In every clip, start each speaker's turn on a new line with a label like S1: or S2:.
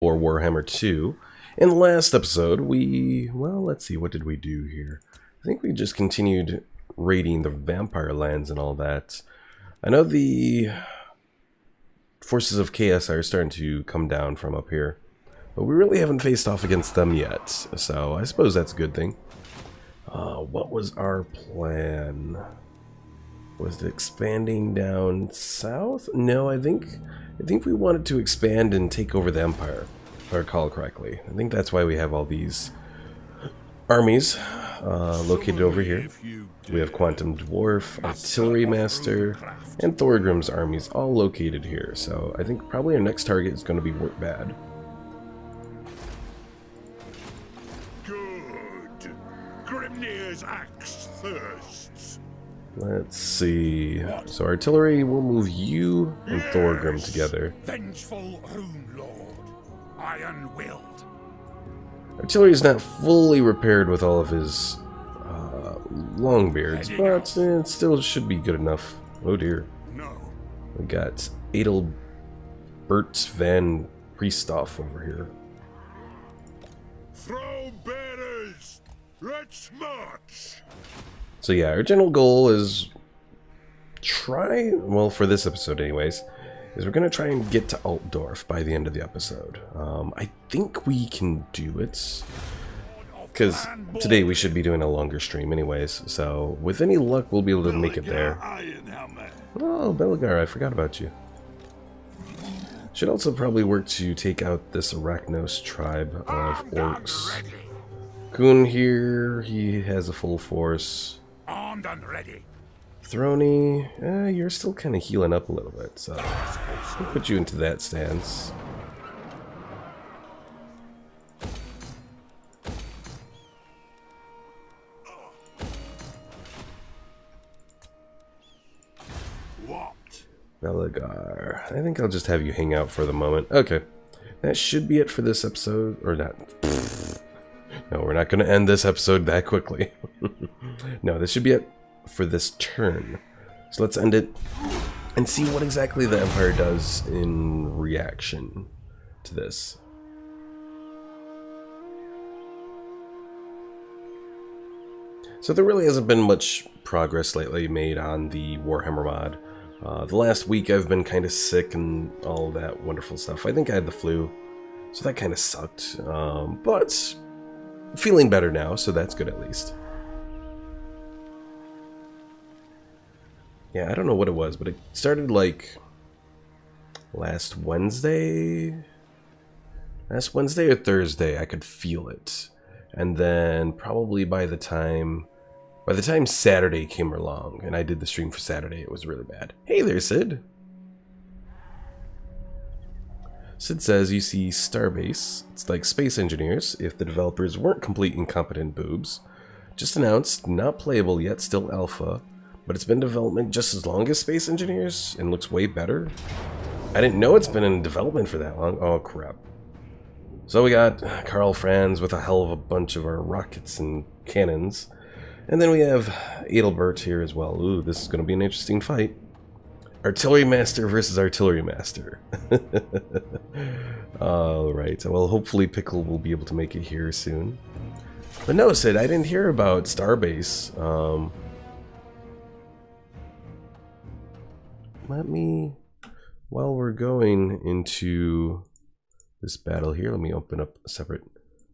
S1: or Warhammer 2. In the last episode, well, let's see, what did we do here? I think we just continued raiding the vampire lands and all that. I know the forces of chaos are starting to come down from up here, but we really haven't faced off against them yet, so I suppose that's a good thing. What was our plan? Was it expanding down south? No, I think we wanted to expand and take over the Empire, if I recall correctly. I think that's why we have all these armies located over here. We have Quantum Dwarf, Artillery Master, and Thorgrim's armies all located here. So I think probably our next target is going to be Bad.
S2: Good. Grimnir's axe thirsts.
S1: Let's see. So artillery, we'll move you and Thorgrim together.
S2: Vengeful Rune Lord, iron-willed.
S1: Artillery is not fully repaired with all of his Longbeards, but it still should be good enough. Oh dear.
S2: No.
S1: We got Adelbert van Priesthoff over here.
S2: Throw bearers! Let's march!
S1: So yeah, our general goal is well, for this episode anyways, is we're going to try and get to Altdorf by the end of the episode. I think we can do it, because today we should be doing a longer stream anyways, so with any luck we'll be able to make it there. Oh, Belagar, I forgot about you. Should also probably work to take out this Arachnos tribe of orcs. Kun here, he has a full force.
S2: Armed and ready.
S1: Throny, you're still kind of healing up a little bit, so we'll put you into that stance.
S2: What?
S1: Belagar, I think I'll just have you hang out for the moment. Okay, that should be it for this episode, or not. No, we're not going to end this episode that quickly. No, this should be it for this turn. So let's end it and see what exactly the Empire does in reaction to this. So there really hasn't been much progress lately made on the Warhammer mod. The last week I've been kind of sick and all that wonderful stuff. I think I had the flu, so that kind of sucked. But feeling better now, so that's good at least. Yeah, I don't know what it was, but it started like last Wednesday or Thursday. I could feel it, and then probably by the time Saturday came along and I did the stream for Saturday, it was really bad. Hey there, Sid. Sid says, you see Starbase. It's like Space Engineers if the developers weren't complete incompetent boobs. Just announced, not playable yet, still alpha, but it's been in development just as long as Space Engineers and looks way better. I didn't know it's been in development for that long. Oh crap. So we got Karl Franz with a hell of a bunch of our rockets and cannons. And then we have Adelbert here as well. Ooh, this is going to be an interesting fight. Artillery Master versus Artillery Master. Alright, well hopefully Pickle will be able to make it here soon. But no, Sid, I didn't hear about Starbase. While we're going into this battle here, let me open up a separate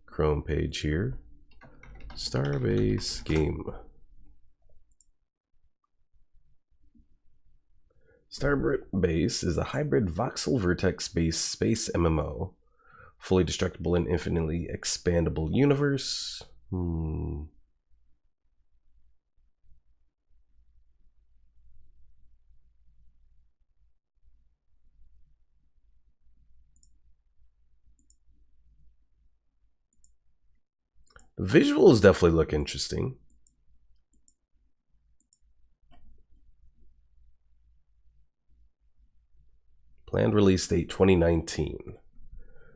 S1: Chrome page here. Starbase game. Starbase is a hybrid voxel vertex-based space MMO. Fully destructible and infinitely expandable universe. The visuals definitely look interesting. Planned release date 2019.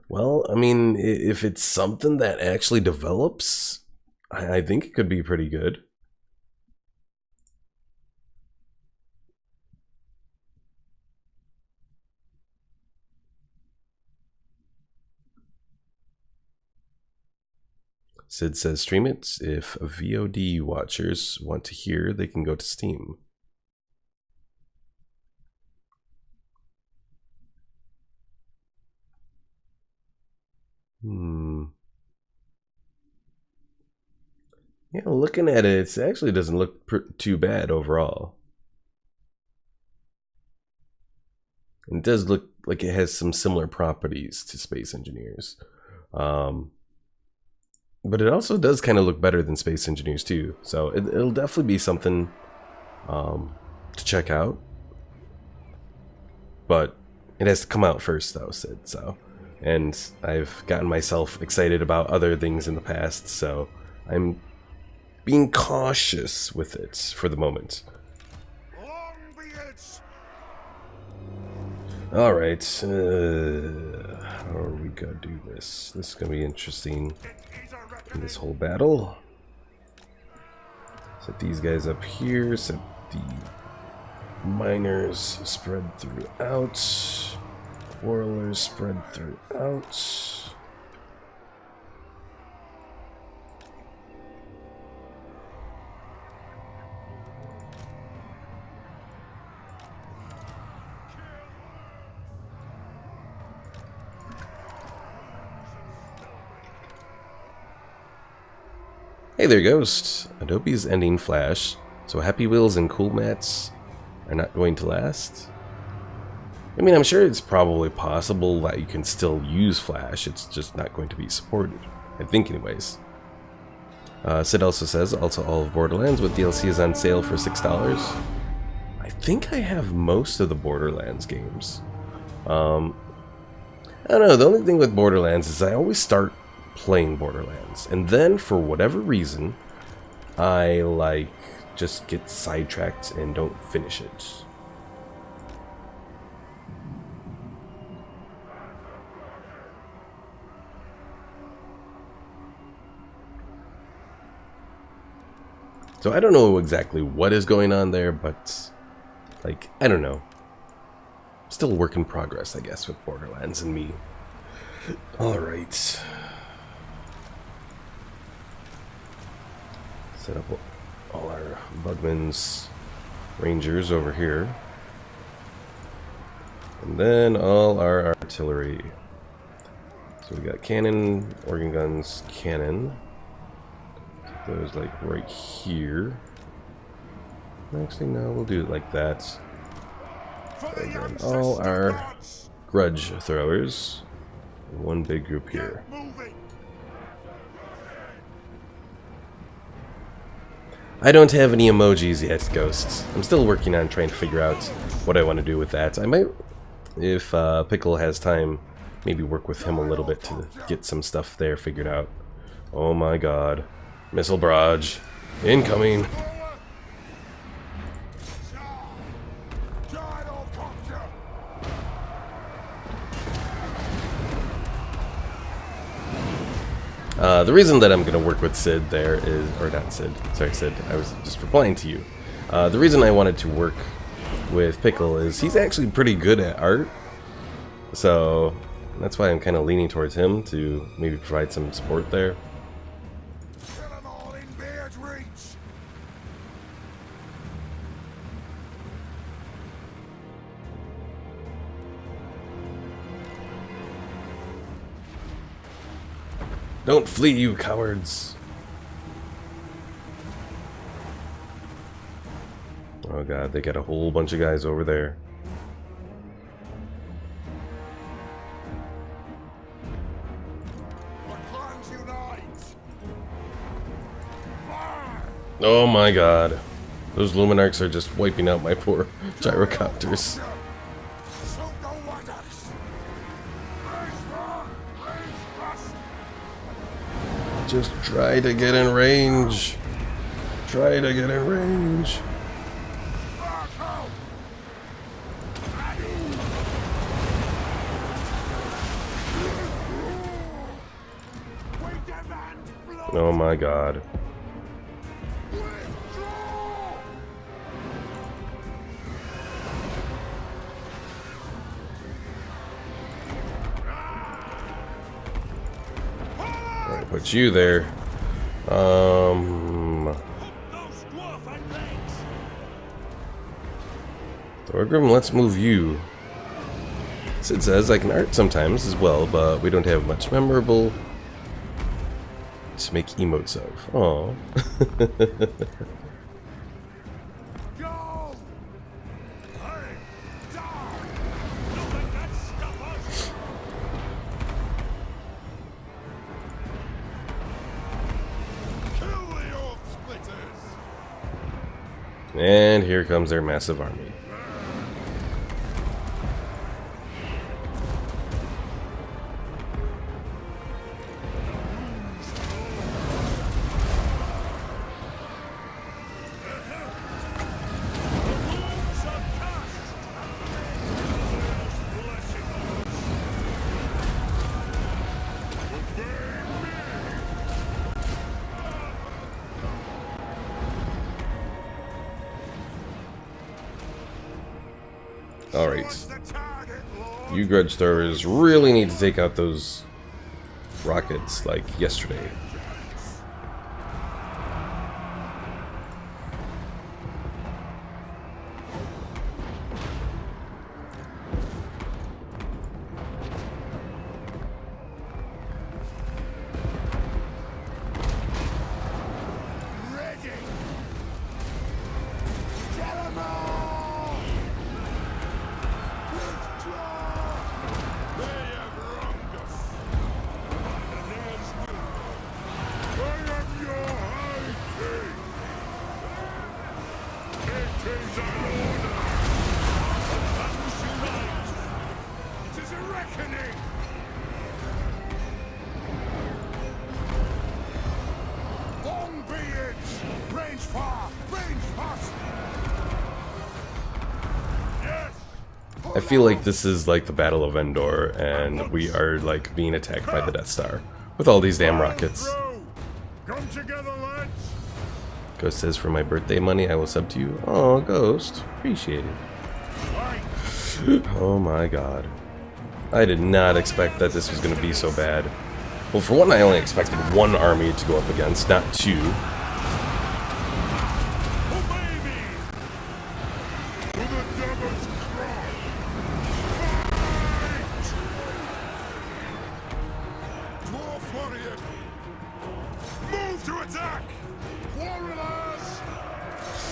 S1: Well, I mean, if it's something that actually develops, I think it could be pretty good. Sid says stream it. If VOD watchers want to hear, they can go to Steam. Yeah, looking at it, it actually doesn't look too bad overall. It does look like it has some similar properties to Space Engineers. But it also does kind of look better than Space Engineers too. So it'll definitely be something to check out. But it has to come out first though, Sid. So, and I've gotten myself excited about other things in the past, so I'm being cautious with it for the moment. Alright, how are we gonna do this? This is gonna be interesting in this whole battle. Set these guys up here, set the miners spread throughout, warlers spread throughout. Hey there, Ghost. Adobe's ending Flash, so Happy Wheels and Cool Mats are not going to last. I mean, I'm sure it's probably possible that you can still use Flash, it's just not going to be supported. I think anyways. Sid also says, also all of Borderlands with DLC is on sale for $6. I think I have most of the Borderlands games. I don't know, the only thing with Borderlands is I always start playing Borderlands, and then for whatever reason I like just get sidetracked and don't finish it. So I don't know exactly what is going on there, but like, I don't know. Still a work in progress, I guess, with Borderlands and me. Alright. Set up all our Bugman's Rangers over here. And then all our artillery. So we got cannon, organ guns, cannon. Put those like right here. Actually, no, we'll do it like that. And then all our grudge throwers in one big group here. I don't have any emojis yet, Ghosts. I'm still working on trying to figure out what I want to do with that. I might, if Pickle has time, maybe work with him a little bit to get some stuff there figured out. Oh my god. Missile barrage. Incoming. The reason that I'm going to work with Sid there is, or not Sid, sorry Sid, I was just replying to you. The reason I wanted to work with Pickle is he's actually pretty good at art. So that's why I'm kind of leaning towards him to maybe provide some support there. Don't flee, you cowards! Oh god, they got a whole bunch of guys over there. Oh my god. Those Luminarchs are just wiping out my poor gyrocopters. Just try to get in range. Try to get in range. Oh my god. Put you there. Thorgrim, let's move you. Sid says I can art sometimes as well, but we don't have much memorable to make emotes of. Aww. And here comes their massive army. Alright. You grudge throwers really need to take out those rockets like yesterday. I feel like this is like the Battle of Endor, and we are like being attacked by the Death Star with all these damn rockets.
S2: Come together, lads.
S1: Ghost says, for my birthday money, I will sub to you. Oh, Ghost. Appreciate it. Oh my god. I did not expect that this was going to be so bad. Well, for one, I only expected one army to go up against, not two.
S2: Move to attack! Warriors!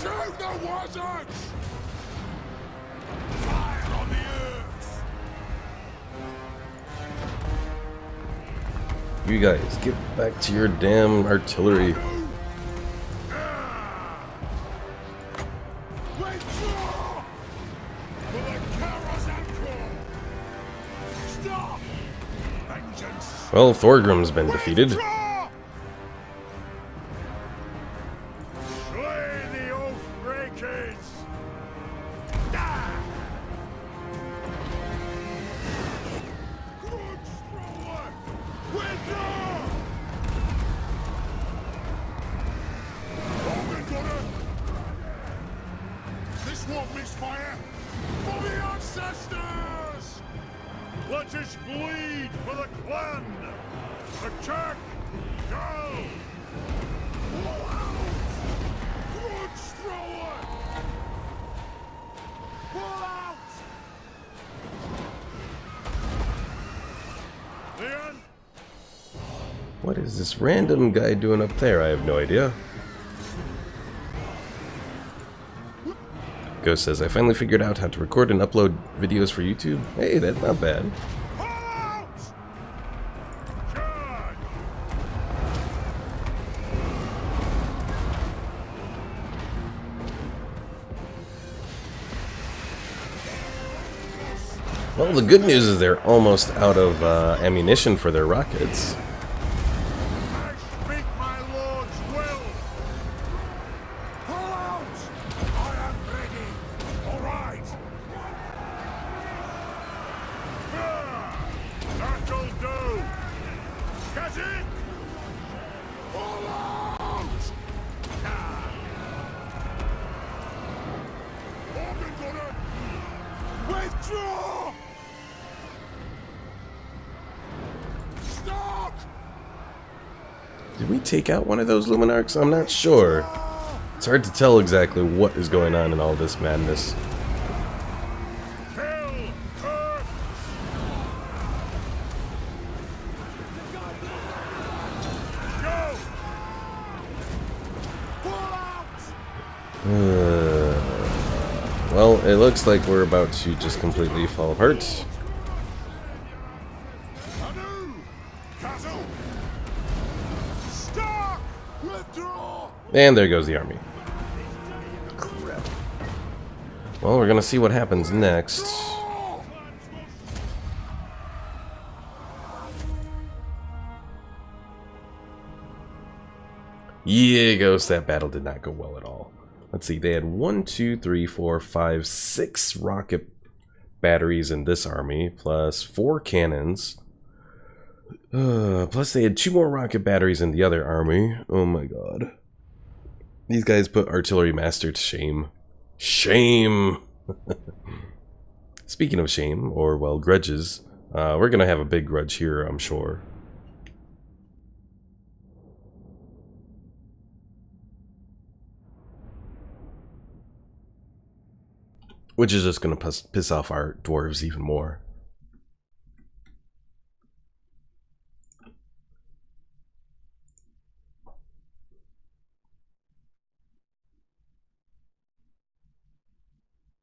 S2: Shoot the wizards! Fire on the earth!
S1: You guys, get back to your damn artillery.
S2: Withdraw! For the Karazanko! Stop! Vengeance!
S1: Well, Thorgrim's been defeated.
S2: Withdraw! Slay the oath breakers! Ah! Grudge thrower! Withdraw! Roman gunner! This won't miss fire! For the ancestors! Let us bleed for the clan! Attack! Go! Pull out! Grudge thrower! Pull out! The end!
S1: What is this random guy doing up there? I have no idea. Ghost says, I finally figured out how to record and upload videos for YouTube. Hey, that's not bad.
S2: Pull out! Charge!
S1: Well, the good news is they're almost out of ammunition for their rockets.
S2: I speak my lord's will! Pull out! I am ready! Alright! That'll do! Get it! Pull out! Organ gunner! Withdraw! Stop!
S1: Did we take out one of those Luminarchs? I'm not sure. It's hard to tell exactly what is going on in all this madness. Well, it looks like we're about to just completely fall apart. And there goes the army. Crap. Well, we're gonna see what happens next. Yeah, Ghost, that battle did not go well at all. Let's see, they had 1, 2, 3, 4, 5, 6 rocket batteries in this army, plus 4 cannons. Plus they had 2 more rocket batteries in the other army. Oh my god. These guys put Artillery Master to shame. Shame! Speaking of shame, or well, grudges, we're gonna have a big grudge here, I'm sure. Which is just gonna piss off our dwarves even more.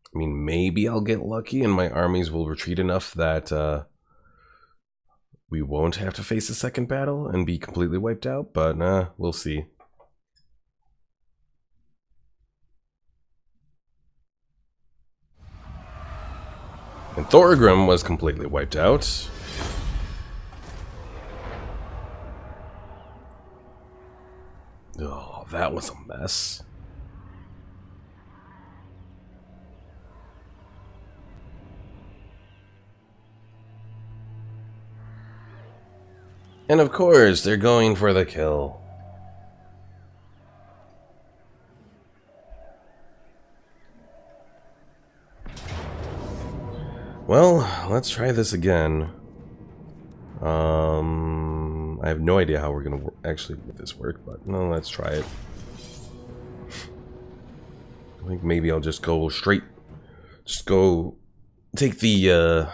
S1: I mean, maybe I'll get lucky and my armies will retreat enough that we won't have to face a second battle and be completely wiped out, but we'll see. And Thorgrim was completely wiped out. Oh, that was a mess. And of course, they're going for the kill. Well, let's try this again. I have no idea how we're gonna actually make this work, but no, let's try it. I think maybe I'll just go straight. Just go take the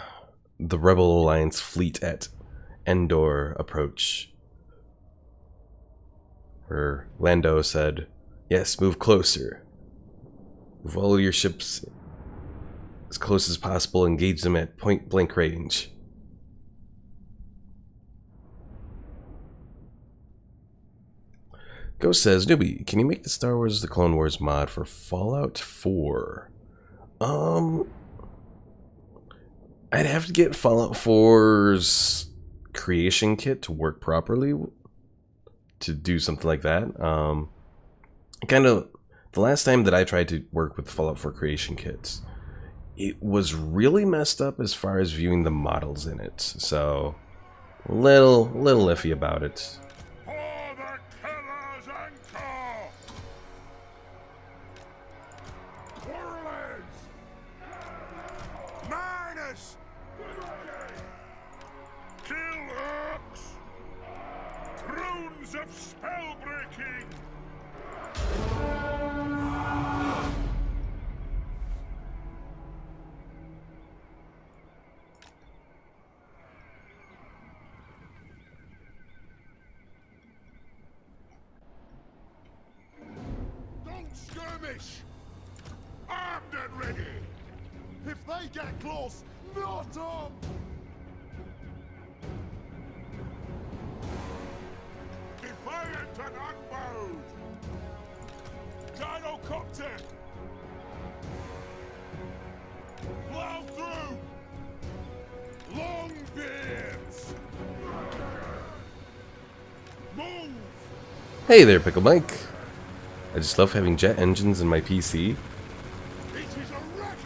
S1: Rebel Alliance fleet at Endor approach. Where Lando said, "Yes, move closer. Move all your ships as close as possible, engage them at point blank range." Ghost says, "Nuby, can you make the Star Wars The Clone Wars mod for Fallout 4? I'd have to get Fallout 4's creation kit to work properly to do something like that. Kind of, the last time that I tried to work with Fallout 4 creation kits, it was really messed up as far as viewing the models in it, so little iffy about it.
S2: Of spell breaking. Don't skirmish. Armed and ready. If they get close, not up. Defiant and unbowed! Gyrocopter! Plow through! Long beards! Move!
S1: Hey there, Pickle Mike. I just love having jet engines in my PC.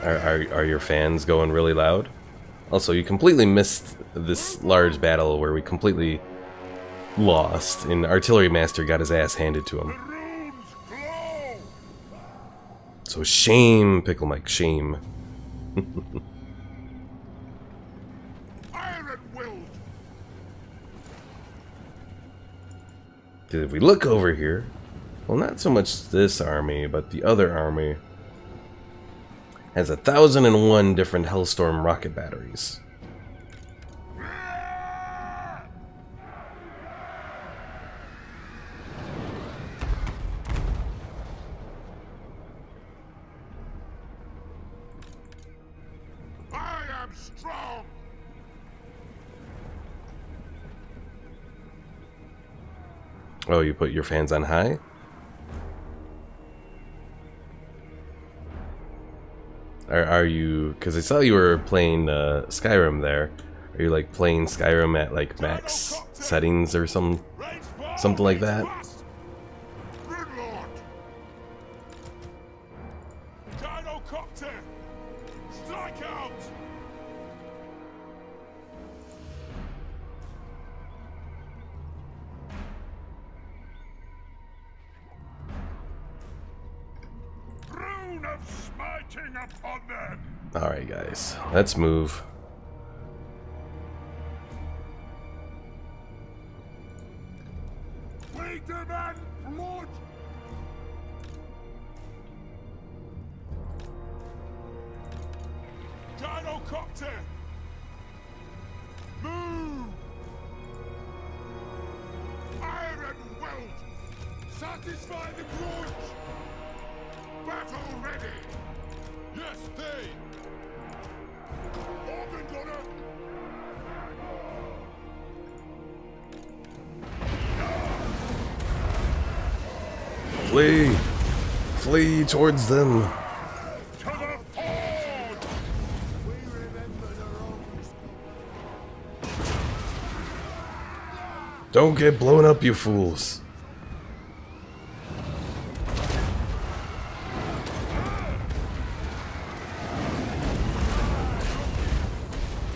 S1: Are your fans going really loud? Also, you completely missed this large battle where we completely lost, and Artillery Master got his ass handed to him. So shame, Pickle Mike, shame. Because if we look over here, well, not so much this army, but the other army has 1,001 different Hellstorm rocket batteries.
S2: I am strong.
S1: Oh, you put your fans on high? Are you, because I saw you were playing Skyrim there. Are you like playing Skyrim at like max settings or something like that?
S2: Strike out! Rune of smiting upon them!
S1: Alright guys, let's move.
S2: Lead them and blood! Gyrocopter! Move! Iron weld! Satisfy the grudge! Battle ready! Yes, they! Organ gunner!
S1: Flee! Flee towards them!
S2: To the ford! We remember the wrongs.
S1: Don't get blown up, you fools!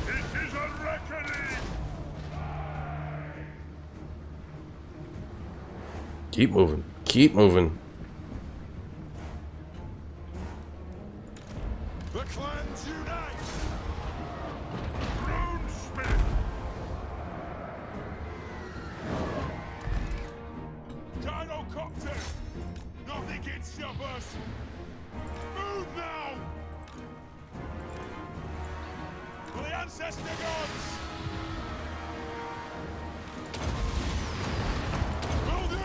S2: It is a reckoning!
S1: Keep moving. Keep moving.
S2: The clans unite! Runesmith! Gyrocopter! Nothing can stop us! Move now! For the ancestor gods! Will do!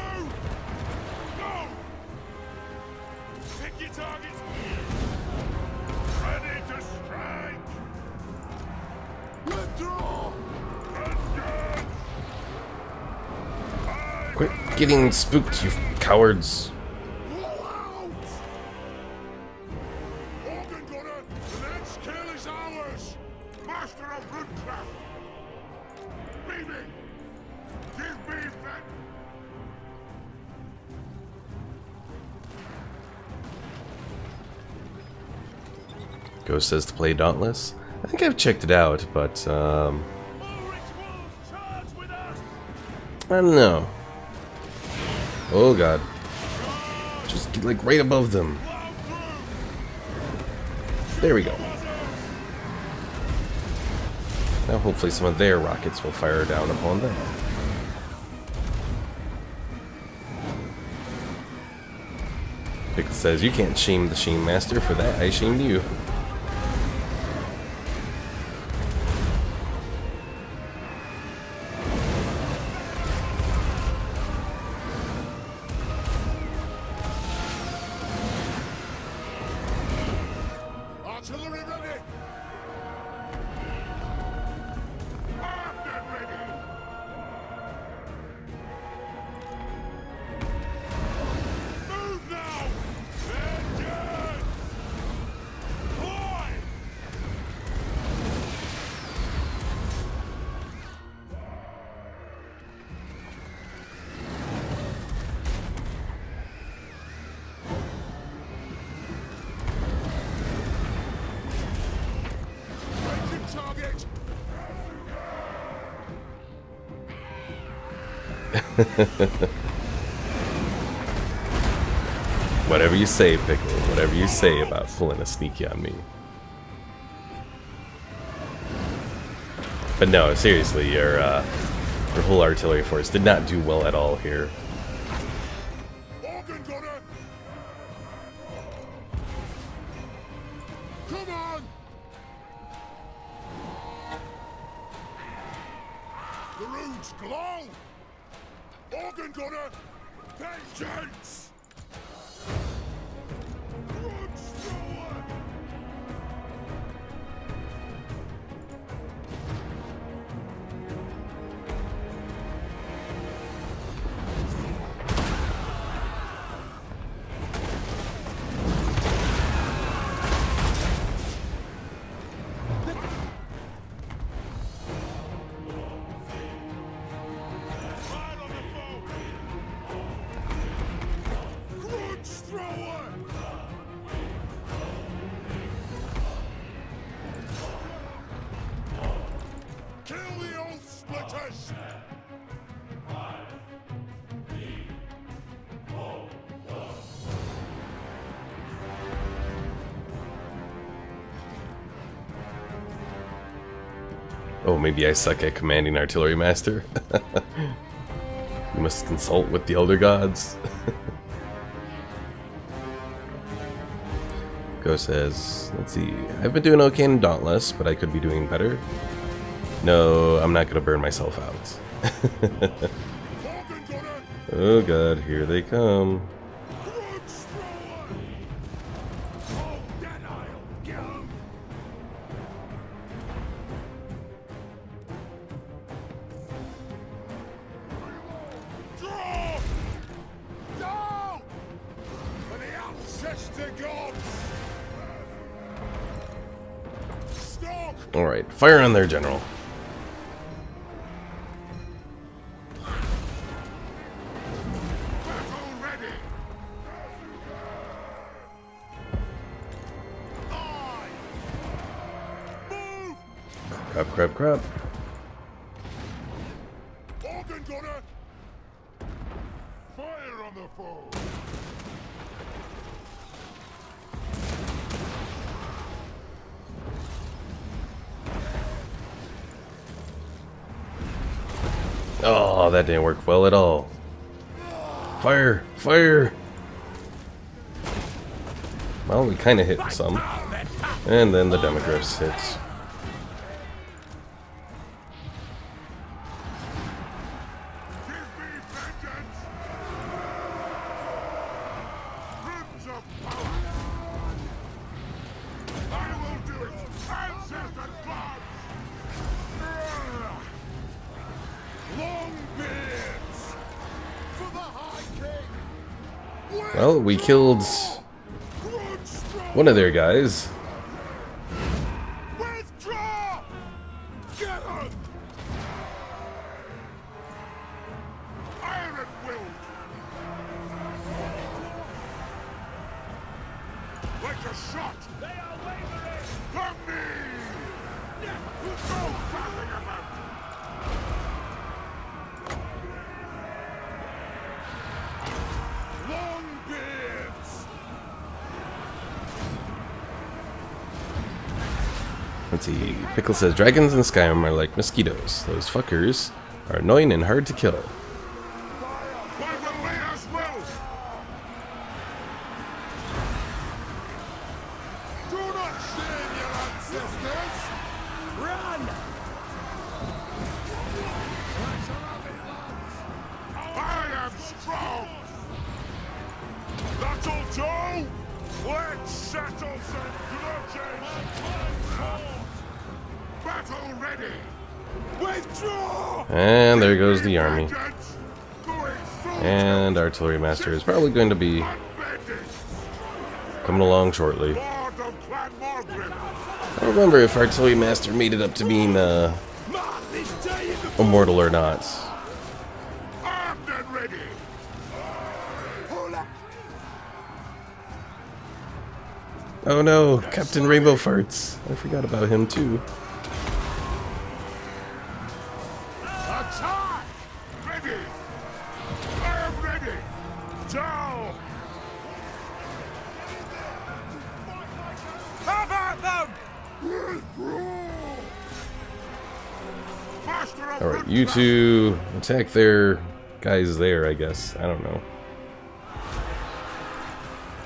S2: Go! Pick your targets! Ready to strike! Withdraw! Advance!
S1: Quit getting spooked, you cowards.
S2: Blow out! Organ gunner, the next kill is ours! Master of Woodcraft! Leaving! Give me that!
S1: Ghost says to play Dauntless. I think I've checked it out, but
S2: Ulrich wolves charge with us!
S1: I don't know. Oh god. Just get like right above them. There we go. Now hopefully some of their rockets will fire down upon them. Pick says you can't shame the Shame Master for that. I shamed you.
S2: Artillery ready! Armed and ready! Move now! Vengeance! Fly! Rated target!
S1: Whatever you say, Pickle. Whatever you say about pulling a sneaky on me. But no, seriously, your whole artillery force did not do well at all here.
S2: Hello? Organ gunner! Vengeance! Grudge thrower! Kill the old splitters!
S1: Oh, maybe I suck at commanding artillery master. You must consult with the elder gods. Go says, let's see, I've been doing okay in Dauntless, but I could be doing better. No, I'm not gonna burn myself out. Oh god, here they come. Alright, fire on their general. Crap, crap, crap.
S2: Organ gunner! Fire on the foe!
S1: Oh, that didn't work well at all. Fire! Fire! Well, we kind of hit some. And then the Demogryphs hits. Well, we killed one of their guys.
S2: Withdraw! Get him! Iron will! Like a shot! They are wavering! From me! No fucking about! Long beards!
S1: Let's see. Pickle says dragons in Skyrim are like mosquitoes. Those fuckers are annoying and hard to kill.
S2: By the layers will! Do not shame your ancestors! Run! I am strong! That'll do! Let's settle some grudges! Battle ready! Withdraw!
S1: And there goes the army.
S2: Vengeance! Going full
S1: And Artillery Master is probably going to be coming along shortly.
S2: Lord of Clan Margaret!
S1: I don't remember if Artillery Master made it up to being immortal or not.
S2: Armed and ready!
S1: Oh no, Captain Rainbow Farts. I forgot about him too.
S2: Attack! Ready! I am ready! Down! Have at them! Master of
S1: Alright, you two attack their guys there, I guess. I don't know.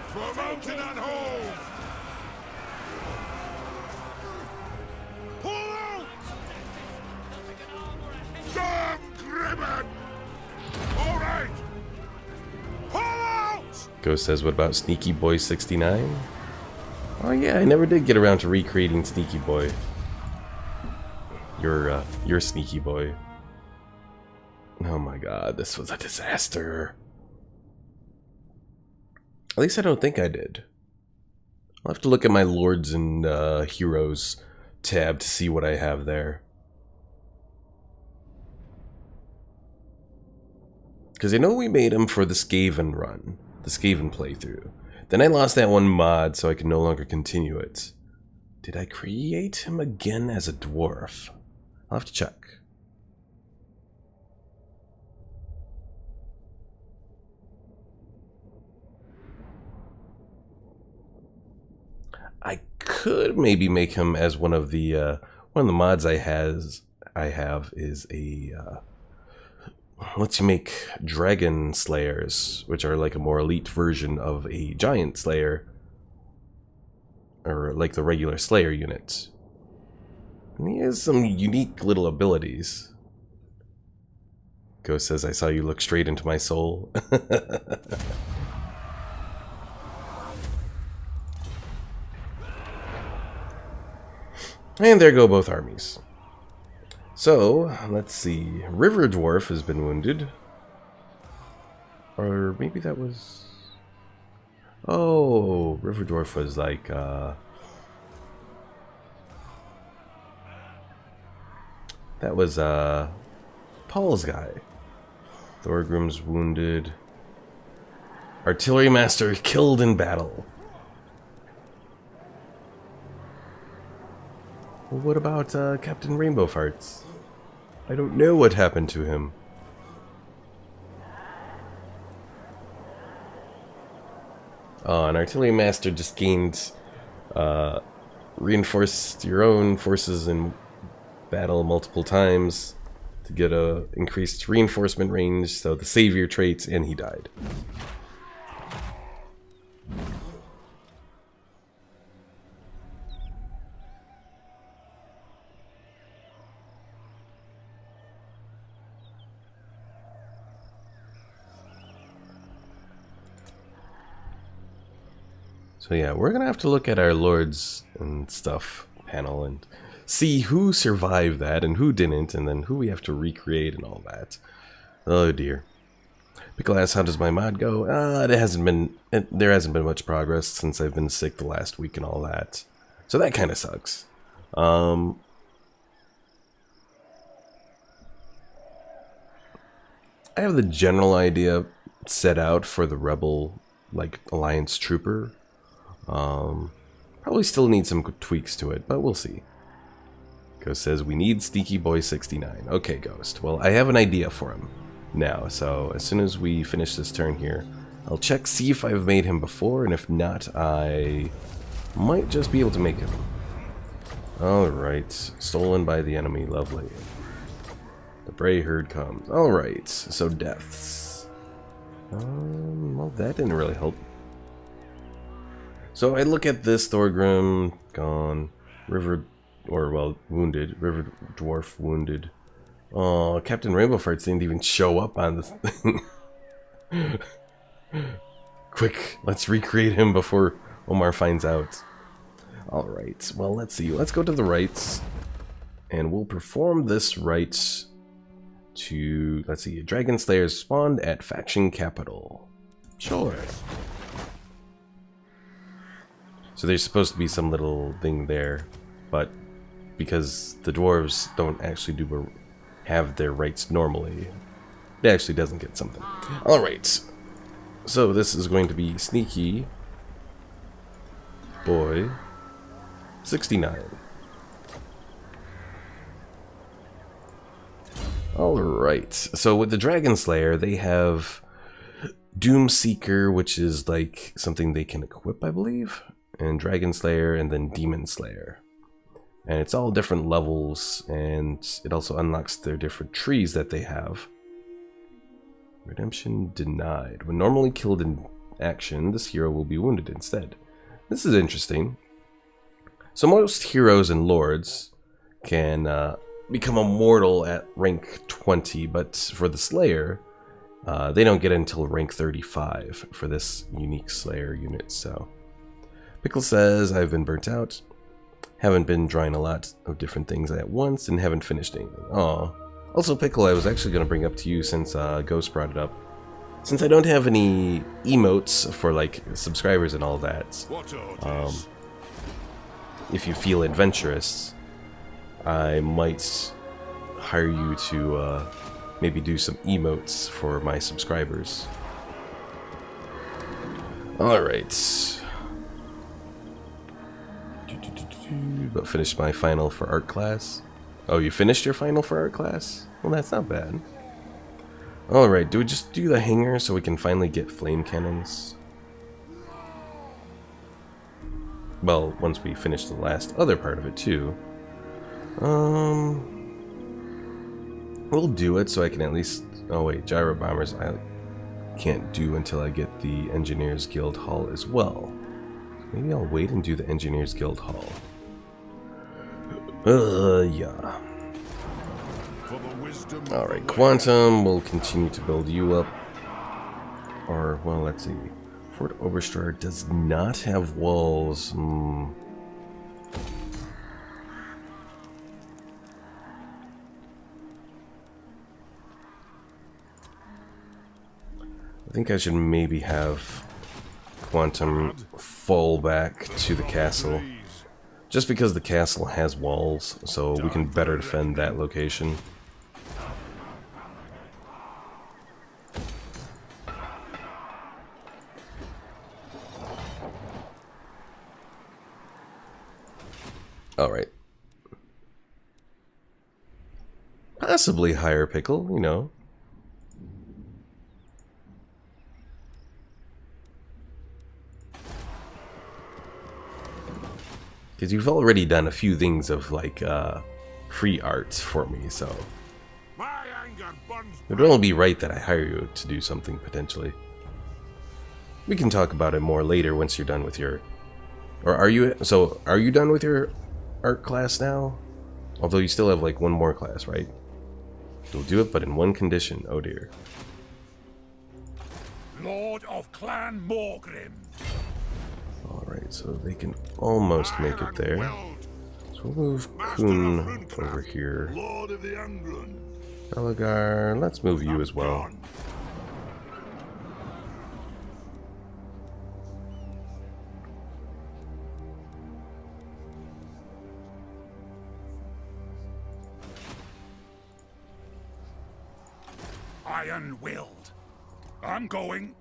S2: For mountain and hold! Pull out! Damn Grimmett!
S1: Ghost says, what about Sneaky Boy 69? Oh yeah, I never did get around to recreating Sneaky Boy. You're Sneaky Boy. Oh my god, this was a disaster. At least I don't think I did. I'll have to look at my Lords and Heroes tab to see what I have there. Because I know we made him for the Skaven run, the Skaven playthrough. Then I lost that one mod, so I can no longer continue it. Did I create him again as a dwarf? I'll have to check. I could maybe make him as one of the mods I have is a lets you make dragon slayers, which are like a more elite version of a giant slayer, or like the regular slayer unit. And he has some unique little abilities. Ghost says, I saw you look straight into my soul. And there go both armies. So, let's see. River Dwarf has been wounded. Or maybe that was... Oh, River Dwarf was like, that was, Paul's guy. Thorgrim's wounded. Artillery Master killed in battle. Well, what about Captain Rainbow Farts? I don't know what happened to him. Oh, an Artillery Master just gained reinforced your own forces in battle multiple times to get a increased reinforcement range, so the savior traits, and he died. So yeah, we're gonna have to look at our lords and stuff panel and see who survived that and who didn't, and then who we have to recreate and all that. Oh dear. Pickle asks, how does my mod go? There hasn't been much progress since I've been sick the last week and all that. So that kind of sucks. I have the general idea set out for the Rebel, like, Alliance Trooper. Probably still need some tweaks to it, but we'll see. Ghost says, we need Sneaky Boy 69. Okay, Ghost. Well, I have an idea for him now, so as soon as we finish this turn here, I'll check, see if I've made him before, and if not, I might just be able to make him. Alright, stolen by the enemy, lovely. The Bray Herd comes. Alright, so deaths. Well, that didn't really help. So I look at this, Thorgrim, gone. Wounded. River Dwarf, wounded. Oh, Captain Rainbow Farts didn't even show up on this thing. Quick, let's recreate him before Omar finds out. Alright, well, let's see. Let's go to the rites. And we'll perform this rite to, let's see, Dragon Slayers spawned at Faction Capital. Sure. So there's supposed to be some little thing there, but because the dwarves don't actually have their rights normally, it actually doesn't get something. Alright, so this is going to be Sneaky Boy 69. Alright, so with the Dragon Slayer, they have Doom Seeker, which is like something they can equip, I believe, and Dragon Slayer, and then Demon Slayer. And it's all different levels, and it also unlocks their different trees that they have. Redemption denied. When normally killed in action, this hero will be wounded instead. This is interesting. So most heroes and lords can become immortal at rank 20, but for the Slayer, They don't get until rank 35 for this unique Slayer unit, so... Pickle says, I've been burnt out. Haven't been drawing a lot of different things at once and haven't finished anything. Aw. Also, Pickle, I was actually going to bring up to you since Ghost brought it up. Since I don't have any emotes for, like, subscribers and all that, if you feel adventurous, I might hire you to maybe do some emotes for my subscribers. Alright. But finished my final for art class. Oh, you finished your final for art class? Well, that's not bad. Alright, do we just do the hangar so we can finally get flame cannons? Well, once we finish the last other part of it too. We'll do it so I can at least... Oh wait, gyro bombers I can't do until I get the Engineers Guild Hall as well. Maybe I'll wait and do the Engineers Guild Hall. Yeah. Alright, Quantum, we'll continue to build you up. Or, well, let's see. Fort Oberstrahl does not have walls. I think I should maybe have Quantum fall back to the castle. Just because the castle has walls, so we can better defend that location. Alright. Possibly higher Pickle, you know. Because you've already done a few things of, like, free art for me, so... It would only be right that I hire you to do something, potentially. We can talk about it more later once you're done with your... Or are you... So, are you done with your art class now? Although you still have, like, one more class, right? You'll do it, but in one condition. Oh, dear.
S2: Lord of Clan Morgrim.
S1: Alright, so they can almost make it there. So we'll move Kun over here. Belagar, let's move you as well.
S2: Iron-willed. I'm going.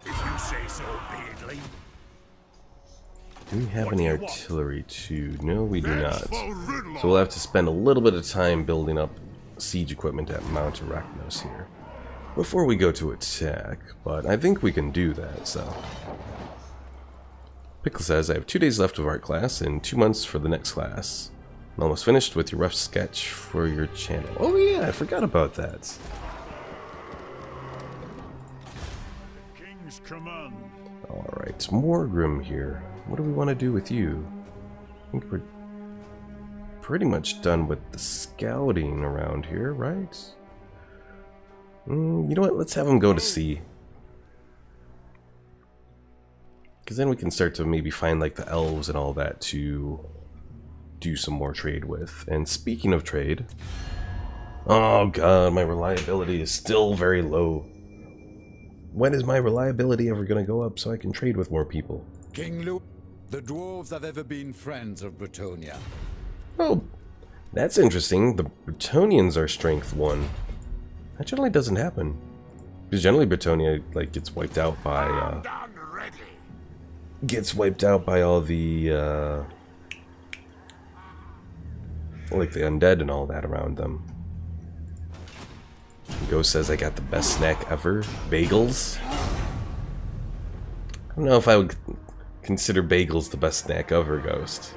S2: If you say so, Beardley.
S1: Do we have any artillery too? No, we do not. So we'll have to spend a little bit of time building up siege equipment at Mount Arachnos here before we go to attack, but I think we can do that, so. Pickle says, I have 2 days left of art class and 2 months for the next class. I'm almost finished with your rough sketch for your channel. Oh yeah, I forgot about that.
S2: Command.
S1: Alright, Morgrim here. What do we want to do with you? I think we're pretty much done with the scouting around here, right? You know what? Let's have him go to sea. Because then we can start to maybe find like the elves and all that to do some more trade with. And speaking of trade... Oh god, my reliability is still very low. When is my reliability ever going to go up so I can trade with more people?
S3: King Nuby, the dwarves have ever been friends of Bretonnia.
S1: Oh, that's interesting. The Bretonians are strength 1. That generally doesn't happen. Because generally Bretonnia like gets wiped out by all the like the undead and all that around them. Ghost says I got the best snack ever. Bagels. I don't know if I would consider bagels the best snack ever, Ghost.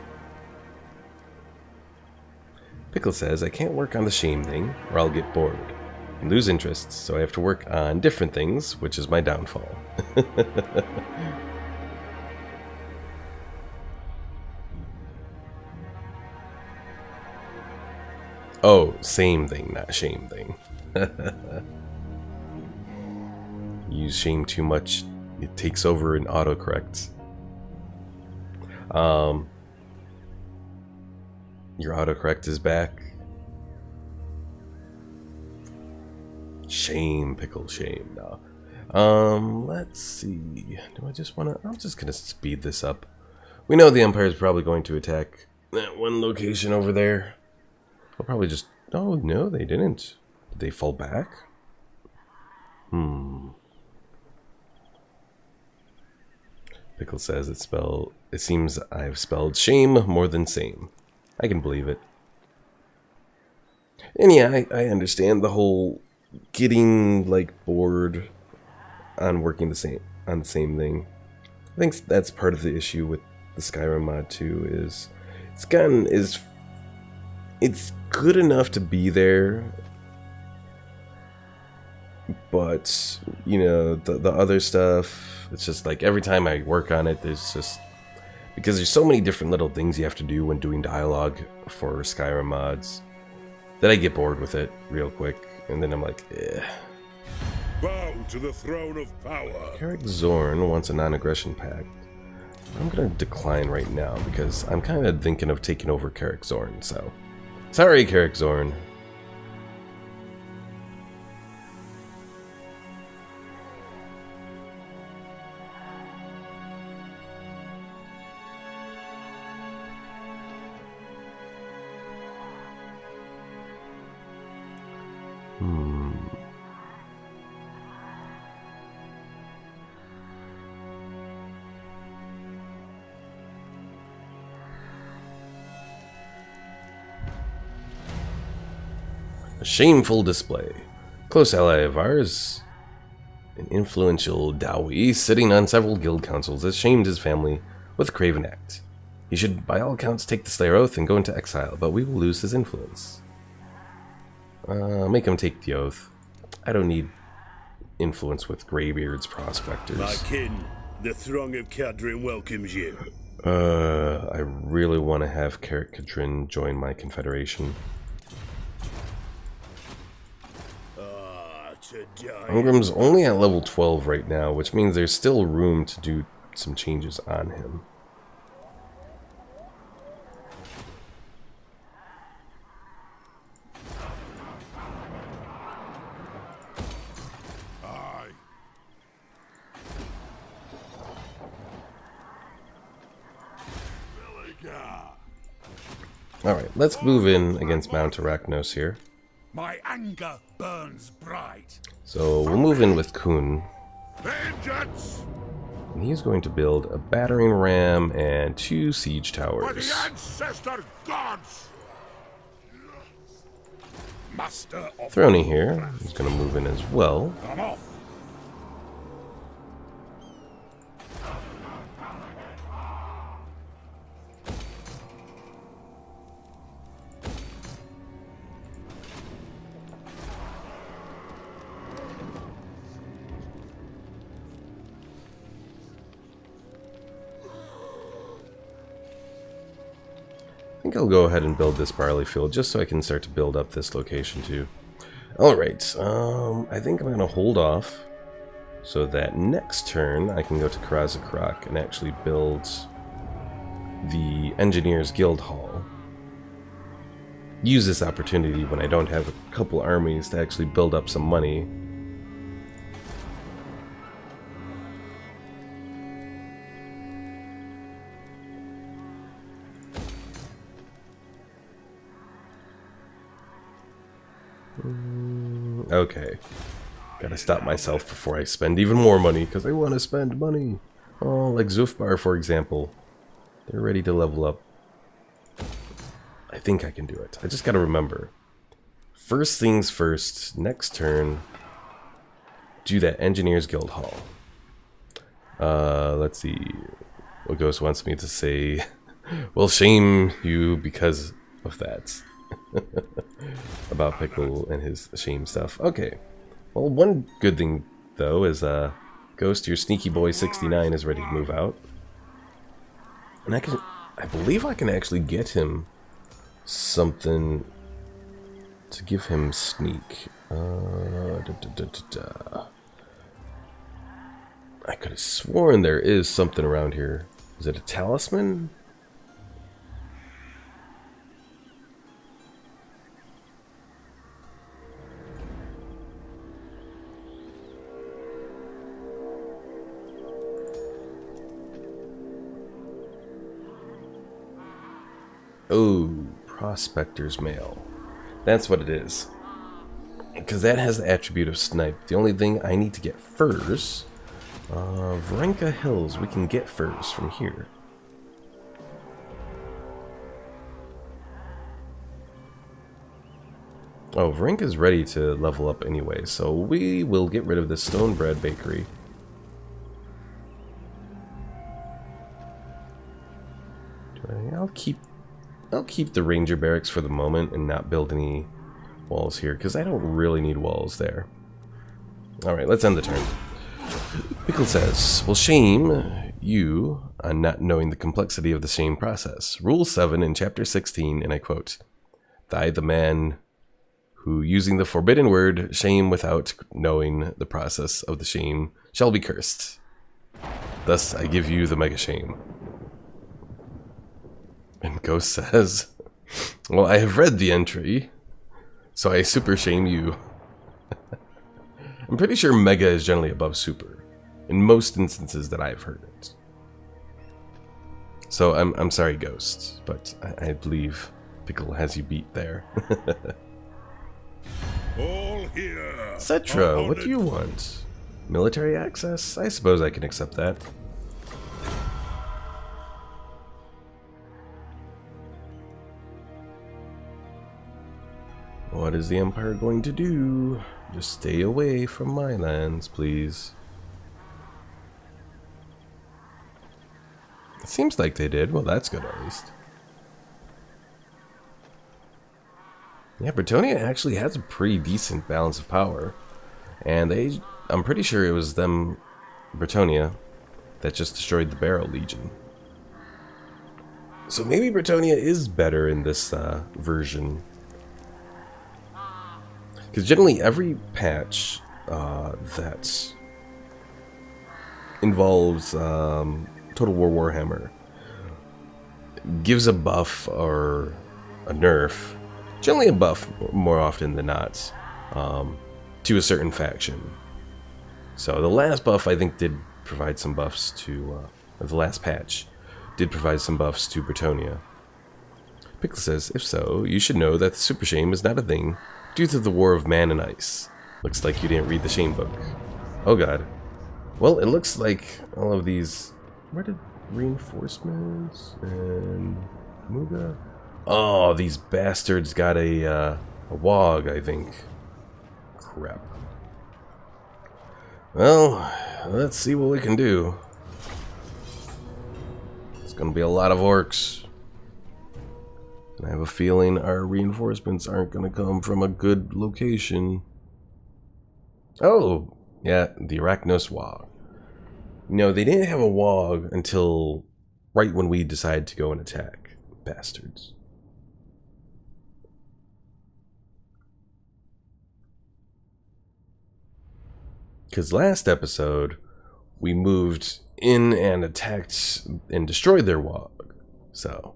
S1: Pickle says I can't work on the shame thing or I'll get bored and lose interest, so I have to work on different things, which is my downfall. Oh, same thing, not shame thing. use shame too much, it takes over and autocorrects. Your autocorrect is back. Shame, pickle, shame. No. Let's see. Do I just want to... I'm just going to speed this up. We know the Empire is probably going to attack that one location over there. They'll probably just... Oh, no, they didn't. Did they fall back? Pickle says it seems I've spelled shame more than same. I can believe it. And yeah, I understand the whole getting like bored on working the same thing. I think that's part of the issue with the Skyrim mod too, is it's good enough to be there, but you know, the other stuff, it's just like every time I work on it, there's just, because there's so many different little things you have to do when doing dialogue for Skyrim mods, that I get bored with it real quick, and then I'm like, eh.
S2: Bow to the throne of power.
S1: Carrick Zorn wants a non-aggression pact. I'm gonna decline right now because I'm kind of thinking of taking over Carrick Zorn, so sorry, Carrick Zorn. A shameful display. Close ally of ours, an influential Dowie, sitting on several guild councils, has shamed his family with a craven act. He should, by all accounts, take the Slayer Oath and go into exile, but we will lose his influence. Make him take the oath. I don't need influence with Greybeard's prospectors.
S4: My kin, the throng of Cadrin welcomes you.
S1: I really want to have Carrick Cadrin join my confederation. Ingram's only at level 12 right now, which means there's still room to do some changes on him. Alright, let's move in against Mount Arachnos here.
S2: My anger burns bright.
S1: So we'll move in with Kun.
S2: Vengeance!
S1: And he's going to build a battering ram and 2 siege
S2: By
S1: towers.
S2: the ancestor gods! Master of
S1: Throny here is going to move in as well.
S2: Come off!
S1: I think I'll go ahead and build this barley field just so I can start to build up this location too. Alright, I think I'm going to hold off so that next turn I can go to Karazakrak and actually build the Engineers Guild Hall. Use this opportunity when I don't have a couple armies to actually build up some money. Okay. Gotta stop myself before I spend even more money, because I want to spend money. Oh, like Zufbar, for example. They're ready to level up. I think I can do it. I just gotta remember. First things first, next turn, do that Engineers Guild Hall. Let's see. What Ghost wants me to say, well, shame you because of that. About Pickle and his shame stuff. Okay. Well, one good thing, though, is Ghost, your sneaky boy 69 is ready to move out. And I believe I can actually get him something to give him sneak. I could have sworn there is something around here. Is it a talisman? Oh, Prospector's Mail. That's what it is. Because that has the attribute of snipe. The only thing I need to get first... Vrenka Hills we can get first from here. Oh, Vrenka's ready to level up anyway, so we will get rid of this stone bread bakery. I'll keep the ranger barracks for the moment and not build any walls here, because I don't really need walls there. Alright, let's end the turn. Pickle says, "Well, shame you on not knowing the complexity of the shame process. Rule 7 in chapter 16, and I quote, 'Thy the man who, using the forbidden word shame without knowing the process of the shame, shall be cursed. Thus I give you the mega shame.'" And Ghost says, "Well, I have read the entry, so I super shame you." I'm pretty sure mega is generally above super, in most instances that I've heard it. So I'm sorry, Ghost, but I believe Pickle has you beat there.
S4: All here.
S1: Cetra, what do you want? Military access? I suppose I can accept that. What is the Empire going to do? Just stay away from my lands, please. It seems like they did. Well, that's good at least. Yeah, Bretonia actually has a pretty decent balance of power. And I'm pretty sure it was them, Bretonia, that just destroyed the Barrow Legion. So maybe Bretonia is better in this version. Because generally every patch that involves Total War Warhammer gives a buff or a nerf, generally a buff more often than not, to a certain faction. So the last buff I think did provide some buffs to, or the last patch did provide some buffs to Bretonia. Pickle says, "If so, you should know that the super shame is not a thing due to the War of Man and Ice." Looks like you didn't read the shame book. Oh god. Well, it looks like all of these... Where did reinforcements and Muga? Oh, these bastards got a wog, I think. Crap. Well, let's see what we can do. It's gonna be a lot of orcs. I have a feeling our reinforcements aren't going to come from a good location. Oh, yeah, the Arachnos Wog. No, they didn't have a Wog until right when we decided to go and attack. Bastards. Because last episode, we moved in and attacked and destroyed their Wog. So...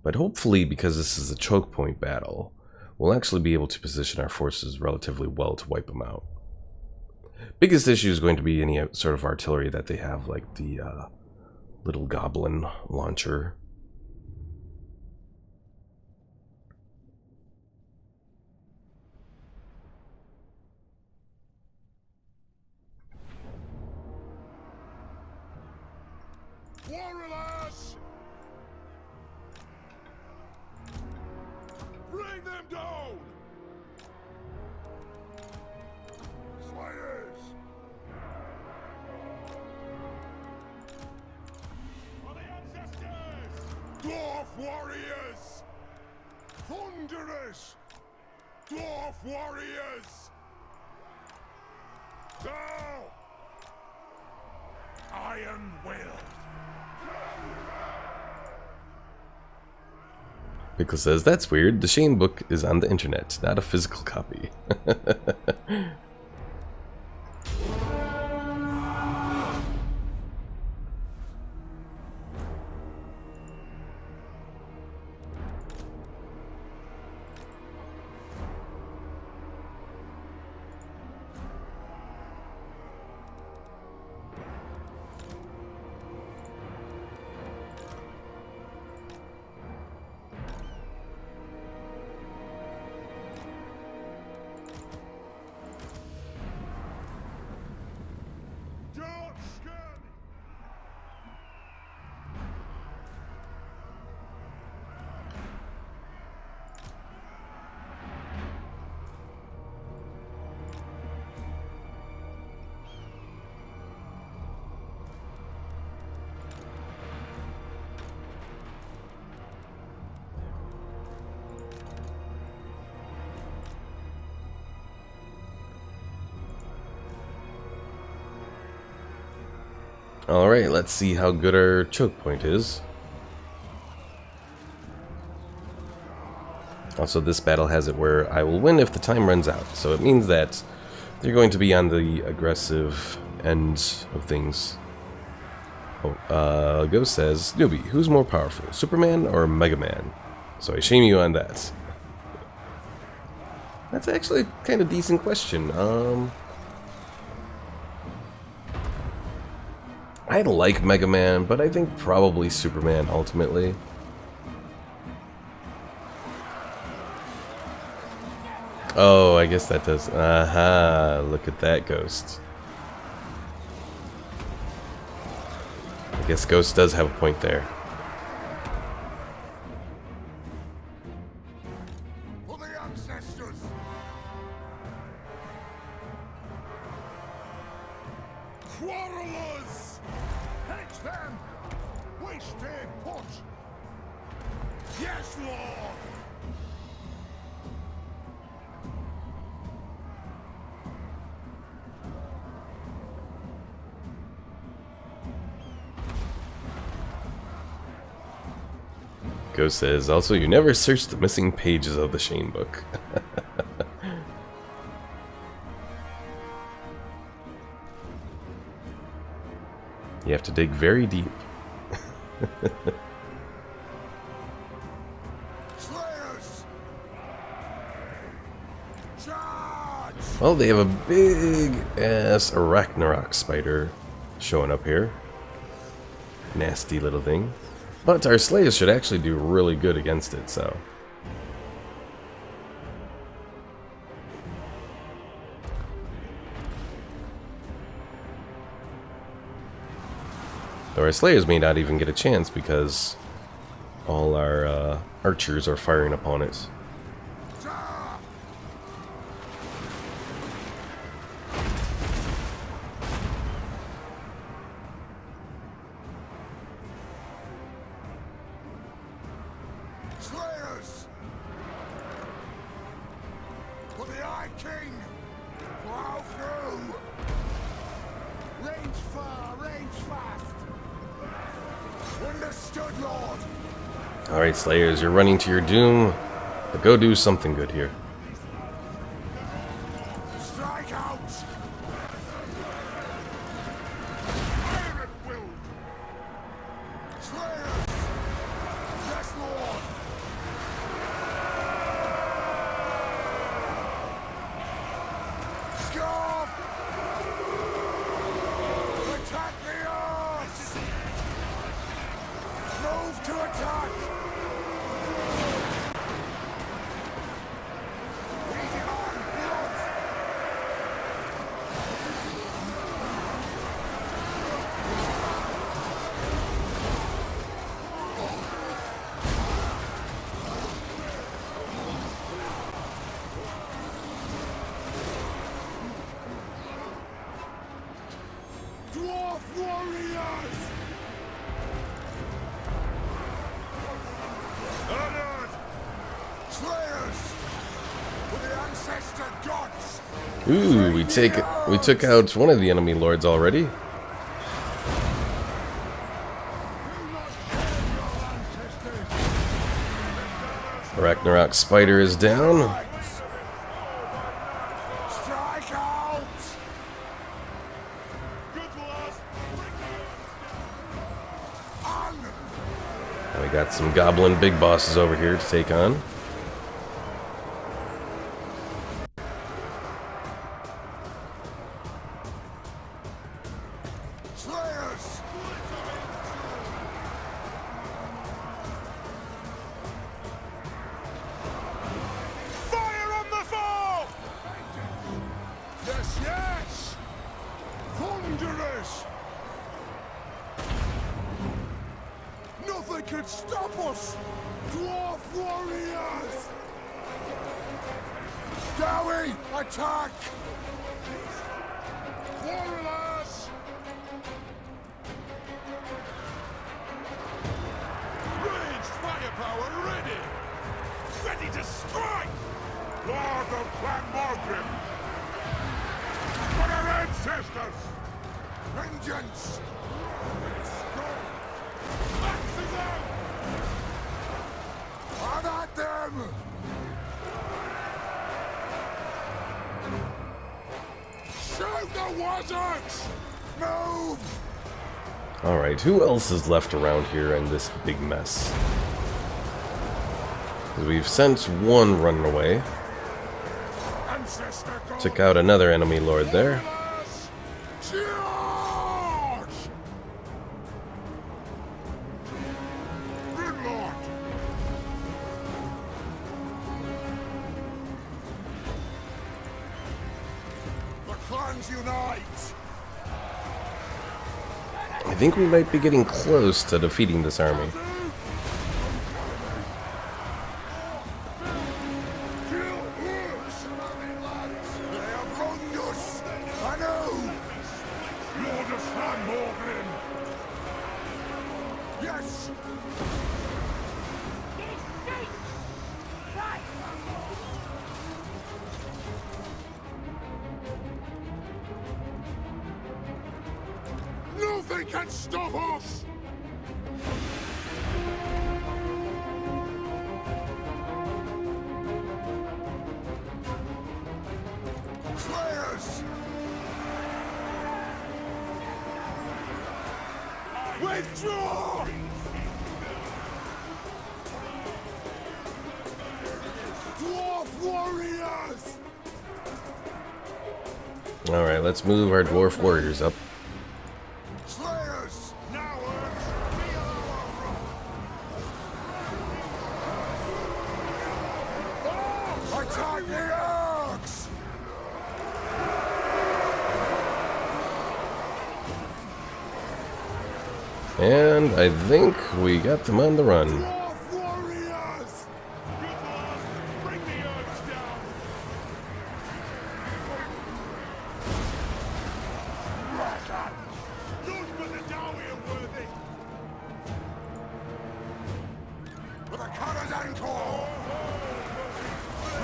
S1: But hopefully, because this is a choke point battle, we'll actually be able to position our forces relatively well to wipe them out. Biggest issue is going to be any sort of artillery that they have, like the little goblin launcher.
S2: Warriors! Bring them down! Slayers! For the ancestors! Dwarf warriors! Thunderous! Dwarf warriors! Now! Iron willed!
S1: Pickle says, that's weird. The Shane book is on the internet, not a physical copy. Alright, let's see how good our choke point is. Also, this battle has it where I will win if the time runs out. So it means that they're going to be on the aggressive end of things. Oh, Ghost says, Nuby, who's more powerful, Superman or Mega Man? So I shame you on that. That's actually a kind of decent question. I like Mega Man, but I think probably Superman ultimately. Oh, I guess that does. Aha, look at that, Ghost. I guess Ghost does have a point there.
S2: For the ancestors! Quarrelers! Catch them! We stay put! Yes, Lord!
S1: Ghost says, also, you never searched the missing pages of the Shane book. You have to dig very deep.
S2: Slayers! Charge!
S1: Well, they have a big-ass Arachnarok spider showing up here. Nasty little thing. But our Slayers should actually do really good against it, so... Though our Slayers may not even get a chance because all our archers are firing upon it.
S2: Slayers! For the Eye King! Plow through! Range far, range fast! Understood, Lord!
S1: Alright, Slayers, you're running to your doom. But go do something good here.
S2: Strike out! Fire at will! Slayers! Yes, Lord! Scarf! Attack the arms! Move to attack! Leading on blood! Dwarf warriors! Honored! Slayers! For the ancestor gods!
S1: Ooh, we took out one of the enemy lords already.
S2: Do not shame your ancestors!
S1: Ragnarok Spider is down.
S2: Strike out!
S1: And we got some goblin big bosses over here to take on.
S2: Slayers! Fire on the foe! Yes, yes! Thunderous! Nothing can stop us! Dwarf warriors! Dowie, attack! Warriors! Raged firepower ready! Ready to strike! Lord of Clan Morgrim! For our ancestors! Vengeance! Axes out! I'm at them! Shoot the wizards! Move!
S1: Alright, who else is left around here in this big mess? 'Cause we've sent one running away.
S2: Ancestor gold!
S1: Took out another enemy lord there.
S2: Charge! Good Lord! The clans unite!
S1: I think we might be getting close to defeating this army.
S2: Kill Hooks! They have wronged us! I know! Lord of Clan Morgrim! Yes! Nothing can stop us! Slayers! Withdraw! Dwarf warriors!
S1: Alright, let's move our dwarf warriors up.
S2: Slayers! Now attack the orcs!
S1: And I think we got them on the run.
S2: Dwarf warriors! Bring the orcs down! Those but the Dowie are worthy! With a colored ankle!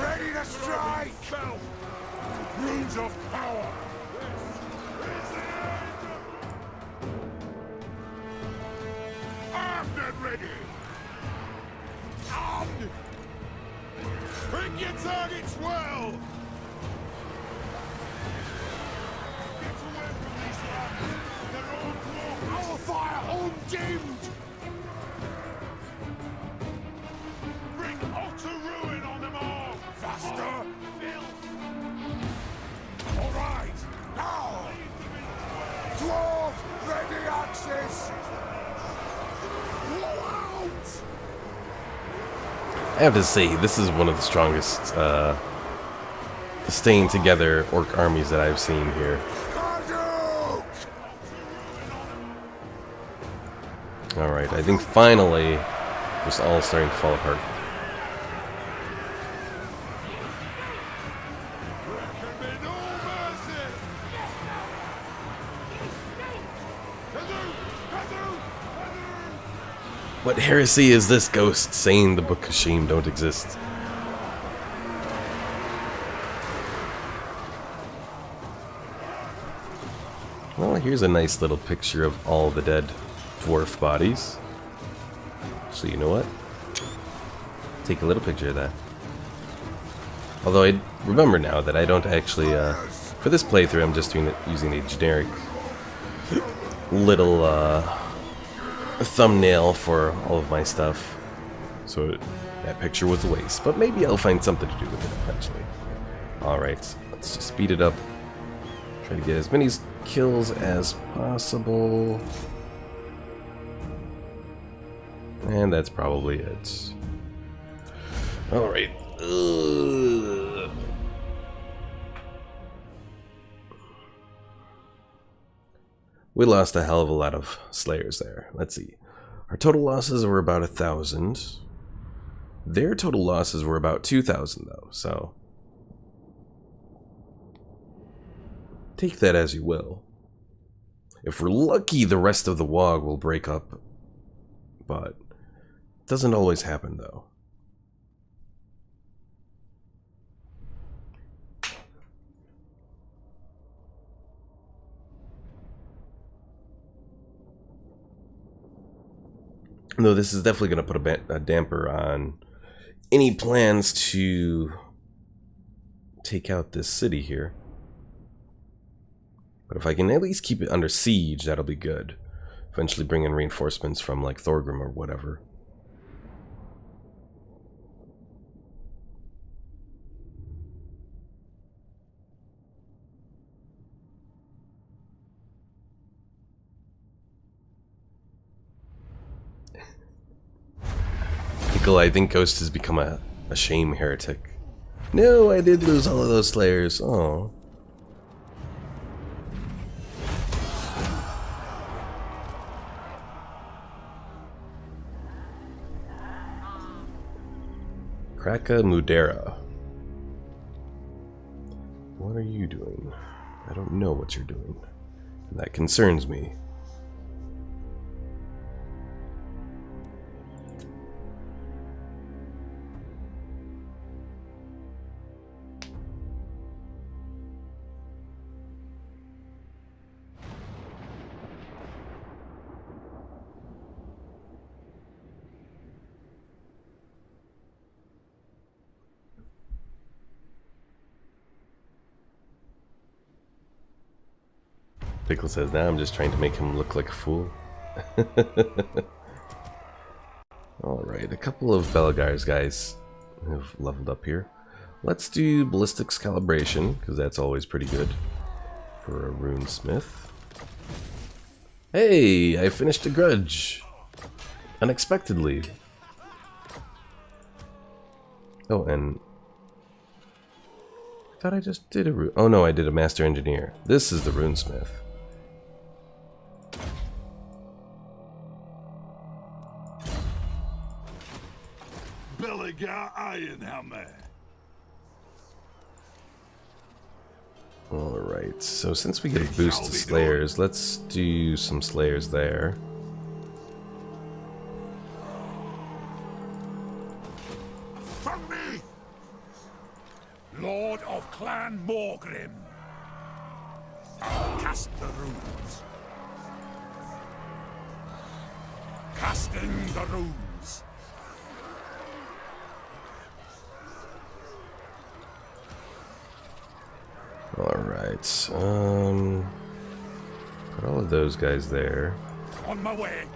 S2: Ready to strike! Runes of power! Armed and ready! Armed! Pick your targets well! Get away from these lads! They're all dwarfs! Our fire undimmed! Bring utter ruin on them all! Faster! All right! Now! Dwarf! Ready axes! Blow out!
S1: I have to say, this is one of the strongest staying together orc armies that I've seen here. Alright, I think finally it's all starting to fall apart. What heresy is this ghost saying the Book of Shame don't exist? Well, here's a nice little picture of all the dead dwarf bodies. So you know what? take a little picture of that. Although I remember now that I don't actually, for this playthrough, I'm just using a generic little thumbnail for all of my stuff. So that picture was a waste, but maybe I'll find something to do with it eventually. Alright, let's just speed it up. Try to get as many kills as possible. And that's probably it. Alright. We lost a hell of a lot of Slayers there. Let's see. Our total losses were about 1,000. Their total losses were about 2,000 though, so take that as you will. If we're lucky, the rest of the WOG will break up, but it doesn't always happen though. No, this is definitely going to put a damper on any plans to take out this city here. But if I can at least keep it under siege, that'll be good. Eventually bring in reinforcements from like Thorgrim or whatever. I think Ghost has become a shame heretic. No, I did lose all of those Slayers. Oh. Kraka Mudera. What are you doing? I don't know what you're doing. And that concerns me. Pickle says, now I'm just trying to make him look like a fool. Alright, a couple of Belgar's guys have leveled up here. Let's do ballistics calibration, because that's always pretty good for a runesmith. Hey, I finished a grudge! Unexpectedly. Oh, and I thought I just did a oh no, I did a master engineer. This is the runesmith. Alright, so since we get a boost to Slayers, let's do some Slayers there.
S2: From me, Lord of Clan Morgrim. I'll cast the runes. Casting the runes.
S1: Alright, put all of those guys there.
S2: On my way.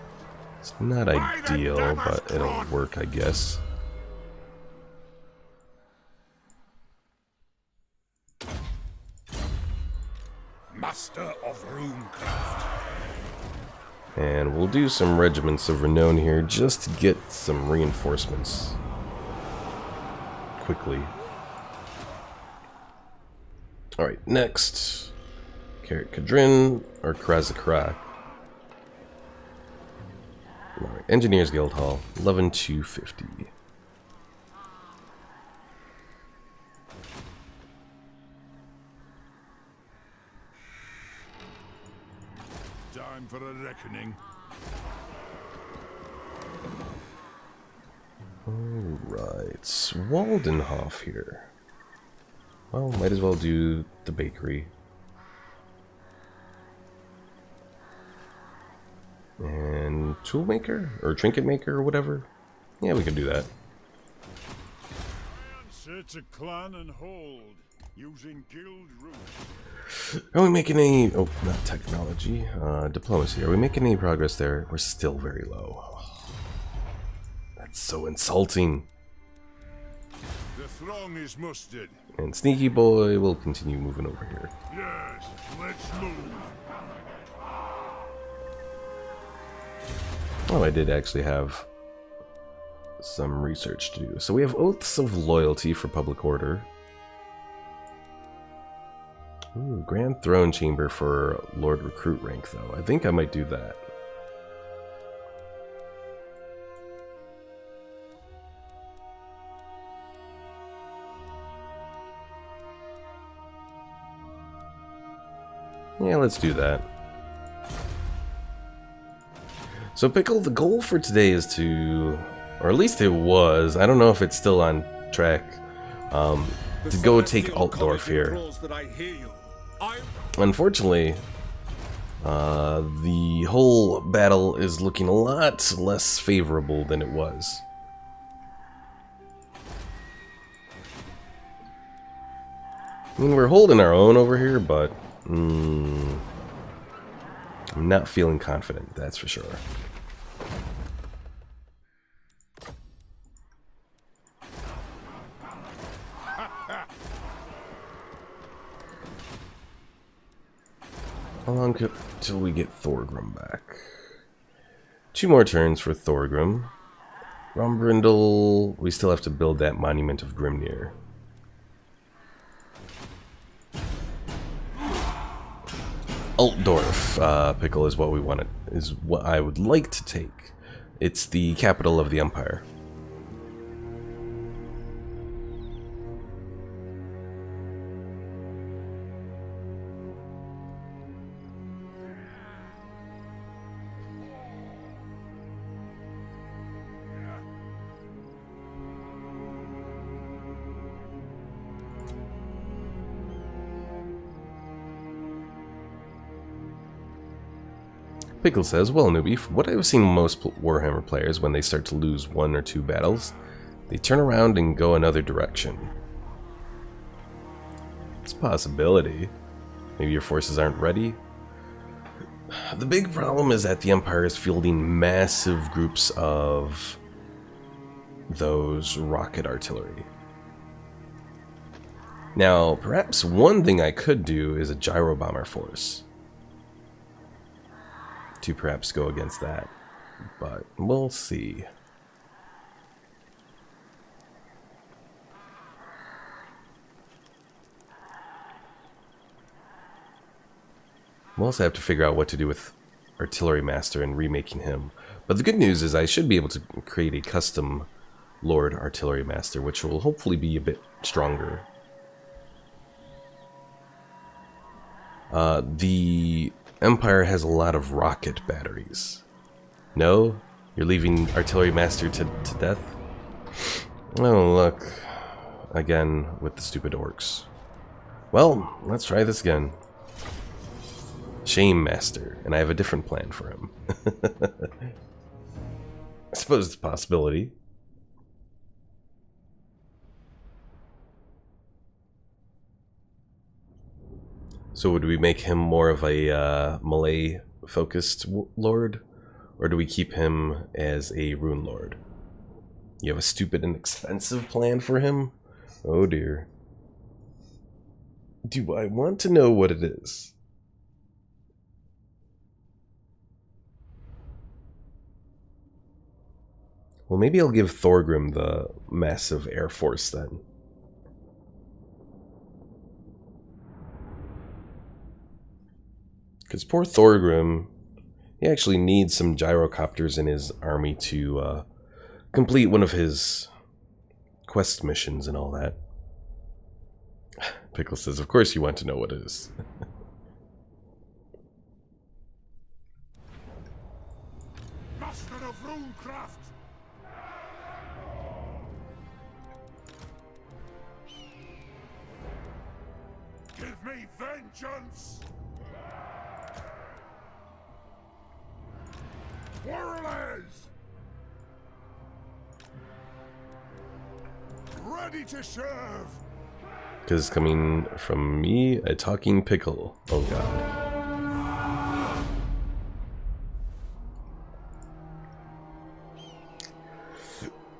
S1: It's not ideal, but it'll work, I guess.
S2: Master of Runecraft.
S1: And we'll do some regiments of renown here just to get some reinforcements quickly. Alright, next. Carrot Kadrin or Krazakrak. Alright, Engineers Guild Hall, 11250.
S2: Time for a reckoning.
S1: Alright, Waldenhof here. Well, might as well do the bakery. And tool maker? Or trinket maker or whatever? Yeah, we could do that.
S2: Set a clan and hold, using guild rules.
S1: Are we making any... Oh, not technology. Diplomacy. Are we making any progress there? We're still very low. That's so insulting.
S2: The throng is mustered.
S1: And Sneaky Boy will continue moving over here.
S2: Yes, let's move.
S1: Oh, I did actually have some research to do. So we have Oaths of Loyalty for Public Order. Ooh, Grand Throne Chamber for Lord Recruit rank, though. I think I might do that. Yeah, let's do that. So Pickle, the goal for today is to, or at least it was, I don't know if it's still on track, to go take Altdorf here. Unfortunately, the whole battle is looking a lot less favorable than it was. I mean, we're holding our own over here, but I'm not feeling confident, that's for sure. How long till we get Thorgrim back? 2 more turns for Thorgrim. Rumbrindle, we still have to build that Monument of Grimnir. Altdorf, Pickle, is what we want. Is what I would like to take. It's the capital of the Empire. Pickle says, well, Nuby, from what I've seen most Warhammer players, when they start to lose 1 or 2 battles, they turn around and go another direction. It's a possibility. Maybe your forces aren't ready. The big problem is that the Empire is fielding massive groups of those rocket artillery. Now, perhaps one thing I could do is a gyro bomber force to perhaps go against that, but we'll see. We'll also have to figure out what to do with Artillery Master and remaking him. But the good news is I should be able to create a custom Lord Artillery Master, which will hopefully be a bit stronger. The Empire has a lot of rocket batteries. No? You're leaving Artillery Master to death? Oh, look. Again, with the stupid orcs. Well, let's try this again. Shame Master, and I have a different plan for him. I suppose it's a possibility. So would we make him more of a melee-focused lord? Or do we keep him as a rune lord? You have a stupid and expensive plan for him? Oh dear. Do I want to know what it is? Well, maybe I'll give Thorgrim the massive air force then. Because poor Thorgrim, he actually needs some gyrocopters in his army to complete one of his quest missions and all that. Pickle says, of course you want to know what it is.
S2: Master of Runecraft! Give me vengeance! Warriors! Ready! ready to serve.
S1: Because coming from me, a talking pickle. Oh god.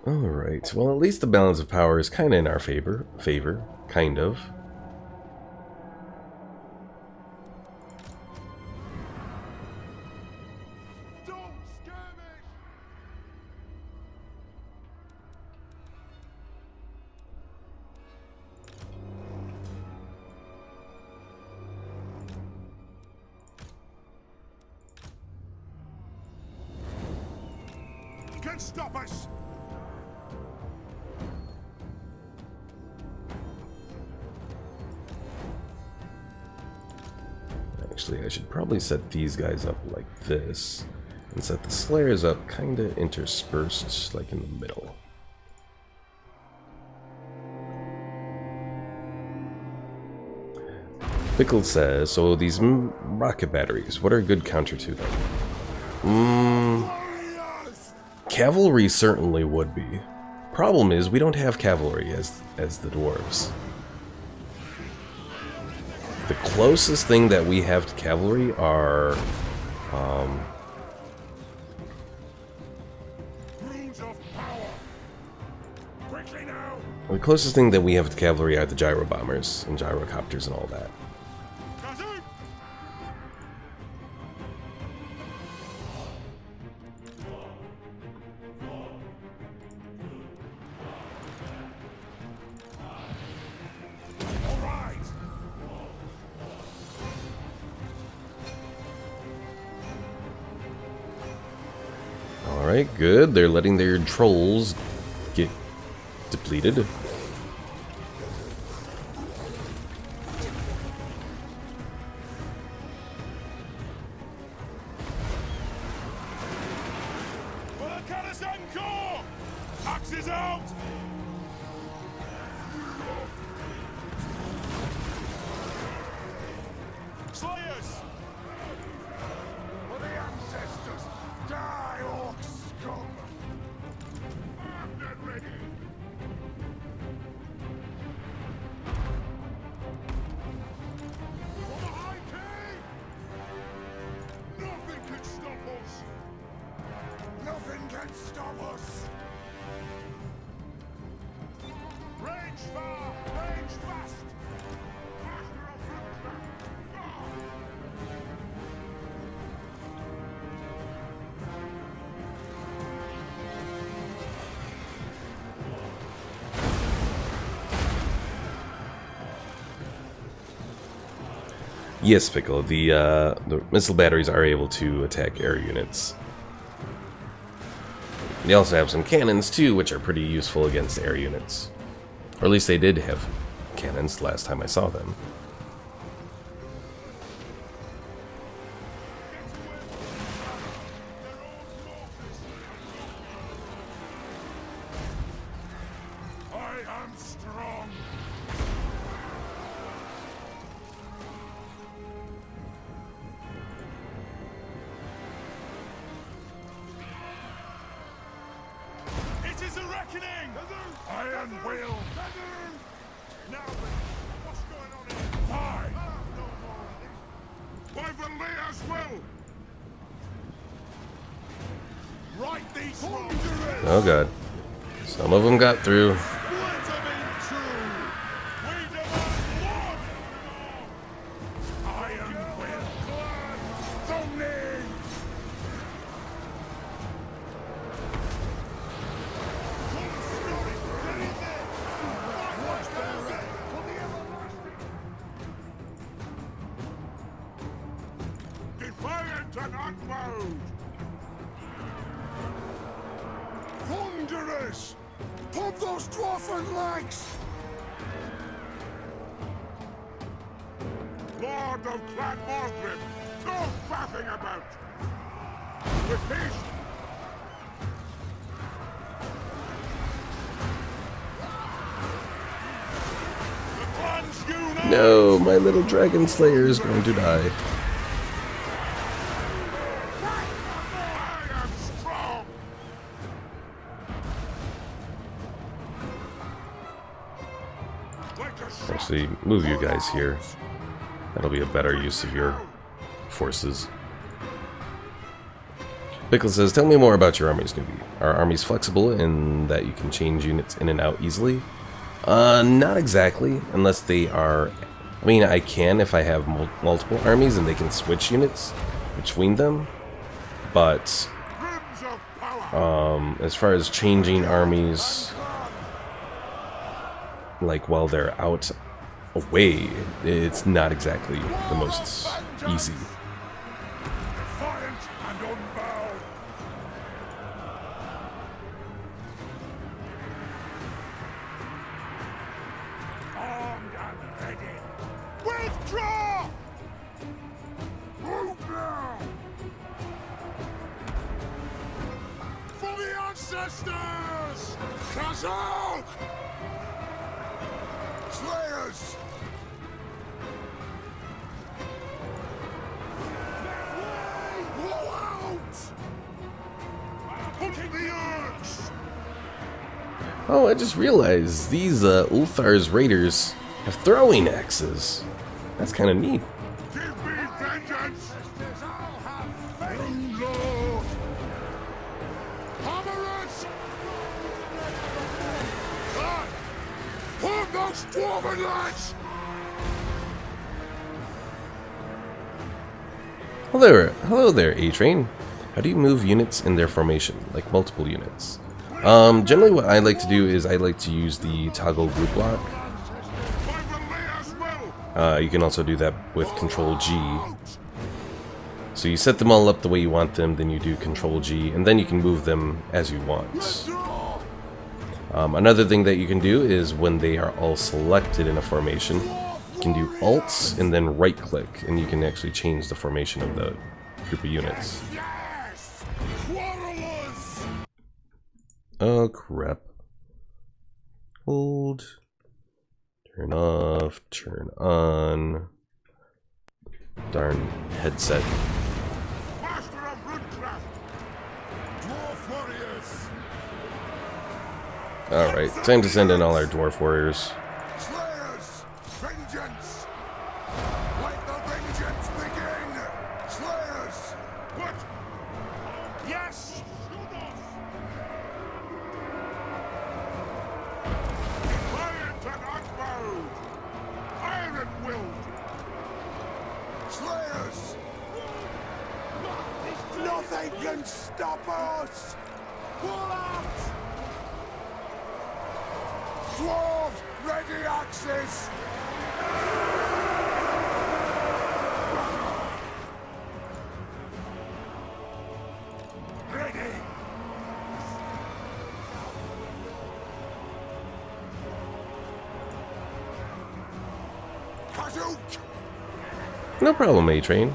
S1: Alright, well at least the balance of power is kind of in our favor, kind of.
S2: Don't skirmish. Can stop us.
S1: Actually, I should probably set these guys up like this, and set the Slayers up kind of interspersed, like in the middle. Pickle says, so these rocket batteries, what are a good counter to them? Cavalry certainly would be. Problem is, we don't have cavalry as the dwarves. The closest thing that we have to cavalry are,
S2: Runes of power. Quickly now.
S1: the closest thing that we have to cavalry are the gyro bombers and gyrocopters and all that.
S2: Kazoo. All right.
S1: Alright, good. They're letting their trolls get depleted.
S2: For the Karazhan Corps! Axes out! Slayers! For the ancestors! Die, orc scum! Armed and ready! For the High King! Nothing can stop us! Nothing can stop us! Range far, range fast! Master of Runeterra! Go!
S1: Yes, Pickle. The missile batteries are able to attack air units. They also have some cannons too, which are pretty useful against air units. Or at least they did have cannons last time I saw them.
S2: I am strong! It is a reckoning! Iron will! Now then, what's going on here? Fine! By Valea's will! Right these wrongs!
S1: Oh god. Some of them got through.
S2: Let them in true! We demand one! Iron will! Thumni! Defiant and unbowed! Thunderous! Pump those dwarfen legs! Lord of Clan Morgrim, no faffing about! With haste! The clans unite!
S1: No, my little dragon slayer is going to die.
S2: I am strong!
S1: Actually, move you guys here. That'll be a better use of your forces. Pickle says, tell me more about your armies, Nuby. Are armies flexible in that you can change units in and out easily? Not exactly, unless they are... I mean, I can if I have multiple armies and they can switch units between them. But, as far as changing armies, like while they're out away, it's not exactly the most easy.
S2: Withdraw! Move now! For the ancestors! Kazak! Slayers! Blow out! Put the urge!
S1: Oh, I just realized these Ulthar's raiders have throwing axes. That's kind of neat.
S2: Give me vengeance! I'll have faith! Lord! Hammerers! Lad! Put those dwarven lads!
S1: Hello there, A-Train. How do you move units in their formation, like multiple units? Generally what I like to do is I like to use the toggle group lock. You can also do that with Control G. So you set them all up the way you want them, then you do Control G, and then you can move them as you want. Another thing that you can do is when they are all selected in a formation, you can do Alt and then right click, and you can actually change the formation of the group of units. Oh crap. Hold. Turn off, turn on. Darn headset.
S2: Master of Woodcraft! Dwarf warriors!
S1: Alright, time to send in all our dwarf warriors.
S2: Slayers! Vengeance! Let the vengeance begin! Slayers! What? Yes! Defiant and unbowed! Iron-willed! Slayers! Nothing can stop us! Pull out! Dwarves, ready axes! Ready! Kazook!
S1: No problem, A-Train.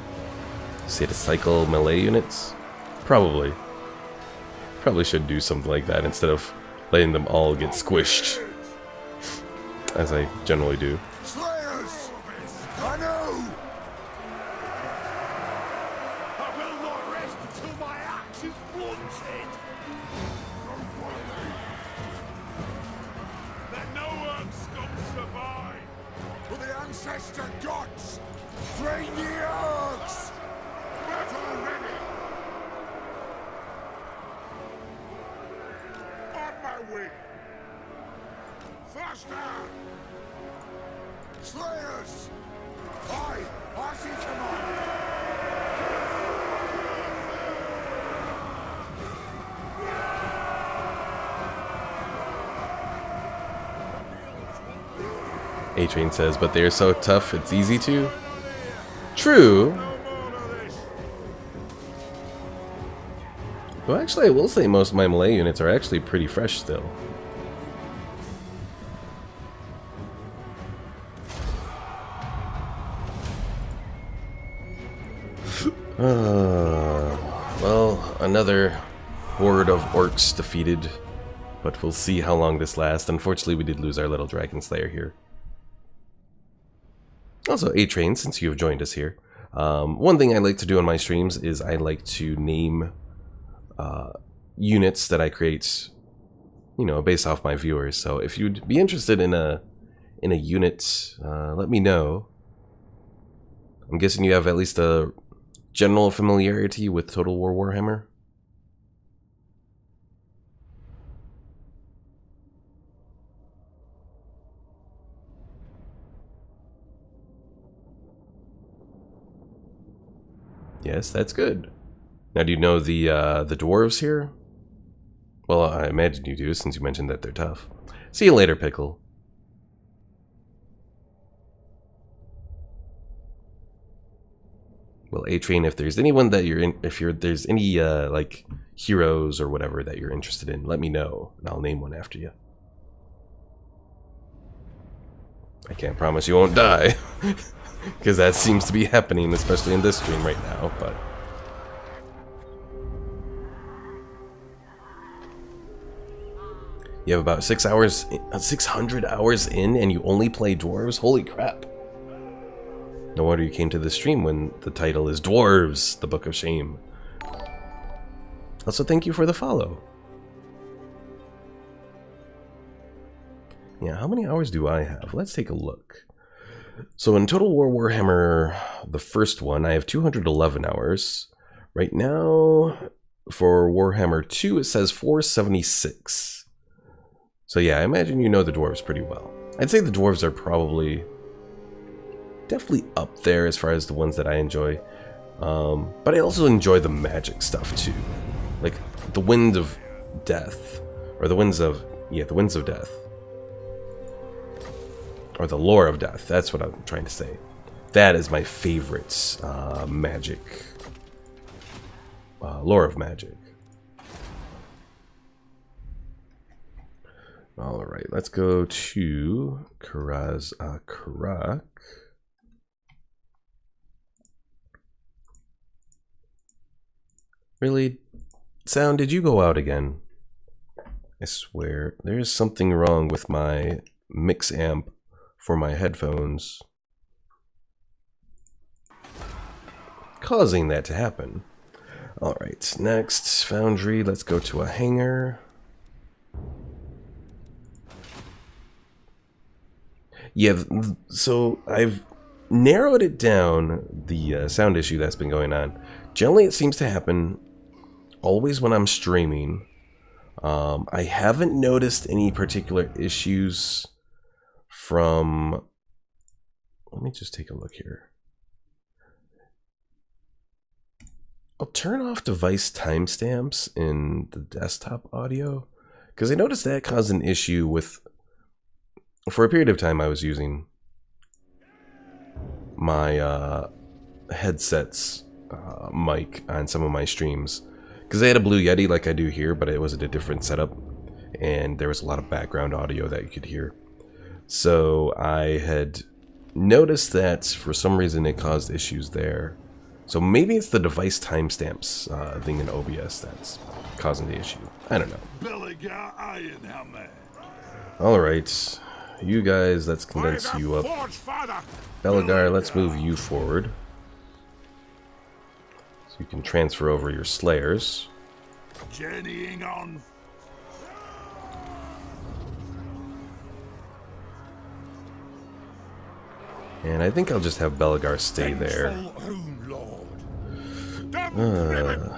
S1: Say to cycle melee units? Probably. Probably should do something like that instead of letting them all get squished. As I generally do.
S2: Slayers! I know! I will not rest until my axe is blunted! Let no earth scum survive! For the ancestor gods! Drain the earths! Battle ready! On my way! Faster! Slayers! Aye! As you command!
S1: A-Train says, but they're so tough it's easy to. True. Well, actually, I will say most of my melee units are actually pretty fresh still. Well, another horde of orcs defeated, but we'll see how long this lasts. Unfortunately, we did lose our little dragon slayer here. Also, A-Train, since you have joined us here, one thing I like to do on my streams is I like to name units that I create, you know, based off my viewers. So if you'd be interested in in a unit, let me know. I'm guessing you have at least a general familiarity with Total War Warhammer. Yes, that's good. Now, do you know the dwarves here? Well, I imagine you do, since you mentioned that they're tough. See you later, Pickle. Well, A-Train, if there's anyone that you're in, there's any like heroes or whatever that you're interested in, let me know, and I'll name one after you. I can't promise you won't die, because that seems to be happening, especially in this stream right now. But you have about 6 hours, 600 hours in, and you only play dwarves? Holy crap. No wonder you came to this stream when the title is Dwarves, the Book of Shame. Also, thank you for the follow. Yeah, how many hours do I have? Let's take a look. So in Total War Warhammer, the first one, I have 211 hours. Right now, for Warhammer 2, it says 476. So yeah, I imagine you know the dwarves pretty well. I'd say the dwarves are probably definitely up there as far as the ones that I enjoy. But I also enjoy the magic stuff too. Like the Wind of Death, or the Winds of, yeah, the Winds of Death. Or the Lore of Death, that's what I'm trying to say. That is my favorite magic. Lore of Magic. Alright, let's go to Karak. Really? Sound, did you go out again? I swear, there's something wrong with my mix amp for my headphones, causing that to happen. Alright, next, Foundry, let's go to a hangar. Yeah, so I've narrowed it down, the sound issue that's been going on. Generally, it seems to happen always when I'm streaming. I haven't noticed any particular issues from... Let me just take a look here. I'll turn off device timestamps in the desktop audio, because I noticed that caused an issue with... For a period of time, I was using my headset's mic on some of my streams, because I had a Blue Yeti like I do here, but it was at a different setup, and there was a lot of background audio that you could hear. So I had noticed that for some reason it caused issues there. So maybe it's the device timestamps thing in OBS that's causing the issue. I don't know. Alright, you guys, let's condense you up. Belagar, let's move you forward, so you can transfer over your Slayers.
S2: Journeying on.
S1: And I think I'll just have Belagar stay there.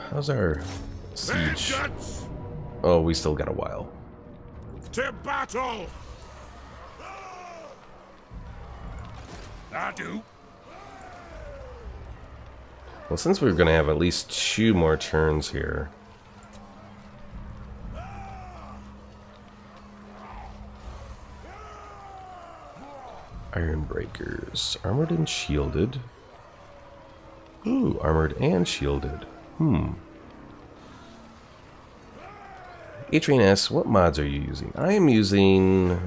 S1: How's our siege? Oh, we still got a while.
S2: To battle! I do.
S1: Well, since we're going to have at least 2 more turns here. Iron Breakers. Armored and shielded. Ooh, armored and shielded. A-Train asks, what mods are you using? I am using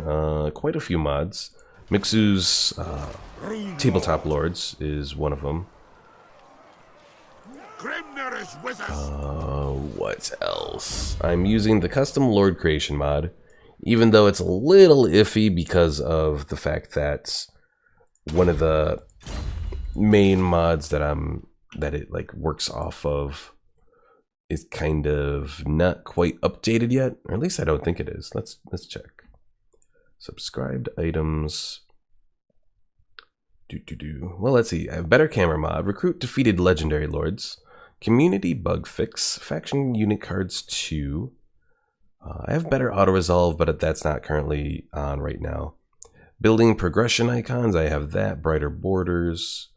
S1: quite a few mods. Mixu's Tabletop Lords is one of them. What else? I'm using the custom Lord Creation mod, even though it's a little iffy because of the fact that one of the main mods that it like works off of is kind of not quite updated yet, or at least I don't think it is. Let's check. Subscribed items. Well, let's see. I have better camera mod. Recruit defeated legendary lords. Community bug fix. Faction unit cards 2. I have better auto resolve, but that's not currently on right now. Building progression icons. I have that. Brighter borders.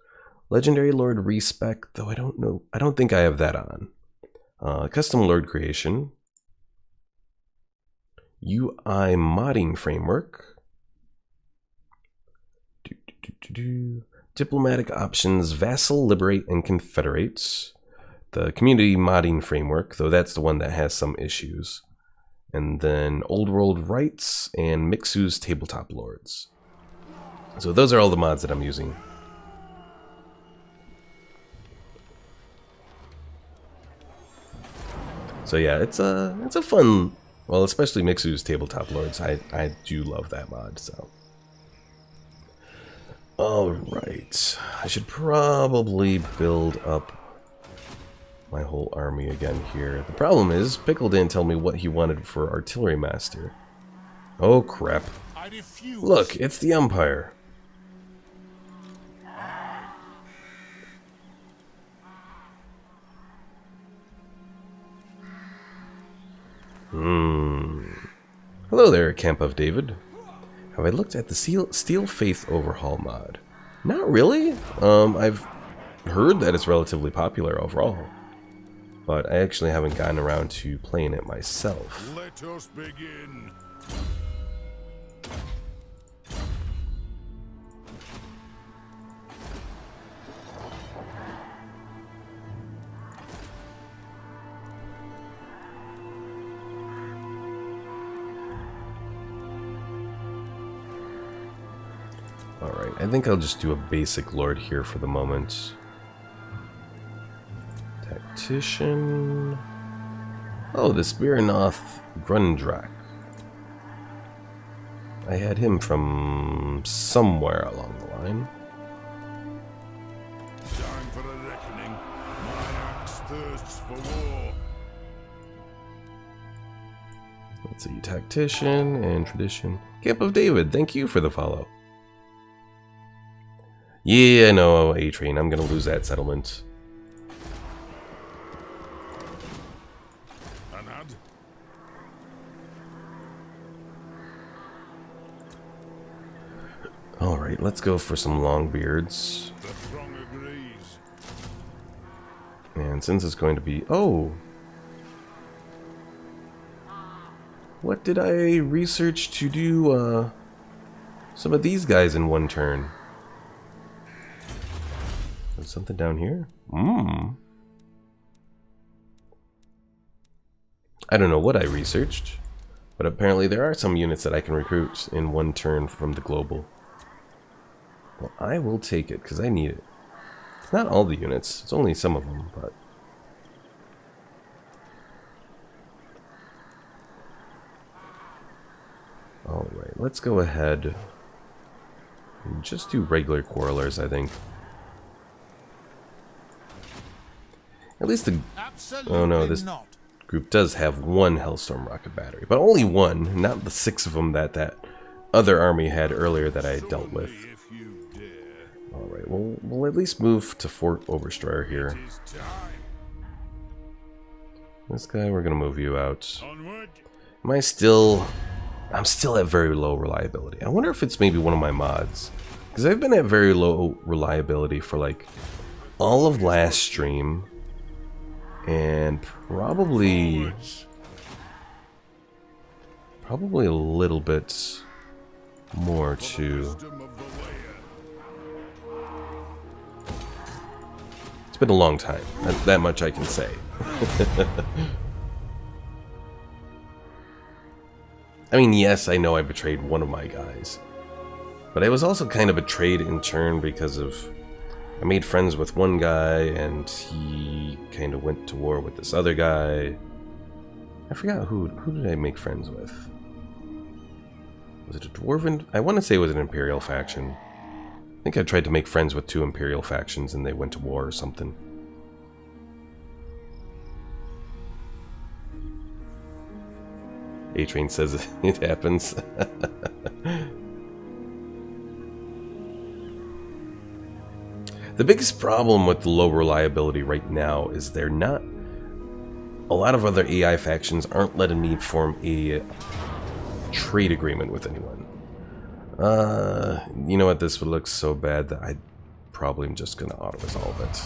S1: Legendary lord respec, though I don't know. I don't think I have that on. Custom lord creation. UI modding framework. Diplomatic options, vassal, liberate, and confederates. The community modding framework, though that's the one that has some issues. And then old world rights and Mixu's tabletop lords. So those are all the mods that I'm using. So yeah, it's a fun, well, especially Mixu's tabletop lords. I do love that mod. So. Alright, I should probably build up my whole army again here. The problem is, Pickle didn't tell me what he wanted for artillery master. Oh crap. Look, it's the Empire. Hello there, Camp of David. Have I looked at the Steel Faith Overhaul mod? Not really. I've heard that it's relatively popular overall, but I actually haven't gotten around to playing it myself.
S2: Let us begin.
S1: Alright, I think I'll just do a basic lord here for the moment. Tactician. Oh, the Spirinoth Grundrak. I had him from somewhere along the line.
S2: Time for a reckoning. My axe thirsts for war.
S1: Let's see, Tactician and Tradition. Camp of David, thank you for the follow. Yeah, no, A-Train, I'm gonna lose that settlement.
S2: Anad?
S1: Alright, let's go for some Longbeards.
S2: The throng agrees.
S1: And since it's going to be... Oh! What did I research to do, some of these guys in one turn? There's something down here? I don't know what I researched, but apparently there are some units that I can recruit in one turn from the global. Well, I will take it, because I need it. It's not all the units, it's only some of them, but... Alright, let's go ahead and just do regular quarrelers, I think. At least the... Oh no, this group does have one Hellstorm rocket battery, but only one, not the 6 of them that that other army had earlier that I dealt with. Alright, well, we'll at least move to Fort Overstrayer here. This guy, we're gonna move you out. Am I still... I'm still at very low reliability. I wonder if it's maybe one of my mods. Because I've been at very low reliability for like all of last stream. And probably a little bit more too. It's been a long time. That much I can say. I mean, yes, I know I betrayed one of my guys, but I was also kind of betrayed in turn because of I made friends with one guy and he kind of went to war with this other guy. I forgot who did I make friends with? Was it a Dwarven? I want to say it was an Imperial faction. I think I tried to make friends with 2 Imperial factions and they went to war or something. A-Train says it happens. The biggest problem with the low reliability right now is they're not... A lot of other AI factions aren't letting me form a trade agreement with anyone. You know what? This would look so bad that I probably am just going to auto-resolve it.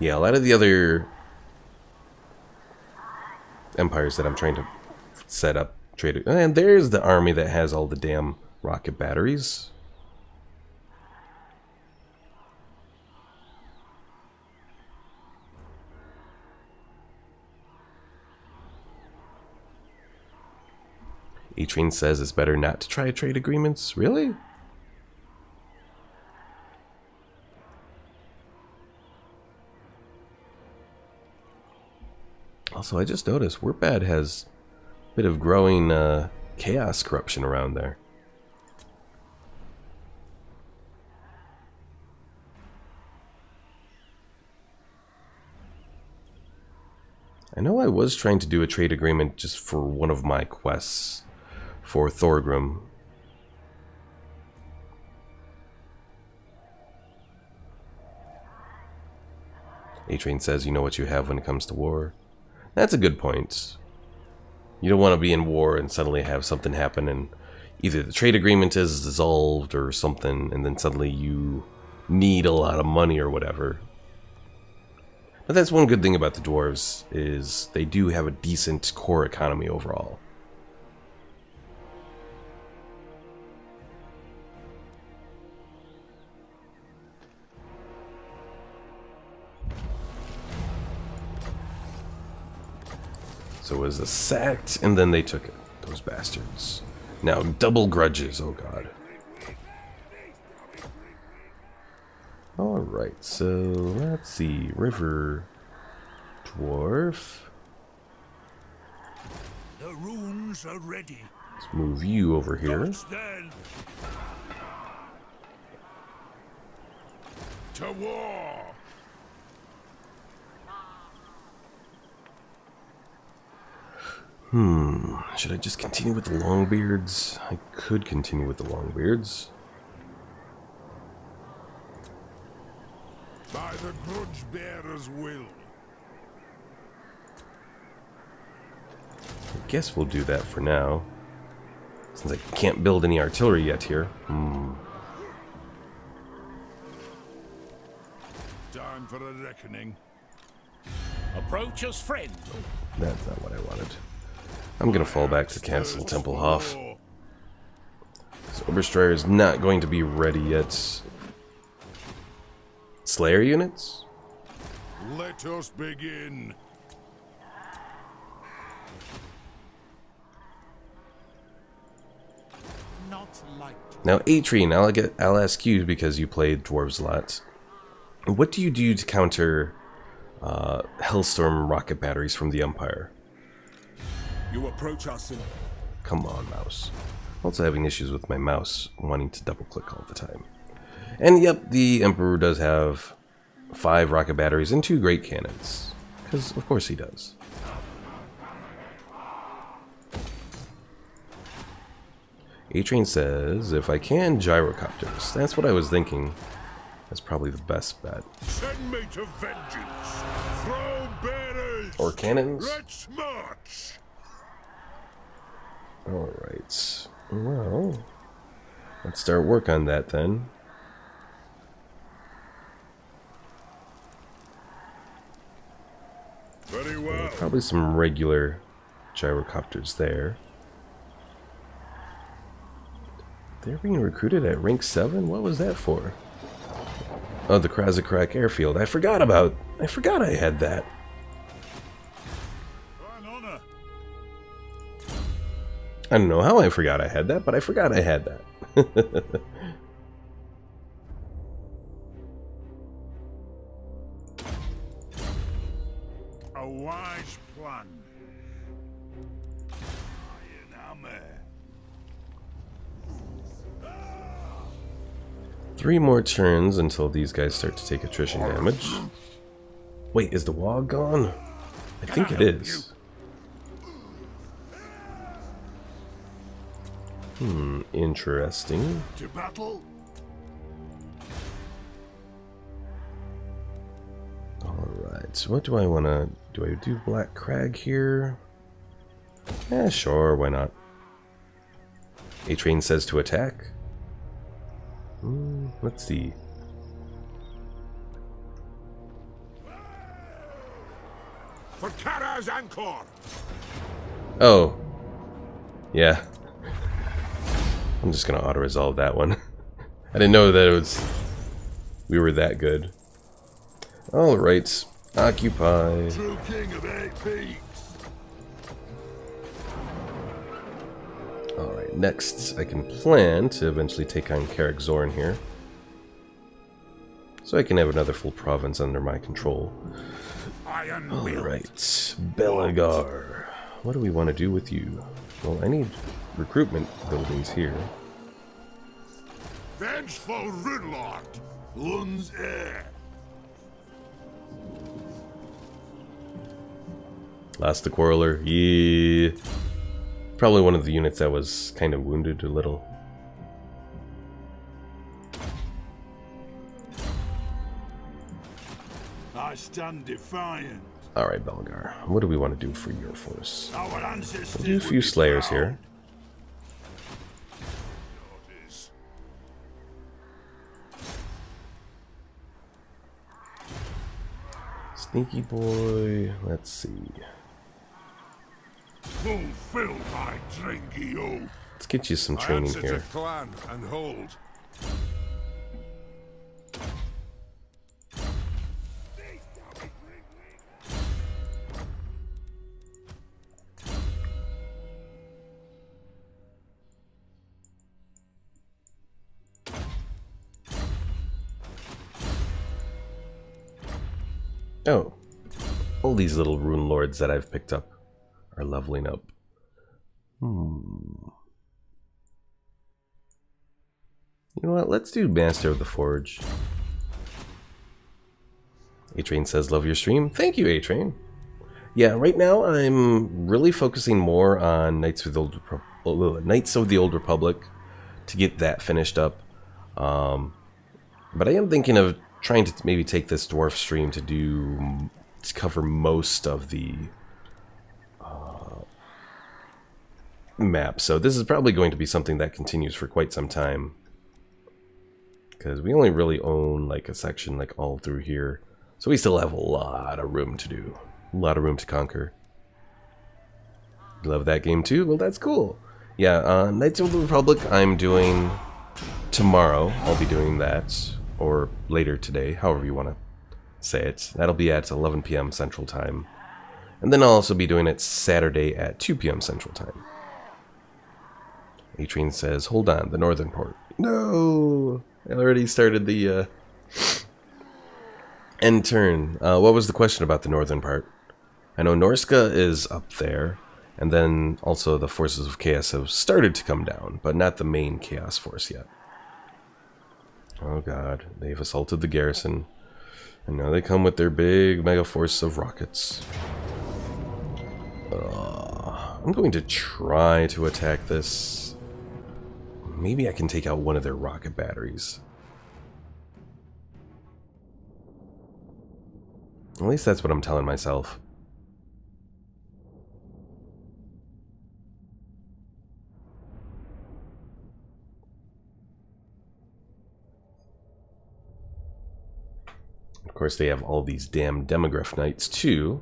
S1: Yeah, a lot of the other empires that I'm trying to set up trade... And there's the army that has all the damn rocket batteries. A-Train says it's better not to try trade agreements. Really? Also, I just noticed Warpad has a bit of growing chaos corruption around there. I know I was trying to do a trade agreement just for one of my quests for Thorgrim. A-Train says you know what you have when it comes to war. That's a good point. You don't want to be in war and suddenly have something happen and either the trade agreement is dissolved or something, and then suddenly you need a lot of money or whatever. But that's one good thing about the Dwarves, is they do have a decent core economy overall. So it was sacked, and then they took it. Those bastards. Now, double grudges, oh god. Alright, so let's see. River Dwarf.
S2: The runes are ready.
S1: Let's move you over here.
S2: Then. To war.
S1: Should I just continue with the Longbeards? I could continue with the Longbeards.
S2: By the grudge bearer's will.
S1: I guess we'll do that for now. Since I can't build any artillery yet here.
S2: Time for a reckoning.
S5: Approach us, friend.
S1: That's not what I wanted. I'm gonna fall back to Castle Templehof. So Obersteuer is not going to be ready yet. Slayer units?
S2: Let us begin.
S5: Not like
S1: Now, A-Train, I'll ask you because you played Dwarves a lot. What do you do to counter Hellstorm rocket batteries from the Empire?
S4: You approach us and...
S1: Come on, mouse. Also having issues with my mouse, wanting to double-click all the time. And yep, the Emperor does have 5 rocket batteries and 2 great cannons. Because, of course, he does. A-Train says, if I can, gyrocopters. That's what I was thinking. That's probably the best bet.
S2: Send me to vengeance. Throw bearers.
S1: Or cannons?
S2: Let's march.
S1: Alright. Well, let's start work on that then.
S2: Very well.
S1: Probably some regular gyrocopters there. They're being recruited at rank 7? What was that for? Oh, the Krasakrak airfield. I forgot I had that.
S2: An honor.
S1: I don't know how I forgot I had that, but I forgot I had that.
S2: A wise plan. Iron hammer.
S1: 3 more turns until these guys start to take attrition damage. Wait, is the wall gone? I think it is. Interesting.
S2: To battle?
S1: Alright, so what do I want to... Do I do Black Crag here? Eh, sure, why not? A-Train says to attack. Let's see.
S2: For Kara's Anchor!
S1: Oh. Yeah. I'm just gonna auto-resolve that one. I didn't know that it was... We were that good. Alright. Occupy.
S2: True king of 8 peaks!
S1: Alright, next I can plan to eventually take on Carrick Zorn here. So I can have another full province under my control.
S2: Iron will.
S1: Alright, Belagar. What do we want to do with you? Well, I need recruitment buildings here.
S2: Vengeful Runelord! Lund's heir!
S1: Last the Quarreler. Yeah. Probably one of the units that was kind of wounded a little.
S2: I stand defiant.
S1: Alright, Belgar. What do we want to do for your force?
S2: Our ancestors
S1: We'll do a few Slayers here. Sneaky boy. Let's see.
S2: Fulfill my drinky oath.
S1: Let's get you some training
S2: Answer
S1: here.
S2: to clan and hold.
S1: Oh. All these little rune lords that I've picked up are leveling up. You know what? Let's do Master of the Forge. A-Train says, love your stream. Thank you, A-Train. Yeah, right now I'm really focusing more on Knights of the Old Republic to get that finished up. But I am thinking of trying to maybe take this dwarf stream to cover most of the map. So this is probably going to be something that continues for quite some time, because we only really own like a section like all through here, so we still have a lot of room to do, a lot of room to conquer. Love that game too? Well, that's cool. Yeah, Knights of the Republic I'm doing tomorrow. I'll be doing that, or later today, however you want to say it. That'll be at 11 p.m. Central Time. And then I'll also be doing it Saturday at 2 p.m. Central Time. A-Train says, hold on, the northern port. No! I already started the end turn. What was the question about the northern part? I know Norska is up there, and then also the forces of chaos have started to come down, but not the main chaos force yet. Oh god, they've assaulted the garrison, and now they come with their big mega force of rockets. I'm going to try to attack this. Maybe I can take out one of their rocket batteries. At least that's what I'm telling myself. Of course, they have all these damn demograph knights too.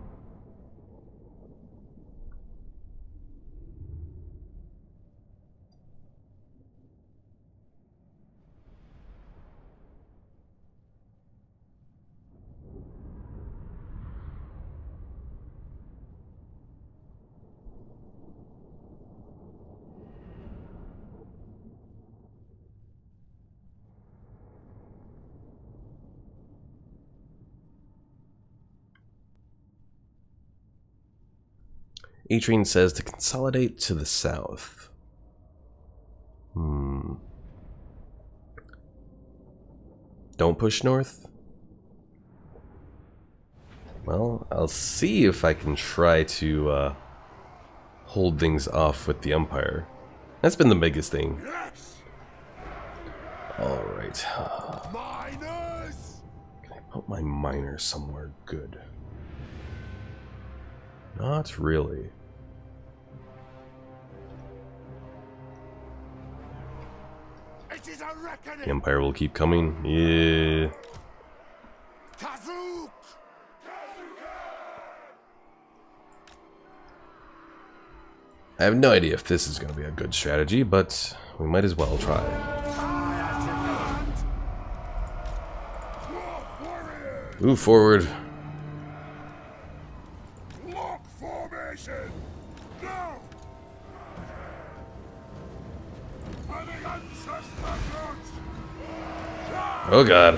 S1: A-Train says to consolidate to the south. Don't push north? Well, I'll see if I can try to hold things off with the Empire. That's been the biggest thing.
S2: Yes!
S1: Alright.
S2: Miners!
S1: Can I put my miner somewhere good? Not really.
S2: It is a
S1: The
S2: reckoning!
S1: Empire will keep coming. Yeah.
S2: Kazook!
S1: I have no idea if this is going to be a good strategy, but we might as well try. Move forward.
S2: Lock formation! Go! For the ancestor gods!
S1: Oh god.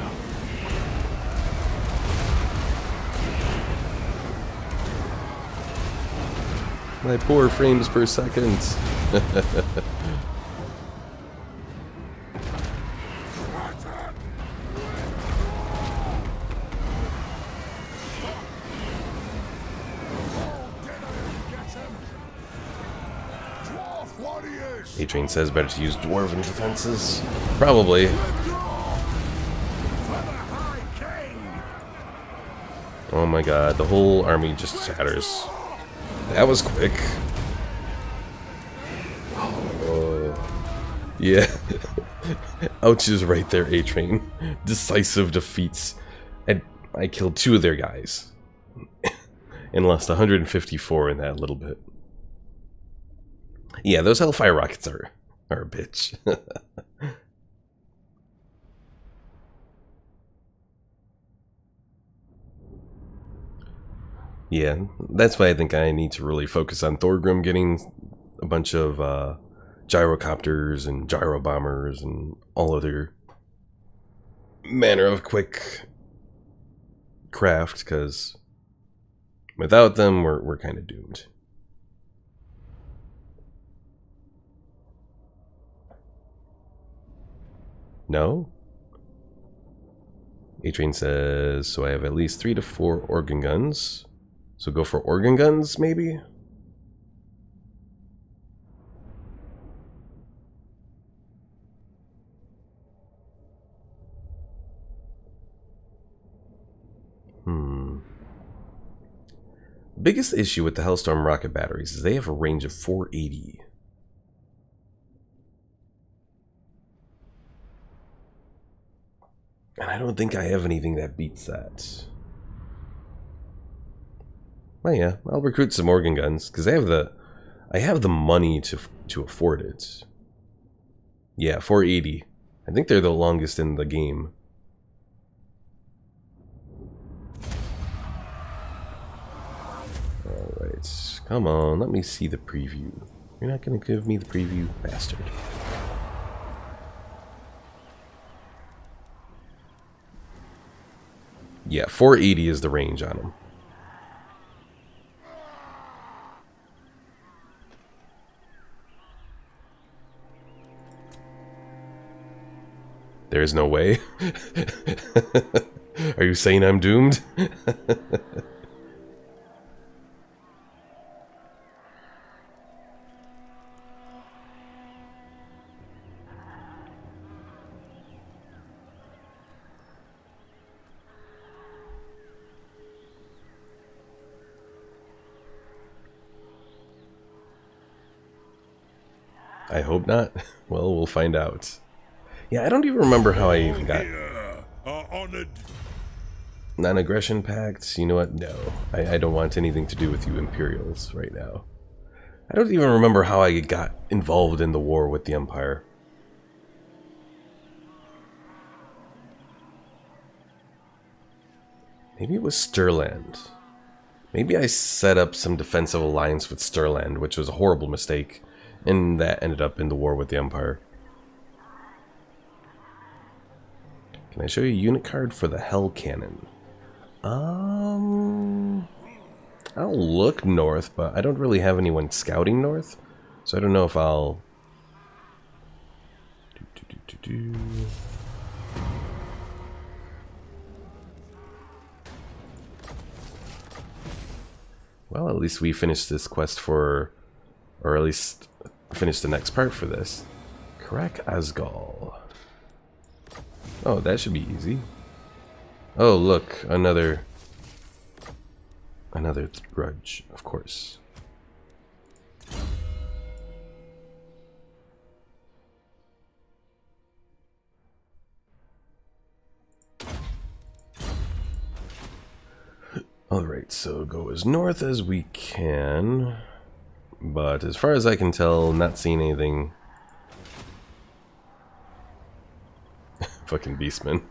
S1: My poor frames per second.
S2: Dwarf warriors!
S1: A-Train says better to use dwarven defenses. Probably.
S2: For the High King!
S1: Oh my god, the whole army just shatters. That was quick. Oh. Yeah. Ouch is right there, A-Train. Decisive defeats. And I killed 2 of their guys. And lost 154 in that little bit. Yeah, those Hellfire rockets are a bitch. Yeah, that's why I think I need to really focus on Thorgrim getting a bunch of gyrocopters and gyro bombers and all other manner of quick craft, because without them, we're kind of doomed. No? A-Train says, so I have at least 3 to 4 organ guns. So go for organ guns, maybe? Biggest issue with the Hellstorm rocket batteries is they have a range of 480. And I don't think I have anything that beats that. Well, yeah, I'll recruit some organ guns because I have the money to afford it. Yeah, 480. I think they're the longest in the game. Alright, come on, let me see the preview. You're not gonna give me the preview, bastard. Yeah, 480 is the range on them. There's no way. Are you saying I'm doomed? I hope not. Well, we'll find out. Yeah, I don't even remember how I even got
S2: Honored.
S1: non-aggression pacts. You know what? No, I don't want anything to do with you Imperials right now. I don't even remember how I got involved in the war with the Empire. Maybe it was Stirland. Maybe I set up some defensive alliance with Stirland, which was a horrible mistake, and that ended up in the war with the Empire. Can I show you a unit card for the Hell Cannon? I'll look north, but I don't really have anyone scouting north, so I don't know if I'll... Well, at least we finished this quest for... Or at least finish the next part for this. Crack Asgal. Oh, that should be easy. Oh, look, another grudge, of course. Alright, so go as north as we can. But as far as I can tell, not seeing anything. Fucking beastman.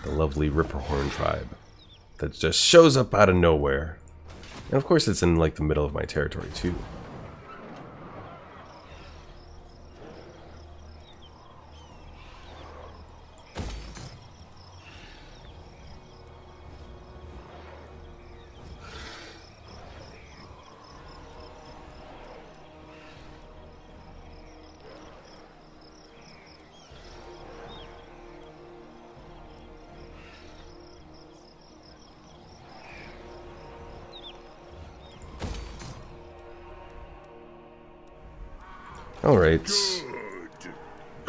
S1: The lovely Ripperhorn tribe that just shows up out of nowhere. And of course it's in like the middle of my territory too. Alright.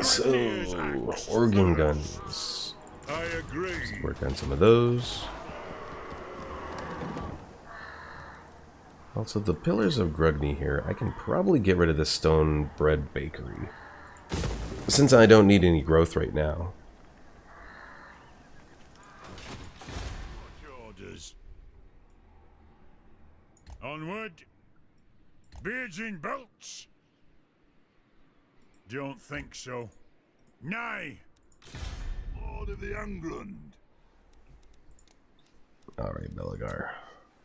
S1: So, organ guns.
S2: I agree.
S1: Work on some of those. Also, the Pillars of Grugny here, I can probably get rid of this stone bread bakery. Since I don't need any growth right now.
S2: Orders. Onward. Beards in belts. Don't think so. Nay. Lord of the England.
S1: Alright, Belagar.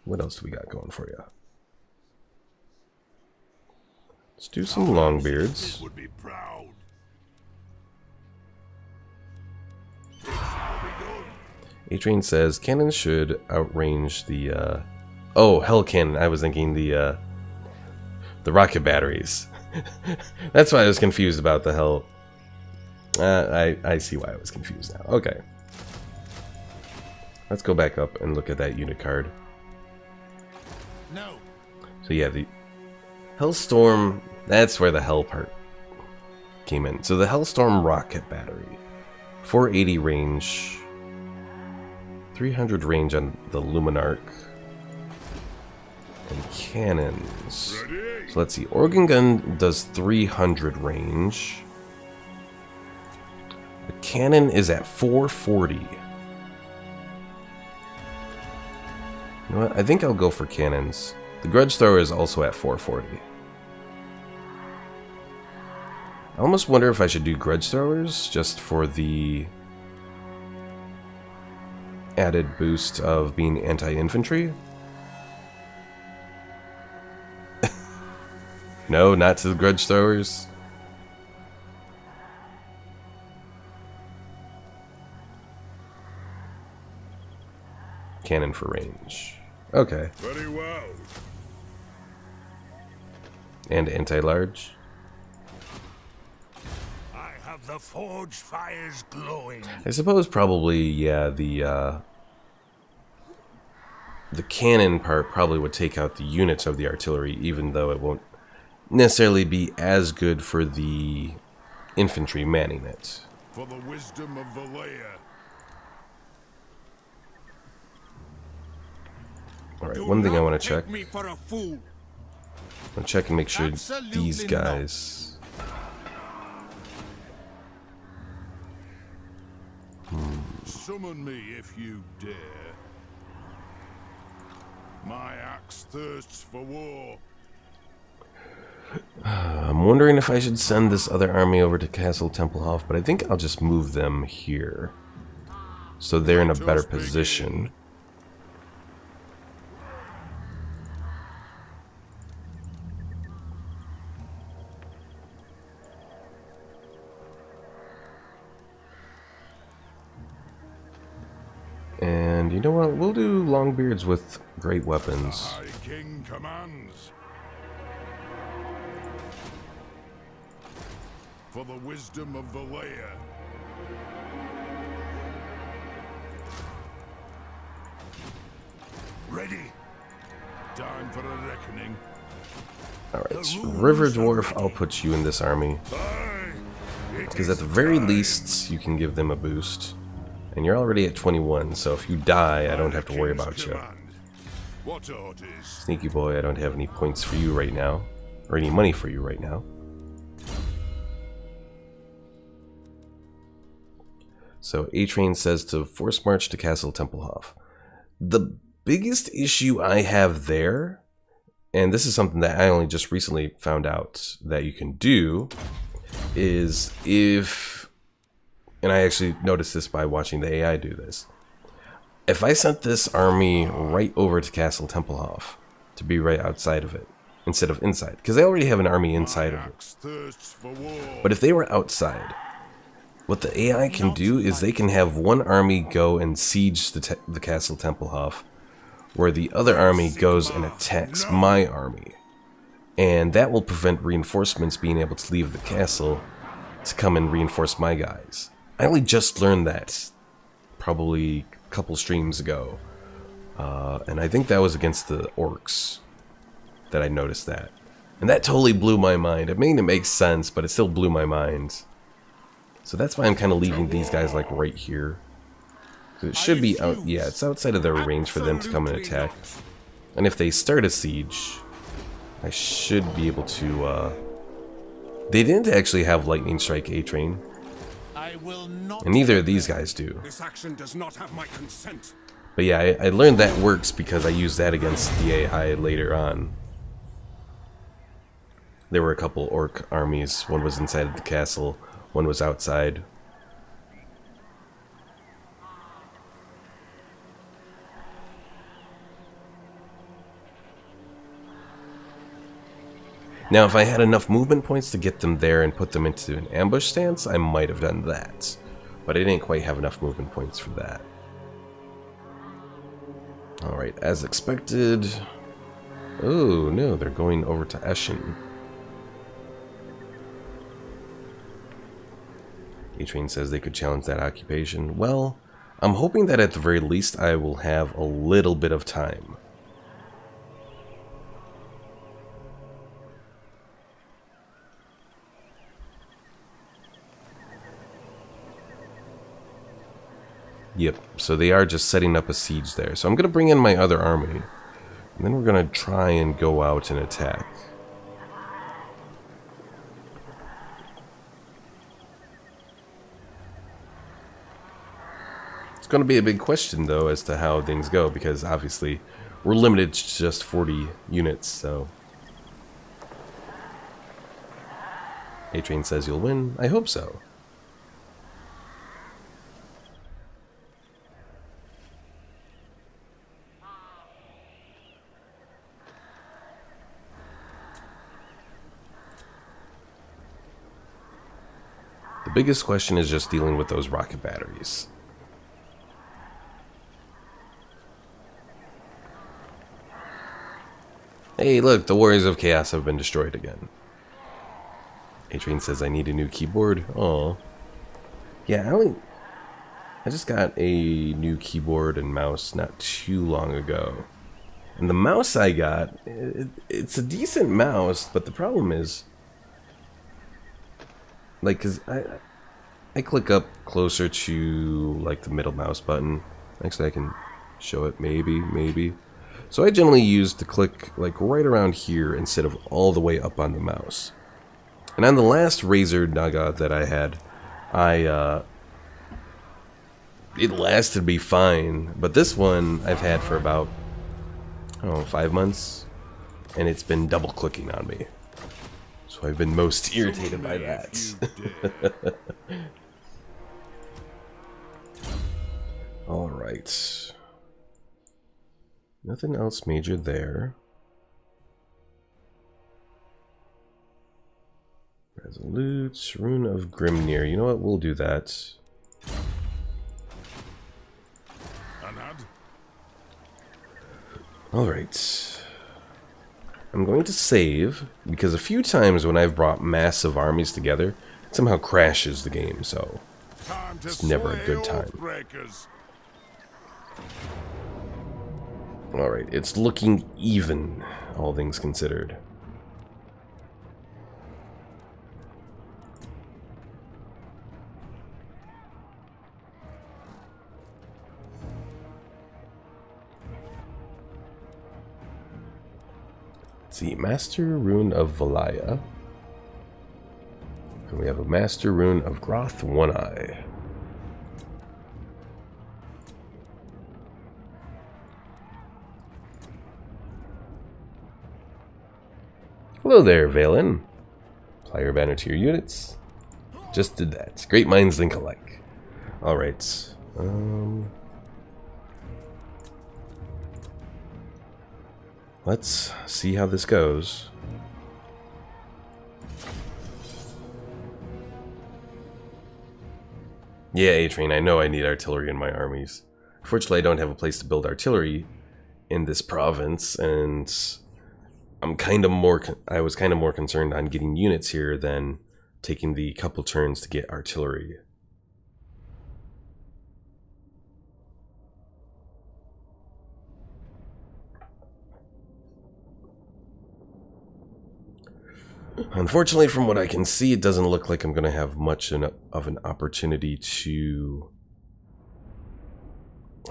S1: What else do we got going for you? Let's do some longbeards.
S2: Would be proud.
S1: A-Train says cannons should outrange the oh, hell cannon. I was thinking the rocket batteries. That's why I was confused about the hell. I see why I was confused now. Okay. Let's go back up and look at that unit card.
S5: No.
S1: So yeah, the Hellstorm, that's where the hell part came in. So the Hellstorm rocket battery. 480 range. 300 range on the Luminarch. And cannons.
S2: Ready?
S1: So let's see. Organ gun does 300 range. The cannon is at 440. You know what? I think I'll go for cannons. The grudge thrower is also at 440. I almost wonder if I should do grudge throwers just for the added boost of being anti-infantry. No, not to the grudge throwers. Cannon for range. Okay.
S2: Very well.
S1: And anti-large.
S2: I have the forge fires glowing.
S1: I suppose probably, yeah, the cannon part probably would take out the units of the artillery, even though it won't necessarily be as good for the infantry manning it.
S2: For the wisdom of Valea.
S1: Alright, one thing I want to check.
S5: Take me for a fool.
S1: I want to check and make sure
S5: Absolutely
S1: these
S5: not.
S1: guys...
S2: Summon me if you dare. My axe thirsts for war.
S1: I'm wondering if I should send this other army over to Castle Tempelhof, but I think I'll just move them here. So they're in a better position. And you know what? We'll do Longbeards with great weapons.
S2: High King commands. For the wisdom of Valea. Ready. Time for a reckoning.
S1: Alright, River Dwarf, I'll put you in this army. Because at the very least, you can give them a boost. And you're already at 21, so if you die, I don't have to worry about you.
S2: What orders?
S1: Sneaky boy, I don't have any points for you right now. Or any money for you right now. So A-Train says to force march to Castle Tempelhof. The biggest issue I have there, and this is something that I only just recently found out that you can do, is if, and I actually noticed this by watching the AI do this, if I sent this army right over to Castle Tempelhof to be right outside of it, instead of inside, because they already have an army inside of it, but if they were outside, what the AI can do is they can have one army go and siege the Castle Tempelhof, where the other army goes and attacks my army. And that will prevent reinforcements being able to leave the castle to come and reinforce my guys. I only just learned that probably a couple streams ago. And I think that was against the orcs that I noticed that. And that totally blew my mind. I mean, it makes sense, but it still blew my mind. So that's why I'm kind of leaving these guys like right here. It should be out, yeah, it's outside of their range for them to come and attack. And if they start a siege, I should be able to, they didn't actually have Lightning Strike A-Train. And neither of these guys do.
S2: This action does not have my consent.
S1: But yeah, I learned that works because I used that against the AI later on. There were a couple orc armies. One was inside of the castle, one was outside. Now, if I had enough movement points to get them there and put them into an ambush stance, I might have done that. But I didn't quite have enough movement points for that. Alright, as expected... Oh, no, they're going over to Eschen. A-Train says they could challenge that occupation. Well, I'm hoping that at the very least I will have a little bit of time. Yep, so they are just setting up a siege there. So I'm going to bring in my other army. And then we're going to try and go out and attack. It's going to be a big question, though, as to how things go. Because, obviously, we're limited to just 40 units, so... A-Train says you'll win. I hope so. The biggest question is just dealing with those rocket batteries. Hey, look, the Warriors of Chaos have been destroyed again. A-Train says I need a new keyboard. Aw. Yeah, I just got a new keyboard and mouse not too long ago. And the mouse I got, it's a decent mouse, but the problem is... Like, cause I click up closer to like the middle mouse button. Actually, I can show it. Maybe. So I generally use to click like right around here instead of all the way up on the mouse. And on the last Razer Naga that I had, it lasted me fine. But this one I've had for about, I don't know, 5 months, and it's been double clicking on me. So I've been most irritated by that. Alright. Nothing else major there. Resolute, Rune of Grimnir. You know what? We'll do that. Alright. I'm going to save, because a few times when I've brought massive armies together, it somehow crashes the game, so it's never a good time. Alright, it's looking even, all things considered. Let's see, Master Rune of Valaya. And we have a Master Rune of Groth One Eye. Hello there, Valen. Apply your banner to your units. Just did that. Great minds think alike. Alright. Let's see how this goes. Yeah, A-Train, I know I need artillery in my armies. Fortunately, I don't have a place to build artillery in this province, and I was kind of more concerned on getting units here than taking the couple turns to get artillery. Unfortunately, from what I can see, it doesn't look like I'm going to have much of an opportunity to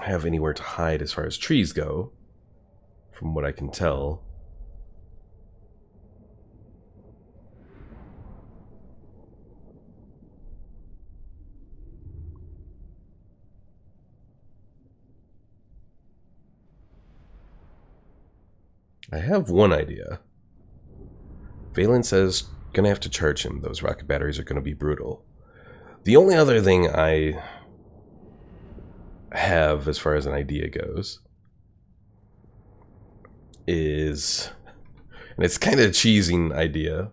S1: have anywhere to hide as far as trees go, from what I can tell. I have one idea. Valen says, gonna have to charge him. Those rocket batteries are gonna be brutal. The only other thing I have as far as an idea goes is, and it's kind of a cheesing idea,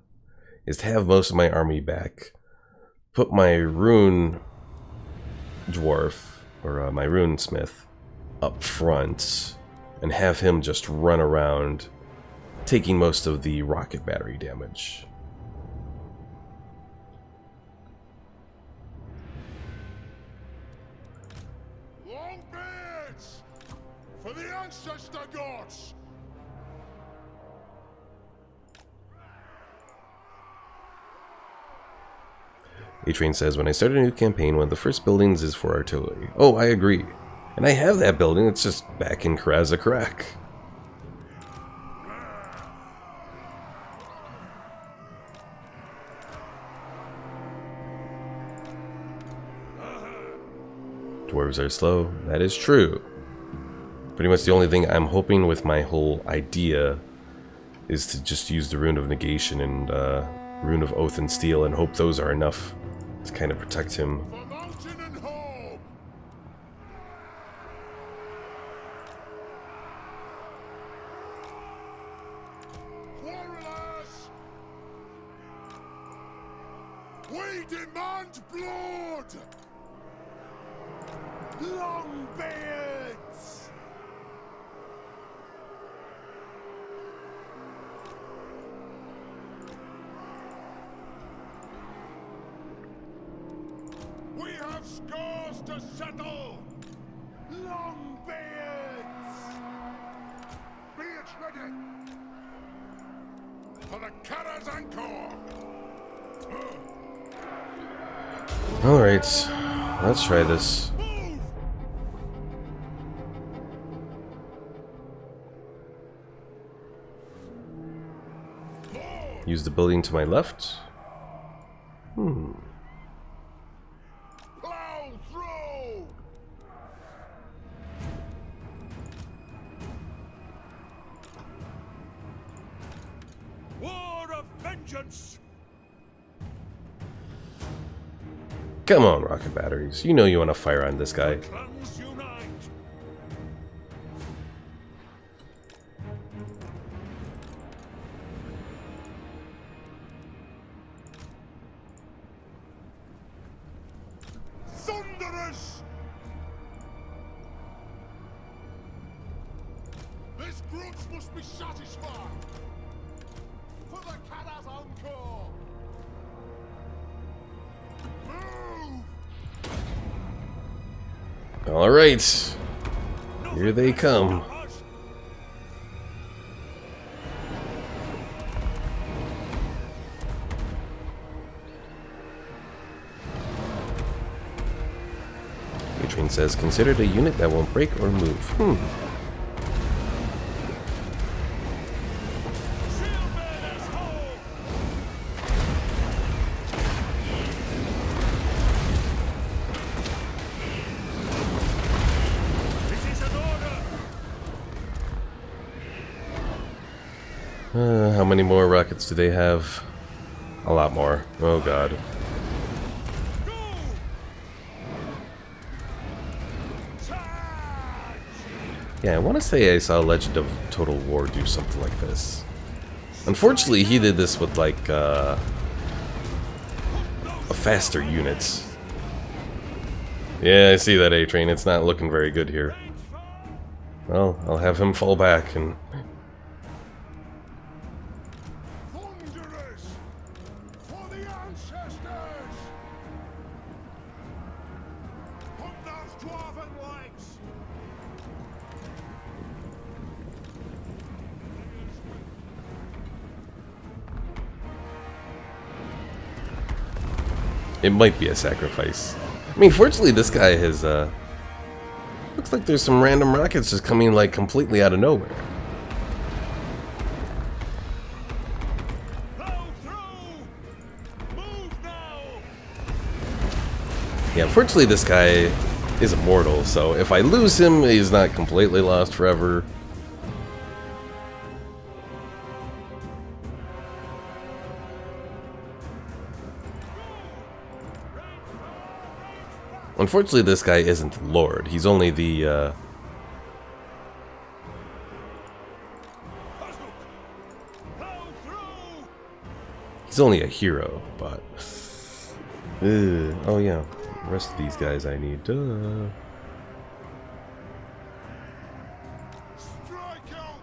S1: is to have most of my army back, put my rune dwarf, or my rune smith, up front, and have him just run around taking most of the rocket battery damage.
S2: Long beards! For the ancestor gods!
S1: A-Train says, when I start a new campaign, one of the first buildings is for artillery. Oh, I agree. And I have that building, it's just back in Karazakrak. Dwarves are slow, that is true. Pretty much the only thing I'm hoping with my whole idea is to just use the Rune of Negation and Rune of Oath and Steel and hope those are enough to kind of protect him.
S2: For mountain and home! Warriors! We demand blood! Longbeards! We have scores to settle! Longbeards! Be it ready! For the Karazanko!
S1: Alright, let's try this. Use the building to my left.
S2: Plow through! War of vengeance!
S1: Come on, rocket batteries. You know you want to fire on this guy.
S2: Clans unite! Thunderous! This grudge must be satisfied! For the Karazanko! Move!
S1: Alright. Here they come. A-Train says, considered a unit that won't break or move. How many more rockets do they have? A lot more. Oh god. Yeah, I want to say I saw Legend of Total War do something like this. Unfortunately, he did this with like a faster units. Yeah, I see that, A-Train. It's not looking very good here. Well, I'll have him fall back and...
S2: Thunderers! For the ancestors! Put those dwarven legs!
S1: It might be a sacrifice. I mean, fortunately, this guy has, looks like there's some random rockets just coming, like, completely out of nowhere. Yeah, fortunately, this guy is immortal, so if I lose him, he's not completely lost forever. Unfortunately, this guy isn't the Lord. He's only the, he's only a hero, but... oh yeah, the rest of these guys I need.
S2: Strike out!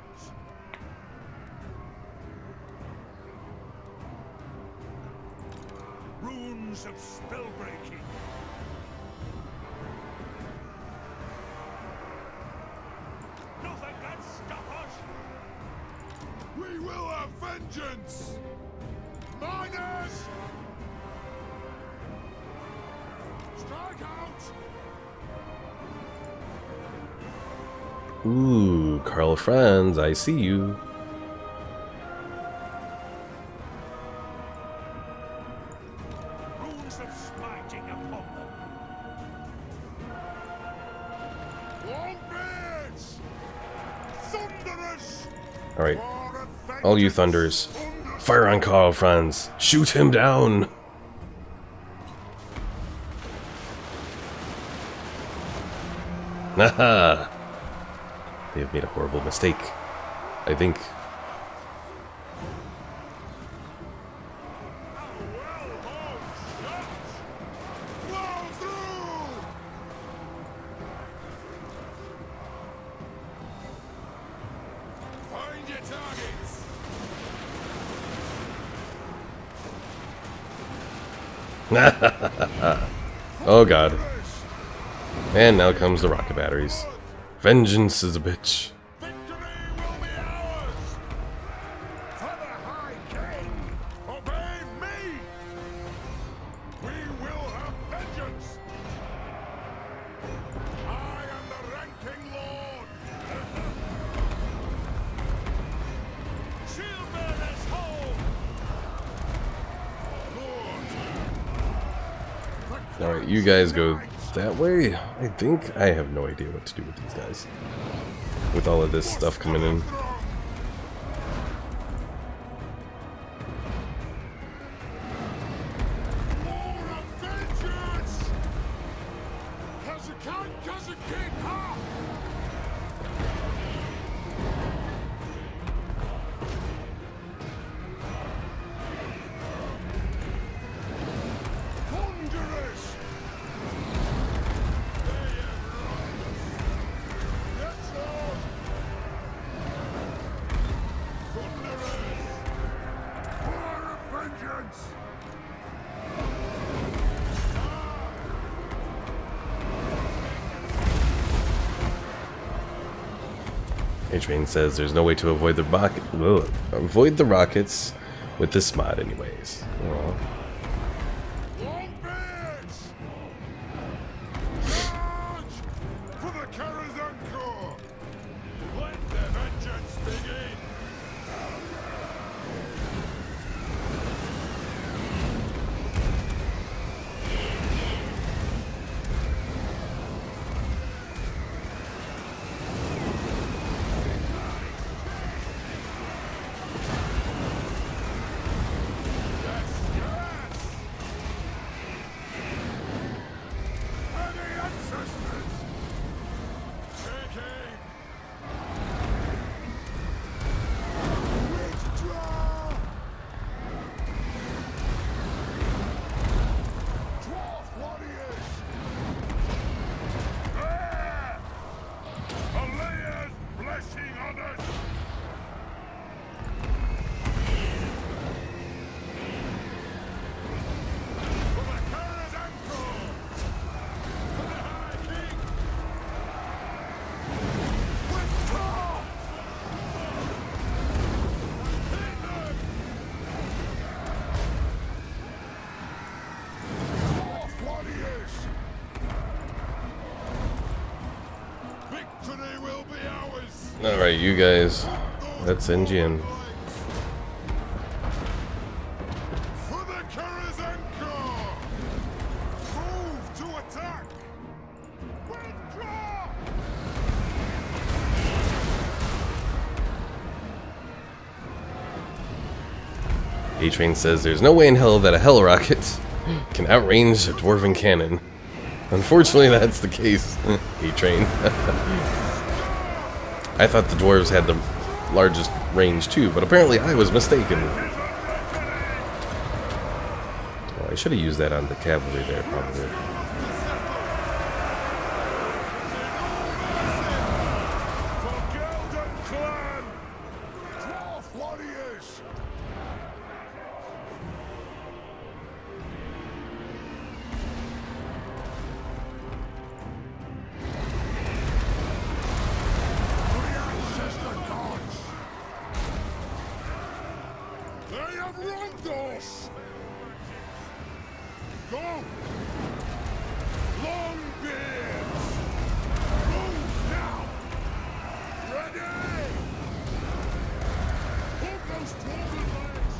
S2: Runes of spellbreaking. Nothing can stop us. We will have vengeance. Miners! Strike out!
S1: Ooh, Carl Franz, I see you.
S2: Runes of smiting upon them. Longbeards! Thunderers!
S1: Alright,
S2: For a
S1: all you
S2: vengeance
S1: thunders,
S2: under
S1: fire on Carl Franz. Shoot him down. Haha! They have made a horrible mistake, I think.
S2: Blow through! Find your targets!
S1: Oh god. And now comes the rocket batteries. Vengeance is a bitch.
S2: Victory will be ours! For the High King, obey me! We will have vengeance! I am the ranking lord! Shield bearers home! Lord!
S1: Alright, you guys go that way. I think I have no idea what to do with these guys. With all of this stuff coming in.
S2: More of vengeance! Cause a king, ha! Thunderers! Yes, Lord! Thunderers! War of vengeance!
S1: A-Train says there's no way to avoid the rockets with this mod anyways. Aw.
S2: Longbeards! Charge! honors! For the Kara's ankle! For the High King! Withdraw! Hit them! Dwarf warriors! Victory will be ours!
S1: Alright, you guys. Let's NGN.
S2: For the Kara's anchor! Move to attack! Withdraw!
S1: A-Train says there's no way in hell that a hell rocket can outrange a dwarven cannon. Unfortunately, that's the case. A-Train. I thought the dwarves had the largest range too, but apparently I was mistaken. Oh, I should have used that on the cavalry there, probably.
S2: For Gelden Clan! Dwarf warriors! For the ancestor gods! They have wronged us! Go! Longbeards! Move now! Ready! Hold those dwarven legs!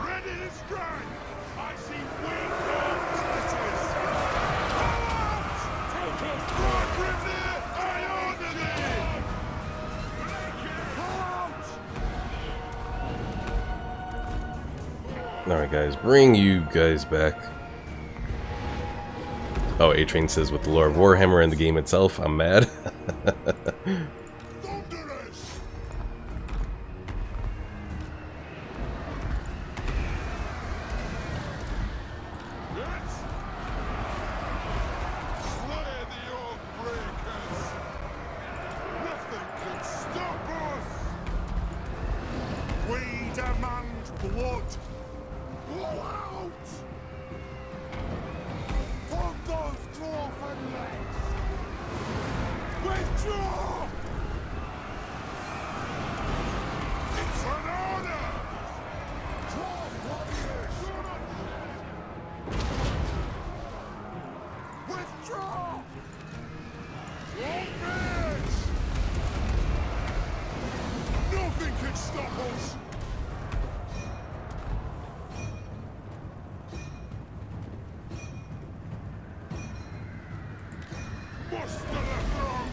S2: Ready to strike! I see winged arms! Take it! Lord Grimnir, I order thee! Pull out!
S1: Alright guys, bring you guys back. Oh, A-Train says with the lore of Warhammer and the game itself, I'm mad.
S2: Thunderers! Yes! Slay the old breakers! Nothing can stop us! We demand blood! Blow out! For those dwarven legs! Withdraw! It's an order! Dwarf warriors! Withdraw! Longbeards! Nothing can stop us! Muster the throng!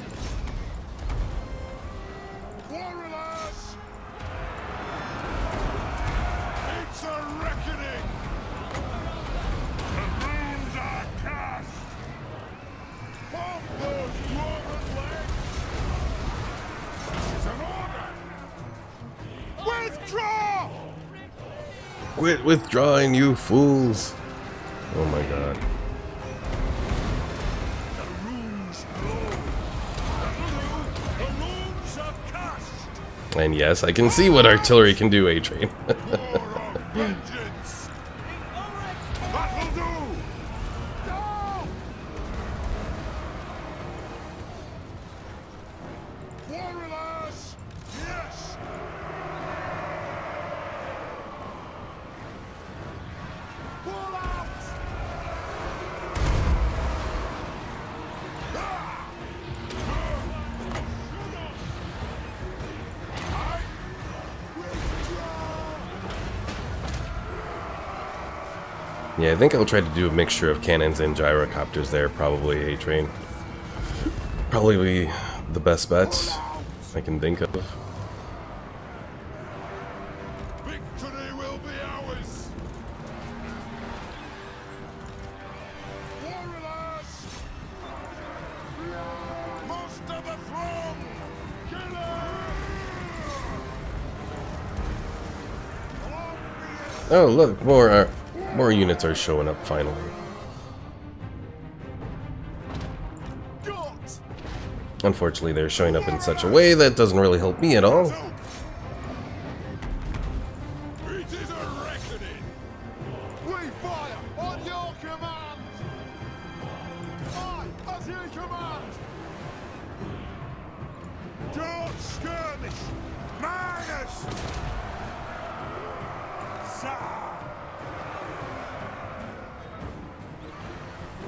S2: Warriors! It's a reckoning! The runes are cast! Bomb those dwarven legs! This is an order! Withdraw!
S1: Quit withdrawing, you fools! Oh my god.
S2: The runes glow! The runes are cast!
S1: And yes, I can see what artillery can do, A-Train.
S2: War of vengeance! That'll do! Go! Warriors! Yes! Pull out!
S1: Yeah, I think I'll try to do a mixture of cannons and gyrocopters there, probably, A-Train. Probably the best bet I can think of.
S2: Victory will be ours! Warriors! Muster the throng! Killer!
S1: Oh, look, more units are showing up finally.
S2: Got!
S1: Unfortunately, they're showing up in such a way that doesn't really help me at all.
S2: It is a reckoning. We fire on your command. Aye, as you command. Don't skirmish. Minus.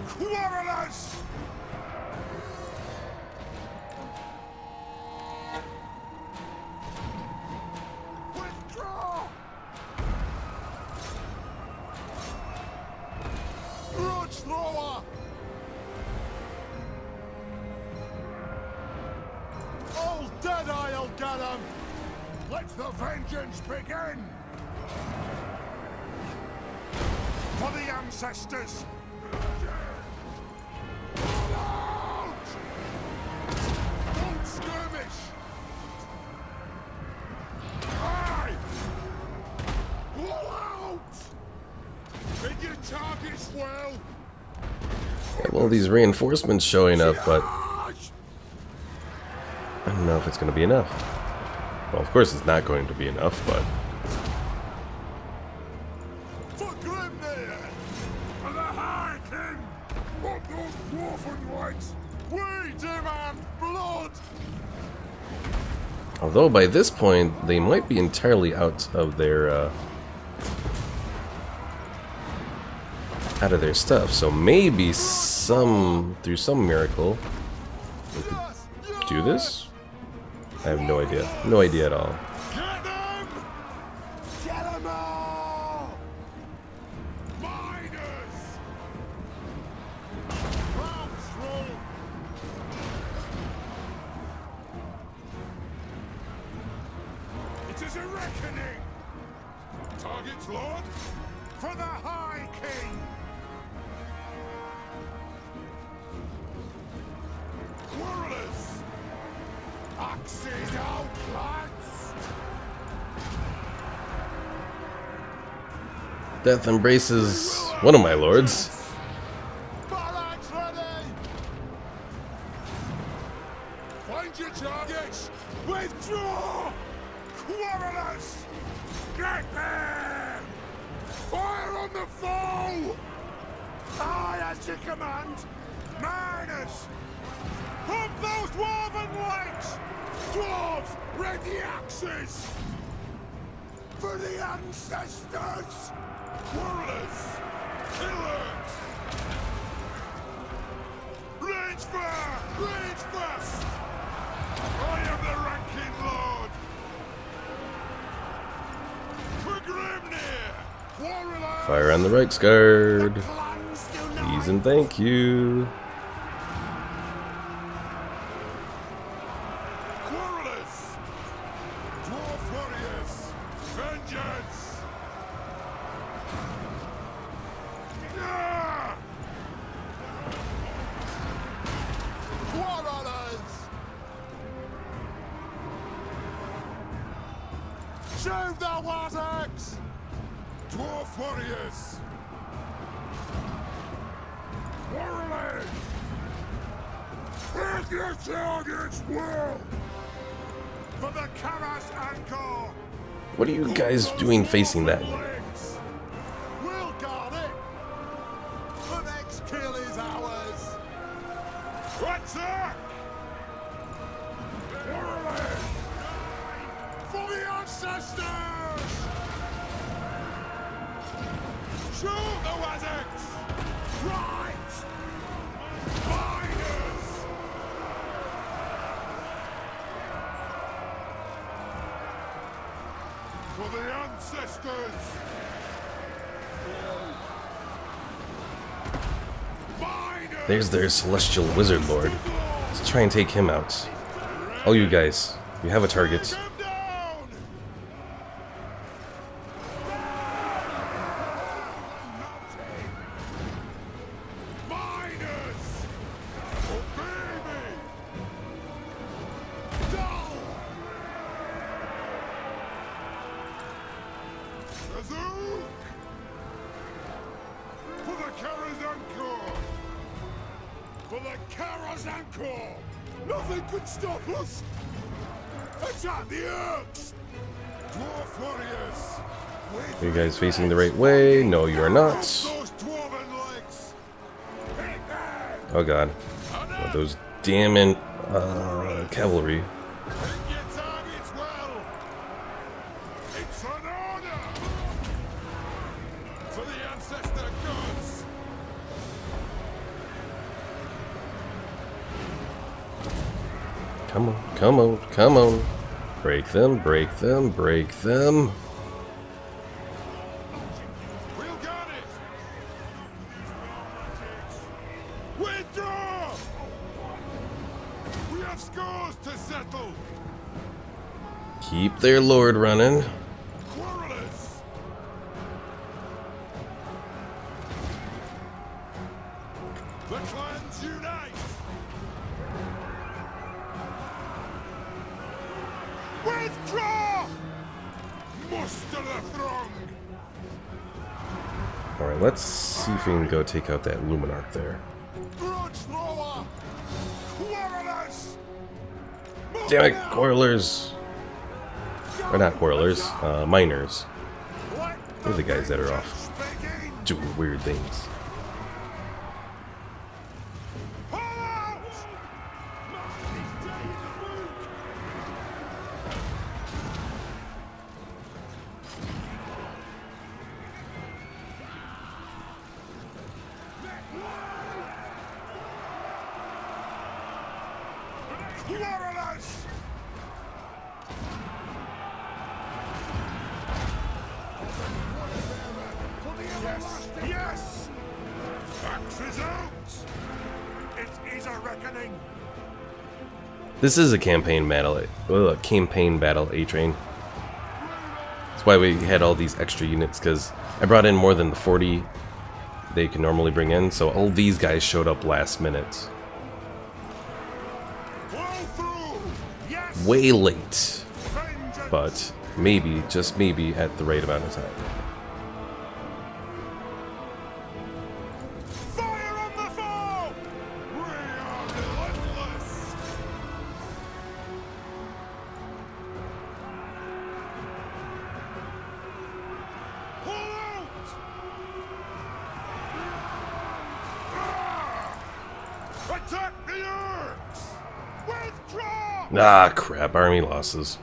S2: Quarrelers! Withdraw! Grudge thrower! All dead I'll get him! Let the vengeance begin! For the ancestors! All out! Don't skirmish! Aye! All out! Pick your targets well!
S1: Well, these reinforcements showing up, but
S2: Charge!
S1: I don't know if it's going to be enough. Well, of course it's not going to be enough, but...
S2: For Grimnir! For the High King! What those dwarfen lights! We demand blood!
S1: Although by this point, they might be entirely out of their stuff. So maybe through some miracle, we could do this? I have no idea. No idea at all.
S2: Get them! Get them all! Miners! Rounds roll! It is a reckoning! Targets, Lord? For the High King! Quarrelers! Axes out, lads!
S1: Death embraces one of my lords.
S2: Barracks ready! Find your targets! Withdraw! Quarrelers! Get them! Fire on the foe! Aye, as you command! Miners! Pump those dwarven legs! Dwarves, ready axes! For the ancestors! Quarrelers! Killers! Rage fire! Rage fast! I am the ranking lord! For Grimnir! Quarrelers!
S1: Fire on the Reichsguard.
S2: Clans unite!
S1: Please and thank you.
S2: Quarrelers! Dwarf warriors! Vengeance! Yeah! Quarrelers! Shove the wattocks! Dwarf warriors! Quarrelers! Hit your targets well! For the Karas Anchor!
S1: What are you guys doing facing that way?
S2: We'll guard it! The next kill is ours! Attack! Warriors! For the ancestors! Shoot the Wazzocks! Right! Miners! For the ancestors! Miners!
S1: There's their celestial wizard lord. Let's try and take him out. Oh, you guys, you have a target.
S2: Come down! Miners! Obey me! Down! Azook! For the Karazancore! For the Karazancore! Nothing can stop us! Attack the Urks! Dwarf warriors!
S1: Are you guys facing the right way? No, you are not.
S2: Those dwarven legs!
S1: Oh god. Oh, those damn cavalry.
S2: Hit your targets well! It's an order! For the ancestor gods!
S1: Come on, come on, come on. Break them, break them, break them.
S2: We'll got it! Withdraw! We have scores to settle!
S1: Keep their lord running.
S2: Quarrelers! The clans unite! Withdraw! Muster the throng!
S1: Alright, let's see if we can go take out that Luminarch there.
S2: Grudge thrower! Quarrelers!
S1: Damn it, Quarrelers! Or not Quarrelers, Miners. They're the guys that are off doing weird things.
S2: Quarrelers! Yes! Yes! Axe is out! It is a reckoning!
S1: This is a campaign battle, A-Train. That's why we had all these extra units, because I brought in more than the 40 they can normally bring in, so all these guys showed up last minute.
S2: Blow through! Yes!
S1: Way late, but maybe, just maybe, at the right amount of time.
S2: Fire on the foe! We are relentless! Pull out! Attack the Urks! Withdraw!
S1: Ah, crap, army losses.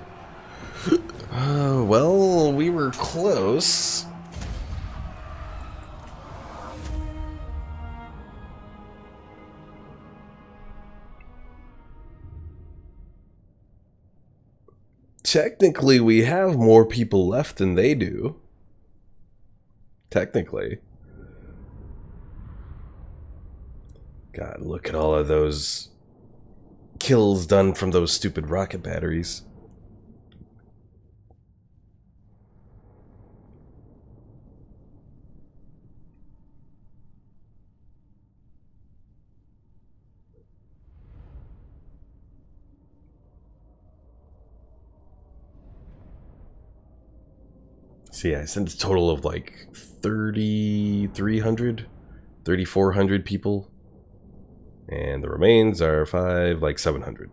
S1: Well, we were close. Technically, we have more people left than they do. Technically. God, look at all of those kills done from those stupid rocket batteries. So yeah, I sent a total of like 3,300, 3,400 people. And the remains are 700.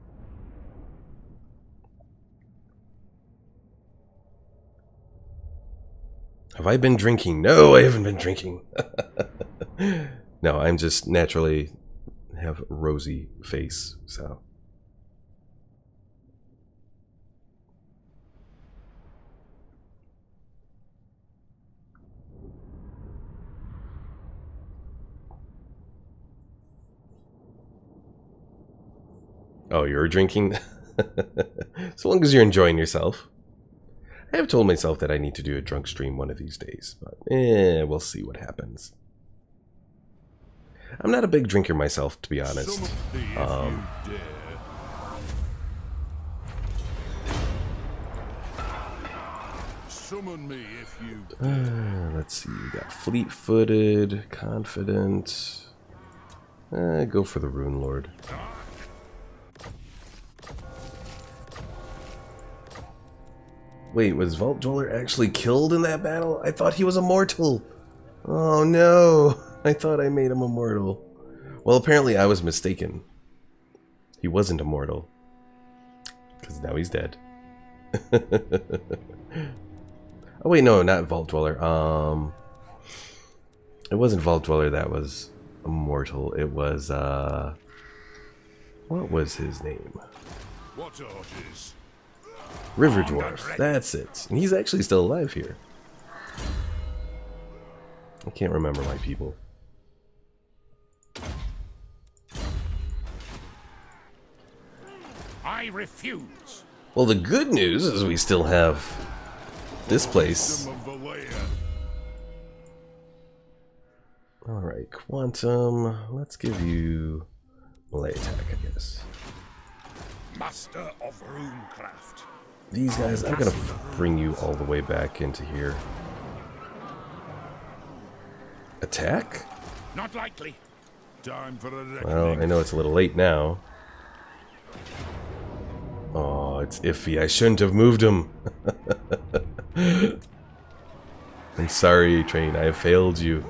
S1: Have I been drinking? No, I haven't been drinking. No, I'm just naturally have rosy face, so. Oh, you're drinking? So long as you're enjoying yourself. I have told myself that I need to do a drunk stream one of these days, but we'll see what happens. I'm not a big drinker myself, to be honest.
S2: Summon me if you
S1: Let's see, we got fleet-footed, confident. Go for the Rune Lord. Wait, was Vault Dweller actually killed in that battle? I thought he was immortal. Oh no, I thought I made him immortal. Well, apparently I was mistaken. He wasn't immortal. Because now he's dead. Oh wait, no, not Vault Dweller. It wasn't Vault Dweller that was immortal. It was, what was his name?
S2: What orders?
S1: River Dwarf. That's it. And he's actually still alive here. I can't remember my people.
S5: I refuse.
S1: Well, the good news is we still have this place.
S2: Of Valea.
S1: Alright, Quantum. Let's give you melee attack, I guess.
S5: Master of runecraft.
S1: These guys, I'm gonna bring you all the way back into here. Attack?
S5: Not likely.
S2: Time for a reckoning.
S1: Well, I know it's a little late now. Oh, it's iffy. I shouldn't have moved him. I'm sorry, Train. I have failed you.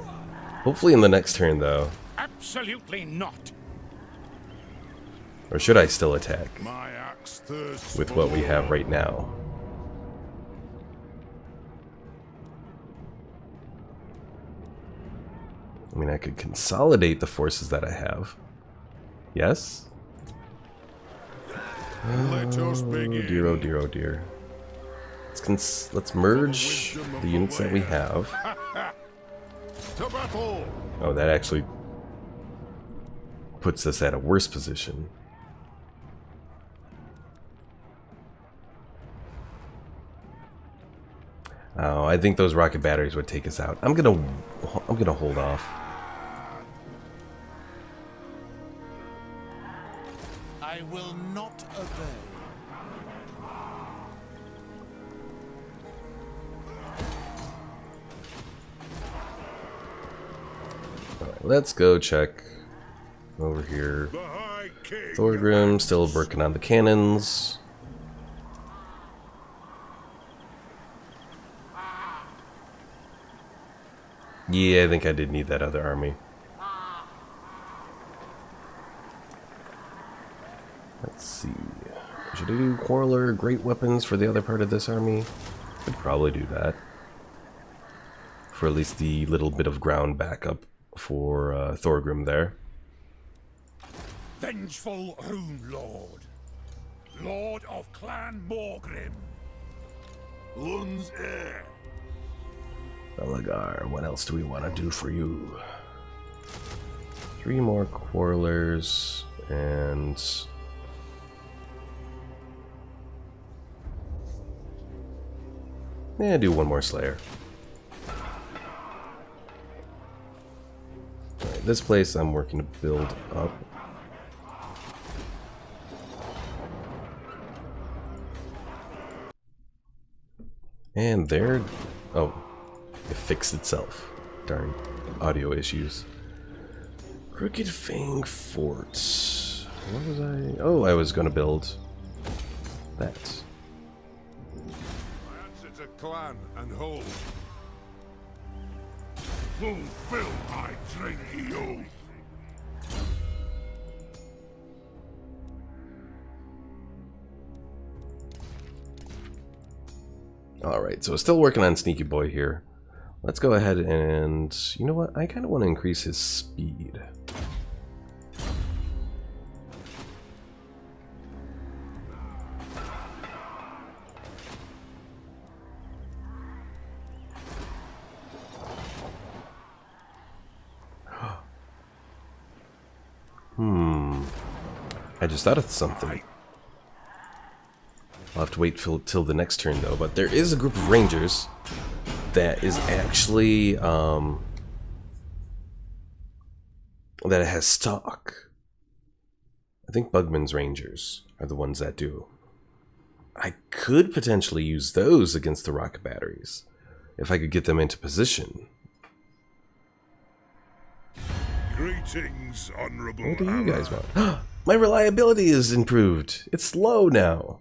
S1: Hopefully in the next turn, though.
S5: Absolutely not.
S1: Or should I still attack
S2: My axe thirsts
S1: with
S2: for
S1: what we have
S2: war.
S1: right now? I mean, I could consolidate the forces that I have. Yes?
S2: Let us
S1: Oh
S2: begin.
S1: dear, oh dear, oh dear. Let's merge the units that we have.
S2: To battle.
S1: Oh, that actually puts us at a worse position. Oh, I think those rocket batteries would take us out. I'm gonna hold off.
S5: I will not obey.
S1: Alright, let's go check over here.
S2: The High King.
S1: Thorgrim still working on the cannons. Yeah, I think I did need that other army. Let's see. Should I do Quarreler great weapons for the other part of this army? Could probably do that. For at least the little bit of ground backup for Thorgrim there.
S5: Vengeful Rune Lord. Lord of Clan Morgrim.
S2: Lund's heir.
S1: Belagar, what else do we want to do for you? 3 more Quarrelers and... yeah, do 1 more Slayer. Alright, this place I'm working to build up. And there... oh, it fixed itself. Darn audio issues. Crooked Fang Fort. What was I... oh, I was going to build that.
S2: My answer to clan and hold. Fulfill my drinking oath.
S1: Alright, so still working on Sneaky Boy here. Let's go ahead and... you know what? I kind of want to increase his speed. I just thought of something. I'll have to wait till the next turn though, but there is a group of rangers that is actually that has stock. I think Bugman's Rangers are the ones that do. I could potentially use those against the rocket batteries if I could get them into position.
S2: Greetings, honorable.
S1: What do you guys want? My reliability is improved. It's low now.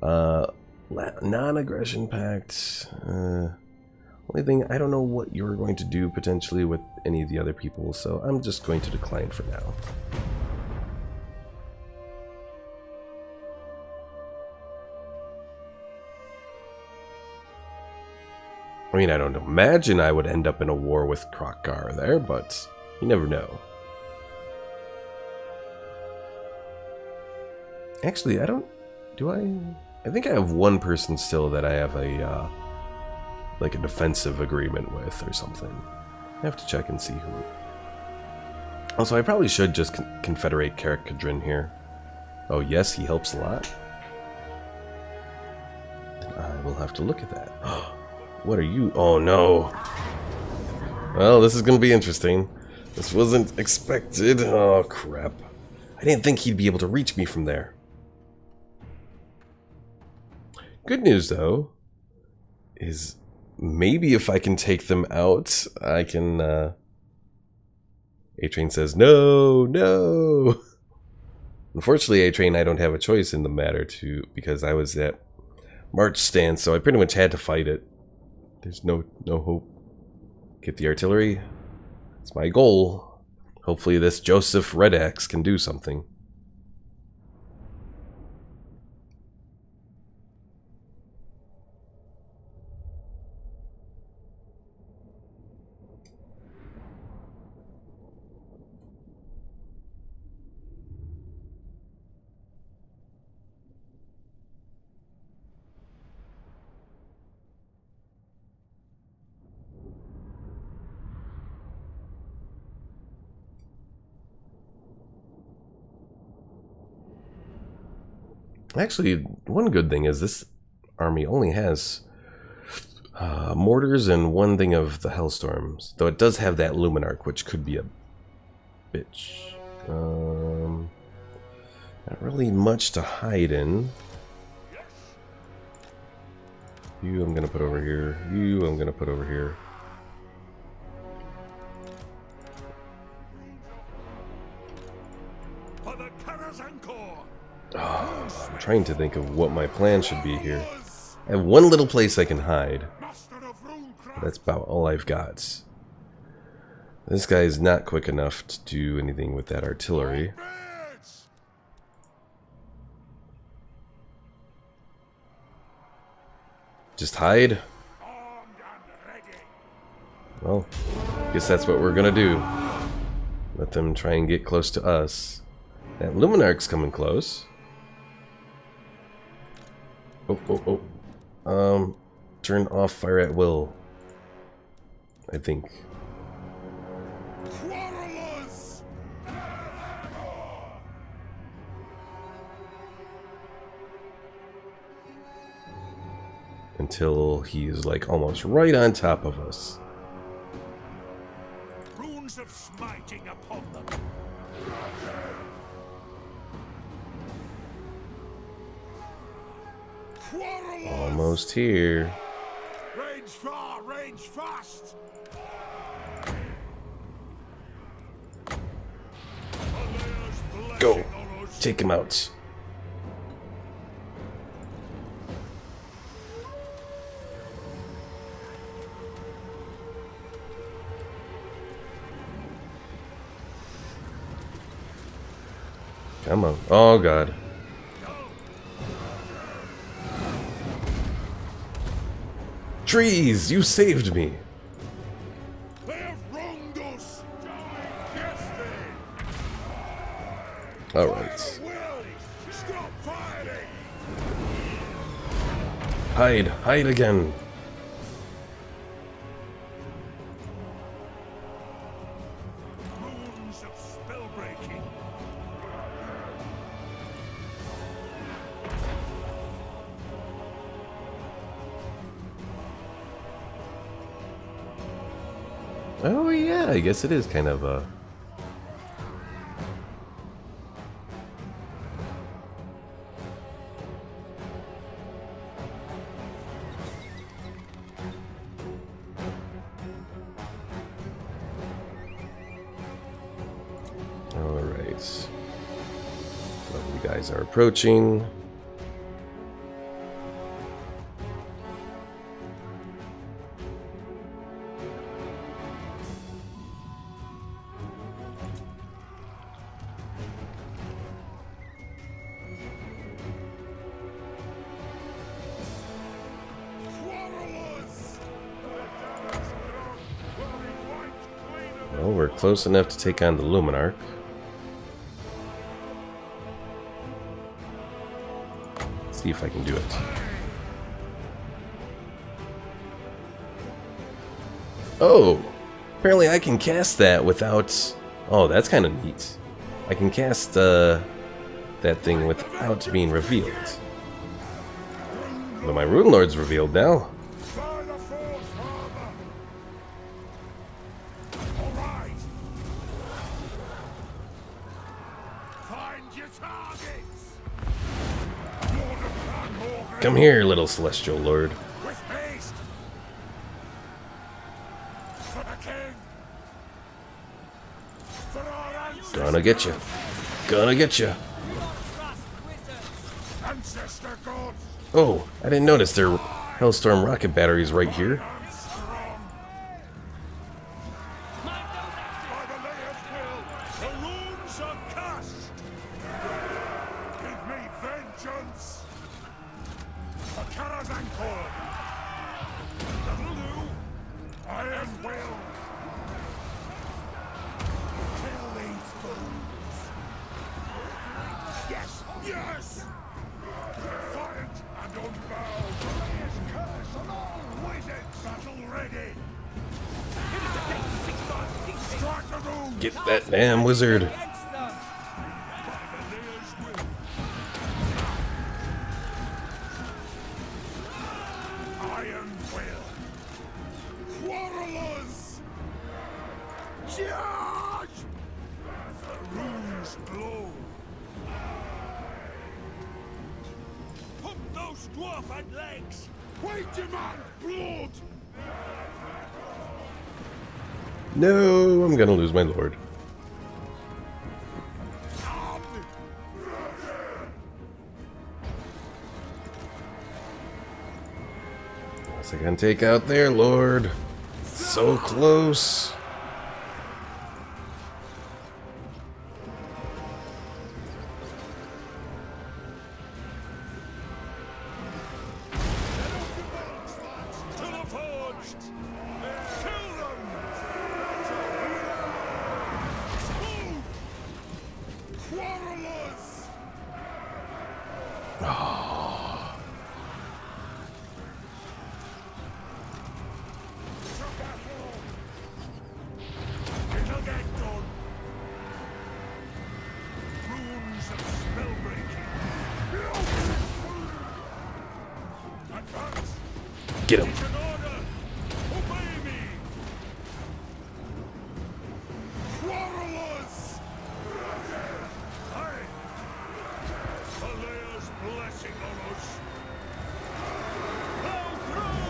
S1: Non-aggression pact. Only thing, I don't know what you're going to do potentially with any of the other people, so I'm just going to decline for now. I mean, I don't imagine I would end up in a war with Krokkar there, but you never know. Actually, I don't... Do I... I think I have one person still that I have a, like a defensive agreement with or something. I have to check and see who. Also, I probably should just confederate Carrick-Cadrin here. Oh yes, he helps a lot. I will have to look at that. What are you? Oh no. Well, this is going to be interesting. This wasn't expected. Oh crap. I didn't think he'd be able to reach me from there. Good news, though, is maybe if I can take them out, I can, A-Train says, no, no. Unfortunately, A-Train, I don't have a choice in the matter, because I was at march stance, so I pretty much had to fight it. There's no hope. Get the artillery. It's my goal. Hopefully this Joseph Red Axe can do something. Actually, one good thing is this army only has mortars and one thing of the Hellstorms. Though it does have that Luminarch, which could be a bitch. Not really much to hide in. You I'm gonna put over here. You I'm gonna put over here. Oh, I'm trying to think of what my plan should be here. I have one little place I can hide. That's about all I've got. This guy is not quick enough to do anything with that artillery. Just hide? Well, guess that's what we're gonna do. Let them try and get close to us. That Luminarch's coming close. Oh. Turn off fire at will. I think. Until he's like almost right on top of us.
S5: Runes of smiting upon them.
S1: Almost here.
S5: Range far, range fast.
S1: Go. Take him out. Come on. Oh god. Trees, you saved me.
S5: They have wronged us. Yes, they.
S1: All right.
S5: Stop fighting.
S1: Hide again.
S5: Runes of spell breaking.
S1: Oh yeah, I guess it is kind of a... Alright. So you guys are approaching. Well, we're close enough to take on the Luminarch. See if I can do it. Oh! Apparently I can cast that without... Oh, that's kind of neat. I can cast that thing without being revealed. But my Rune Lord's revealed now.
S2: By the Force, Father! Alright! Find your targets! Lord of Clan Morgan!
S1: Come here, little Celestial Lord.
S2: With haste! For the King! For our ancestors!
S1: Gonna get you. Gonna get you.
S2: Ancestor gods!
S1: Oh, I didn't notice there were Hellstorm rocket batteries right here.
S2: I'm strong! By the Layer's will, the runes are cast! Give me vengeance! A Karazankor! That'll do! Iron will! Kill these fools! Yes! Yes! Defiant and unbound! His curse on all wizards! Battle ready! Strike the room!
S1: Get that damn wizard.
S2: By the Layer's will! Iron will! Quarrelers! Charge! The runes glow! Pump those dwarf and legs! Wait, demand blood!
S1: No, I'm gonna lose my Lord. Yes, I can take out their Lord. So close.
S2: To the forged! Kill them! Move! Quarrelers! To battle! It'll get done! Runes of spellbreaking! Advance!
S1: Get him.
S2: It's an order! Obey me! Quarrelers! Aye! The Layer's blessing on us! Blow through!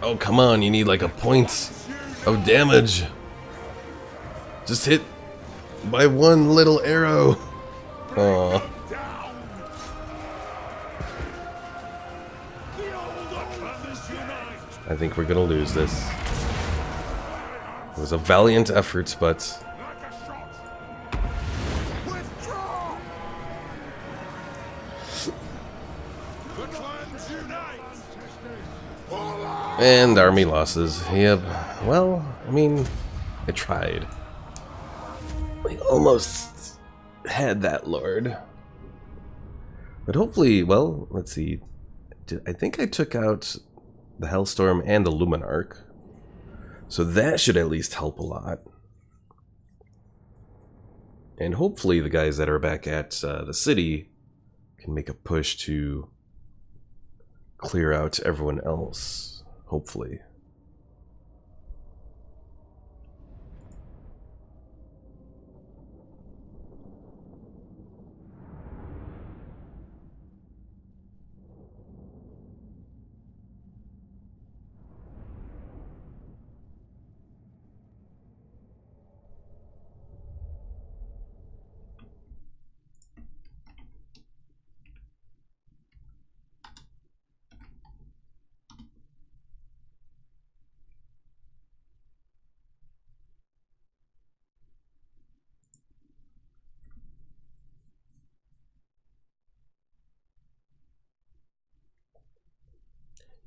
S1: Oh, come on. You need like a point of damage. Just hit by one little arrow. Aw.
S2: Down! The old clans unite!
S1: I think we're gonna lose this. It was a valiant effort, but
S2: Like a shot! Withdraw! The clans unite!
S1: and army losses. Yep. Well, I mean, I tried. We almost had that Lord. But hopefully, well, let's see. I think I took out the Hellstorm and the Luminarch. So that should at least help a lot. And hopefully the guys that are back at the city can make a push to clear out everyone else. Hopefully.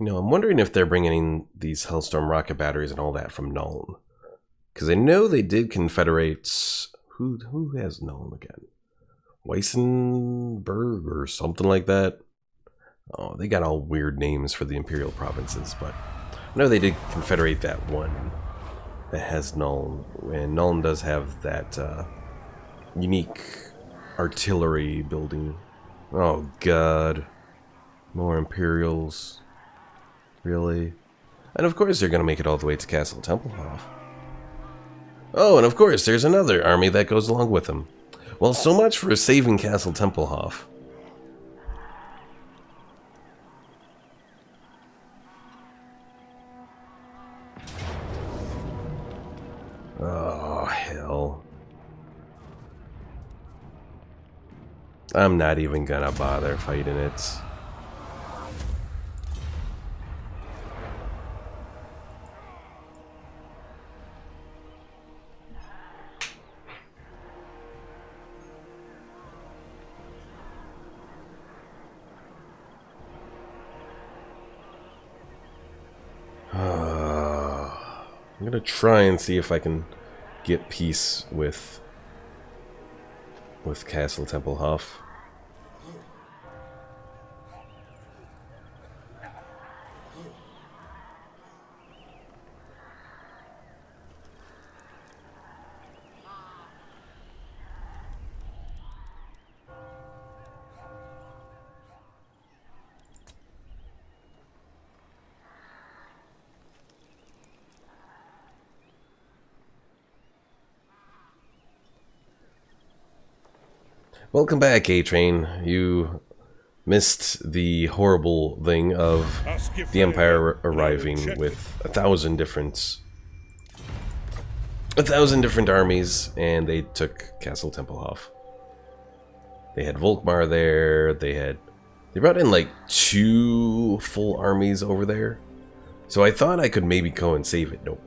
S1: You know, I'm wondering if they're bringing in these Hellstorm rocket batteries and all that from Nuln. Because I know they did confederate... Who has Nuln again? Weissenberg or something like that? Oh, they got all weird names for the Imperial provinces, but... I know they did confederate that one that has Nuln. And Nuln does have that unique artillery building. Oh, God. More Imperials. Really? And of course they're going to make it all the way to Castle Tempelhof. Oh, and of course there's another army that goes along with them. Well, so much for saving Castle Tempelhof. Oh, hell. I'm not even gonna bother fighting it. I'm gonna try and see if I can get peace with Castle Tempelhof. Welcome back, A-Train. You missed the horrible thing of the Empire arriving with 1,000 different armies, and they took Castle Tempelhof. They had Volkmar there. They brought in like 2 full armies over there. So I thought I could maybe go and save it. Nope.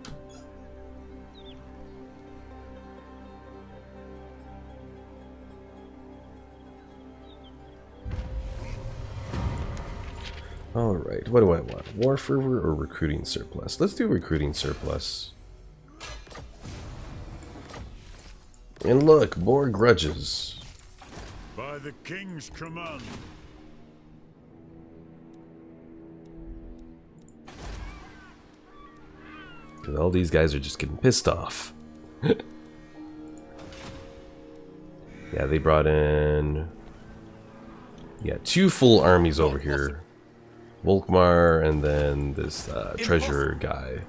S1: Alright, what do I want? War fervor or recruiting surplus? Let's do recruiting surplus. And look, more grudges.
S5: By the king's command.
S1: Because all these guys are just getting pissed off. Yeah, they brought in... Yeah, 2 full armies over here. Volkmar and then this treasure guy.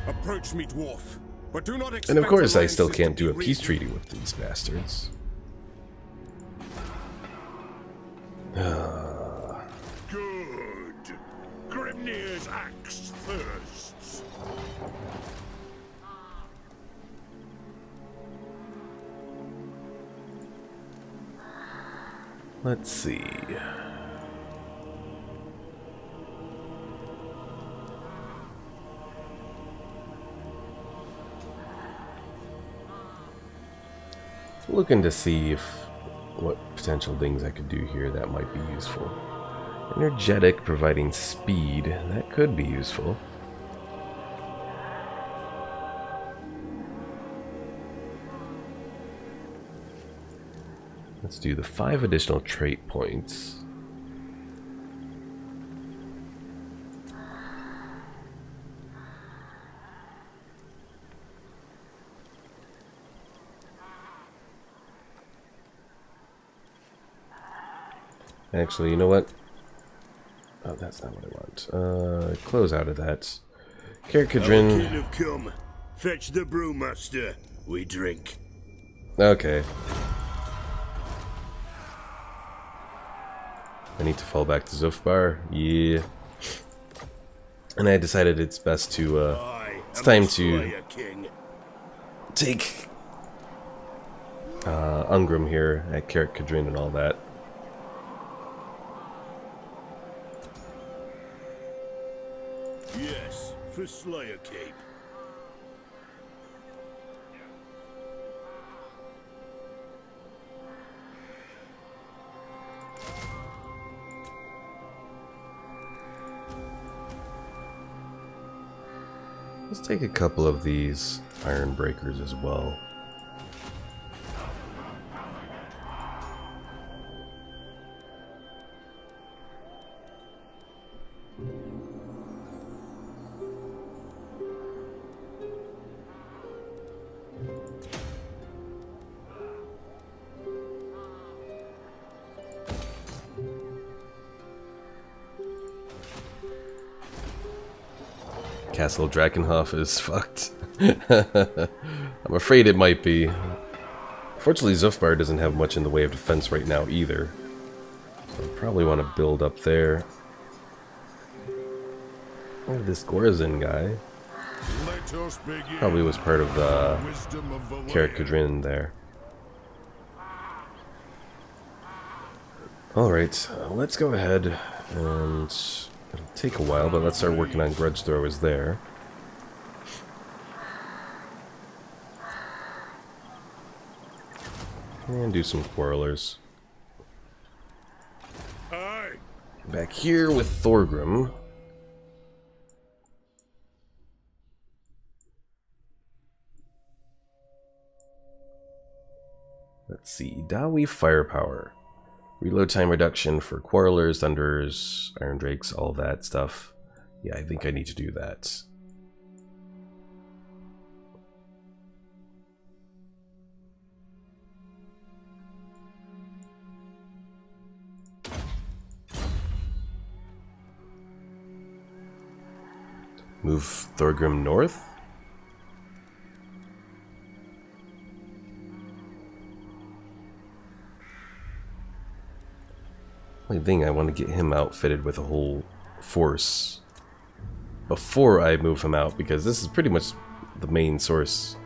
S4: Approach me, dwarf, but do not expect.
S1: And of course, I still
S4: alliances
S1: can't
S4: to
S1: do a
S4: be
S1: peace
S4: reasoned.
S1: treaty with these bastards.
S5: Good. Grimnir's axe thirsts.
S1: Let's see. Looking to see if what potential things I could do here that might be useful. Energetic, providing speed, that could be useful. Let's do the 5 additional trait points. Actually, you know what? Oh, that's not what I want. Close out of that.
S4: Our
S1: Carcadrin.
S4: kin have come. Fetch the brewmaster. We drink.
S1: Okay. I need to fall back to Zufbar. Yeah. And I decided it's best to, it's time to take Ungrim here at Carcadrin and all that.
S4: Yes, for Slayer Cape.
S1: Let's take a couple of these iron breakers as well. Castle Drakenhof is fucked. I'm afraid it might be. Fortunately, Zufbar doesn't have much in the way of defense right now either. So I probably want to build up there. Oh, this Gorazin guy probably was part of the Karakadrin there. Alright, let's go ahead and... It'll take a while, but let's start working on grudge throwers there. And do some quarrelers.
S2: Aye.
S1: Back here with Thorgrim. Let's see, Dawi firepower. Reload time reduction for Quarrelers, Thunders, Iron Drakes, all that stuff. Yeah, I think I need to do that. Move Thorgrim north? Only thing, I want to get him outfitted with a whole force before I move him out, because this is pretty much the main source.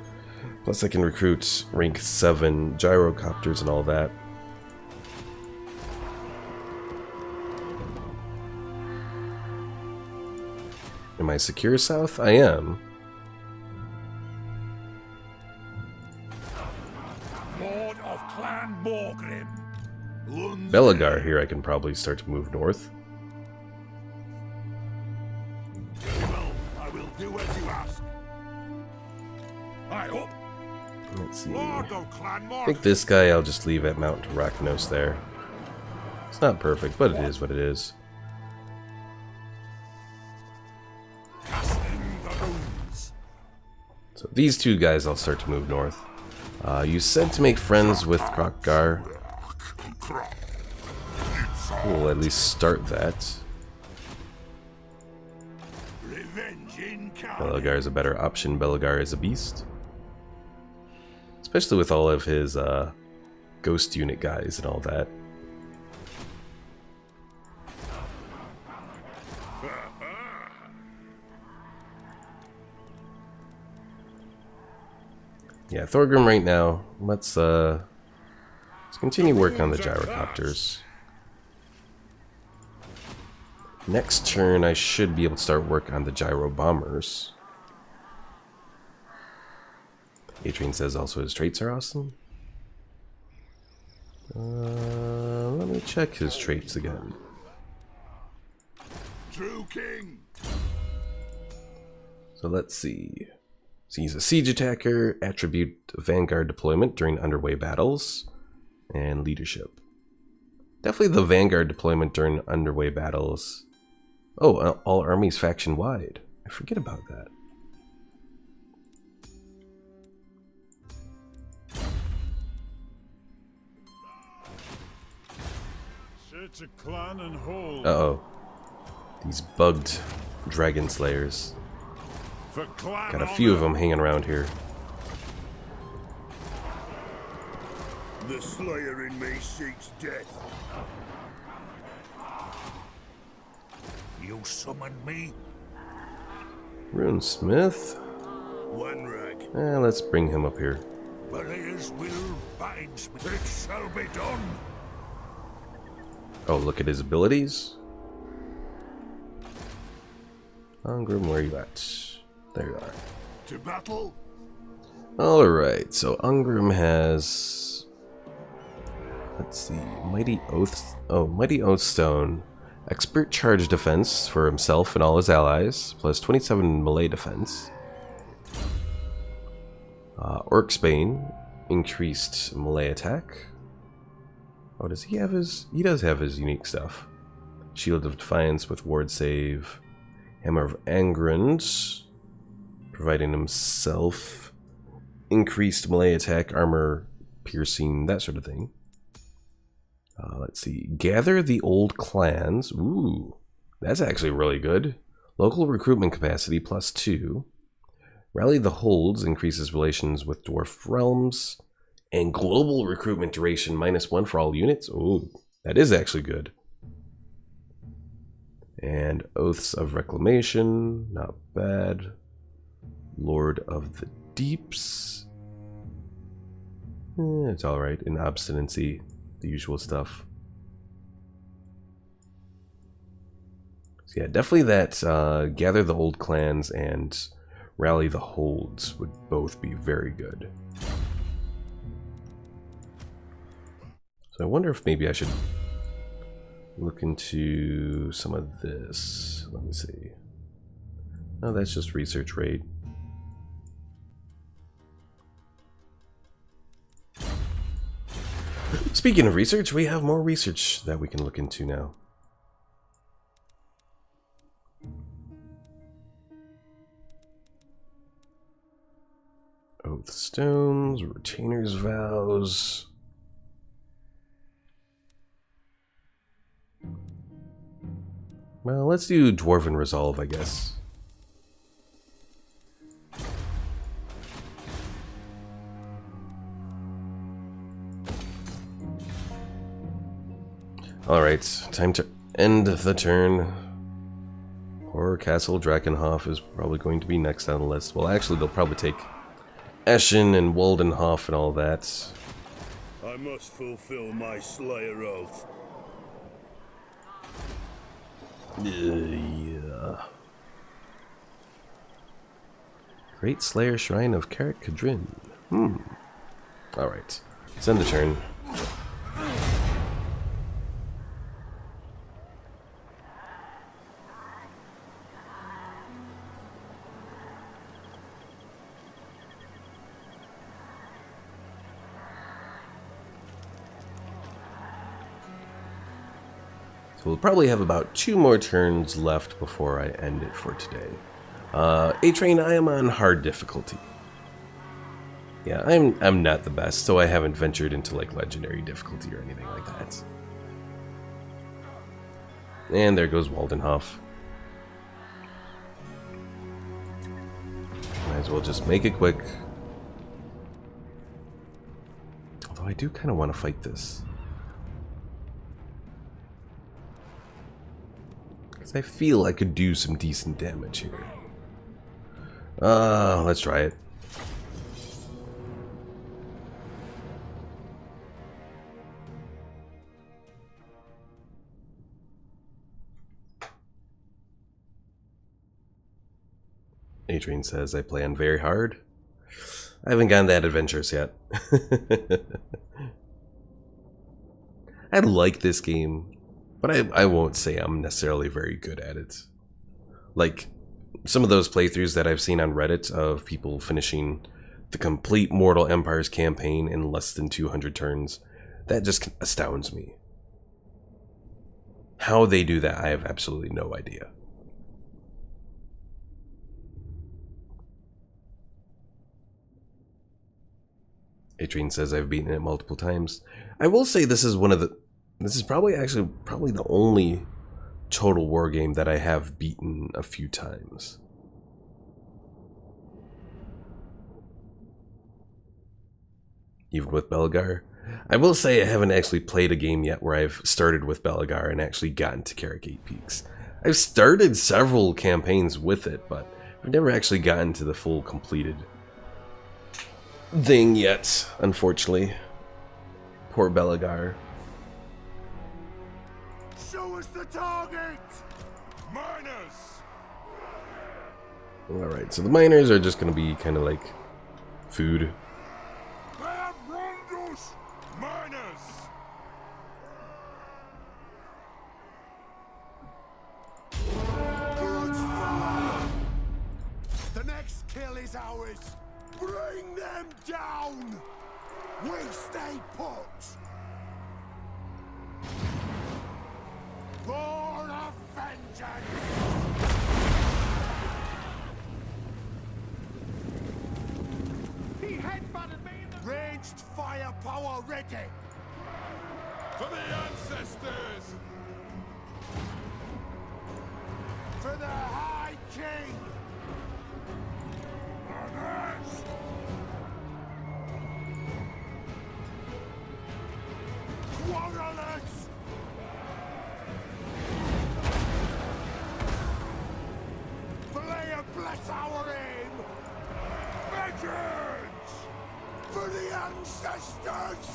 S1: Plus I can recruit rank 7 gyrocopters and all that. Am I secure south? I am.
S5: Lord of Clan Morgrim.
S1: Belagar here I can probably start to move north.
S5: I will do as you ask. I hope.
S1: Let's see.
S2: Lord of Clan
S1: I think this guy I'll just leave at Mount Arachnos there. It's not perfect, but it is what it is.
S5: Casting the runes.
S1: So these two guys I'll start to move north. You said to make friends with Krokgar. We'll at least start that. Belagar is a better option. Belagar is a beast. Especially with all of his ghost unit guys and all that. Yeah, Thorgrim right now. Let's continue work on the gyrocopters. Next turn I should be able to start work on the gyro bombers. Adrian says also his traits are awesome. Let me check his traits again.
S2: True King.
S1: So let's see. So he's a siege attacker, attribute vanguard deployment during underway battles, and leadership. Definitely the vanguard deployment during underway battles. Oh, all armies faction wide. I forget about that. Uh-oh. These bugged dragon slayers. Got a few of them hanging around here.
S4: The slayer in me seeks death.
S5: You summoned me?
S1: Runesmith?
S4: One rag.
S1: Let's bring him up here.
S5: Belial's will binds me. It shall be done.
S1: Oh, look at his abilities. Ungrim, where are you at? There you are.
S2: To battle.
S1: Alright, so Ungrim has... Let's see, Mighty Oath... Oh, Mighty Oathstone. Expert charge defense for himself and all his allies, plus 27 melee defense. Orcsbane, increased melee attack. Oh, does he have his... He does have his unique stuff. Shield of Defiance with ward save. Hammer of Angrand, providing himself increased melee attack, armor, piercing, that sort of thing. Let's see. Gather the Old Clans. Ooh, that's actually really good. Local recruitment capacity +2. Rally the Holds increases relations with dwarf realms. And global recruitment duration -1 for all units. Ooh, that is actually good. And Oaths of Reclamation, not bad. Lord of the Deeps. It's alright. And Obstinacy, the usual stuff. So yeah, definitely that Gather the Old Clans and Rally the Holds would both be very good. So I wonder if maybe I should look into some of this. Let me see. Oh, that's just research rate. Speaking of research, we have more research that we can look into now. Oath Stones, Retainer's Vows. Well, let's do Dwarven Resolve, I guess. Alright, time to end the turn. Horror Castle Drakenhof is probably going to be next on the list. Well, actually, they'll probably take Eschen and Waldenhof and all that.
S4: I must fulfill my Slayer oath.
S1: Yeah. Great Slayer Shrine of Carrick Kadrin. Alright. Send the turn. So we'll probably have about 2 more turns left before I end it for today. A-Train, I am on hard difficulty. Yeah, I'm not the best, so I haven't ventured into like legendary difficulty or anything like that. And there goes Waldenhof. Might as well just make it quick. Although I do kind of want to fight this. I feel I could do some decent damage here. Let's try it. A-Train says I plan very hard. I haven't gotten that adventurous yet. I like this game. But I won't say I'm necessarily very good at it. Like, some of those playthroughs that I've seen on Reddit of people finishing the complete Mortal Empires campaign in less than 200 turns, that just astounds me. How they do that, I have absolutely no idea. A-Train says I've beaten it multiple times. I will say this is probably the only Total War game that I have beaten a few times. Even with Belgar. I will say I haven't actually played a game yet where I've started with Belgar and actually gotten to Carrick 8 Peaks. I've started several campaigns with it, but I've never actually gotten to the full completed thing yet, unfortunately. Poor Belgar.
S2: Show us the target! Miners!
S1: Alright, so the miners are just going to be kind of like food.
S2: They have wronged us! Miners! The next kill is ours! Bring them down! We stay put! For a vengeance! He headbutted me in the... Ranged firepower ready!
S5: For the ancestors!
S2: For the High King!
S5: Honest!
S2: Quarrelers! Flea bless our aim!
S5: Vengeance!
S2: For the ancestors!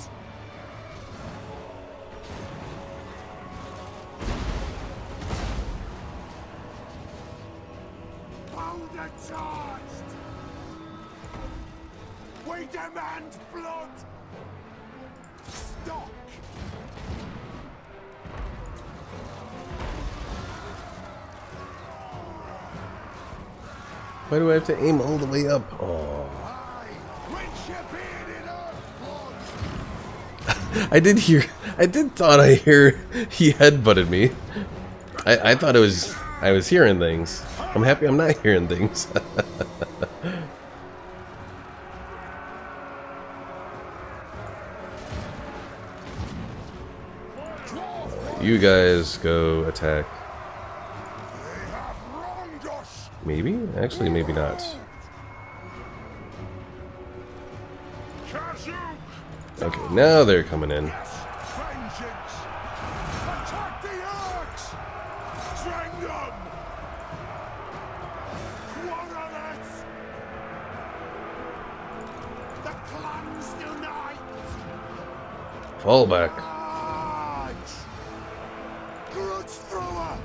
S2: Powder charged! We demand blood! Stock!
S1: Why do I have to aim all the way up? Oh.
S2: Aye! Wrench your beard in our blood!
S1: I did thought I hear he headbutted me. I thought I was hearing things. I'm happy I'm not hearing things. You guys go attack.
S2: They have wronged us!
S1: Maybe? Actually, maybe not.
S5: Kazuk!
S1: Okay, now they're coming in.
S2: Vengeance! Attack the Orcs! String them! Quarrelers! The clans unite!
S1: Fall back.
S2: March! Grudge thrower!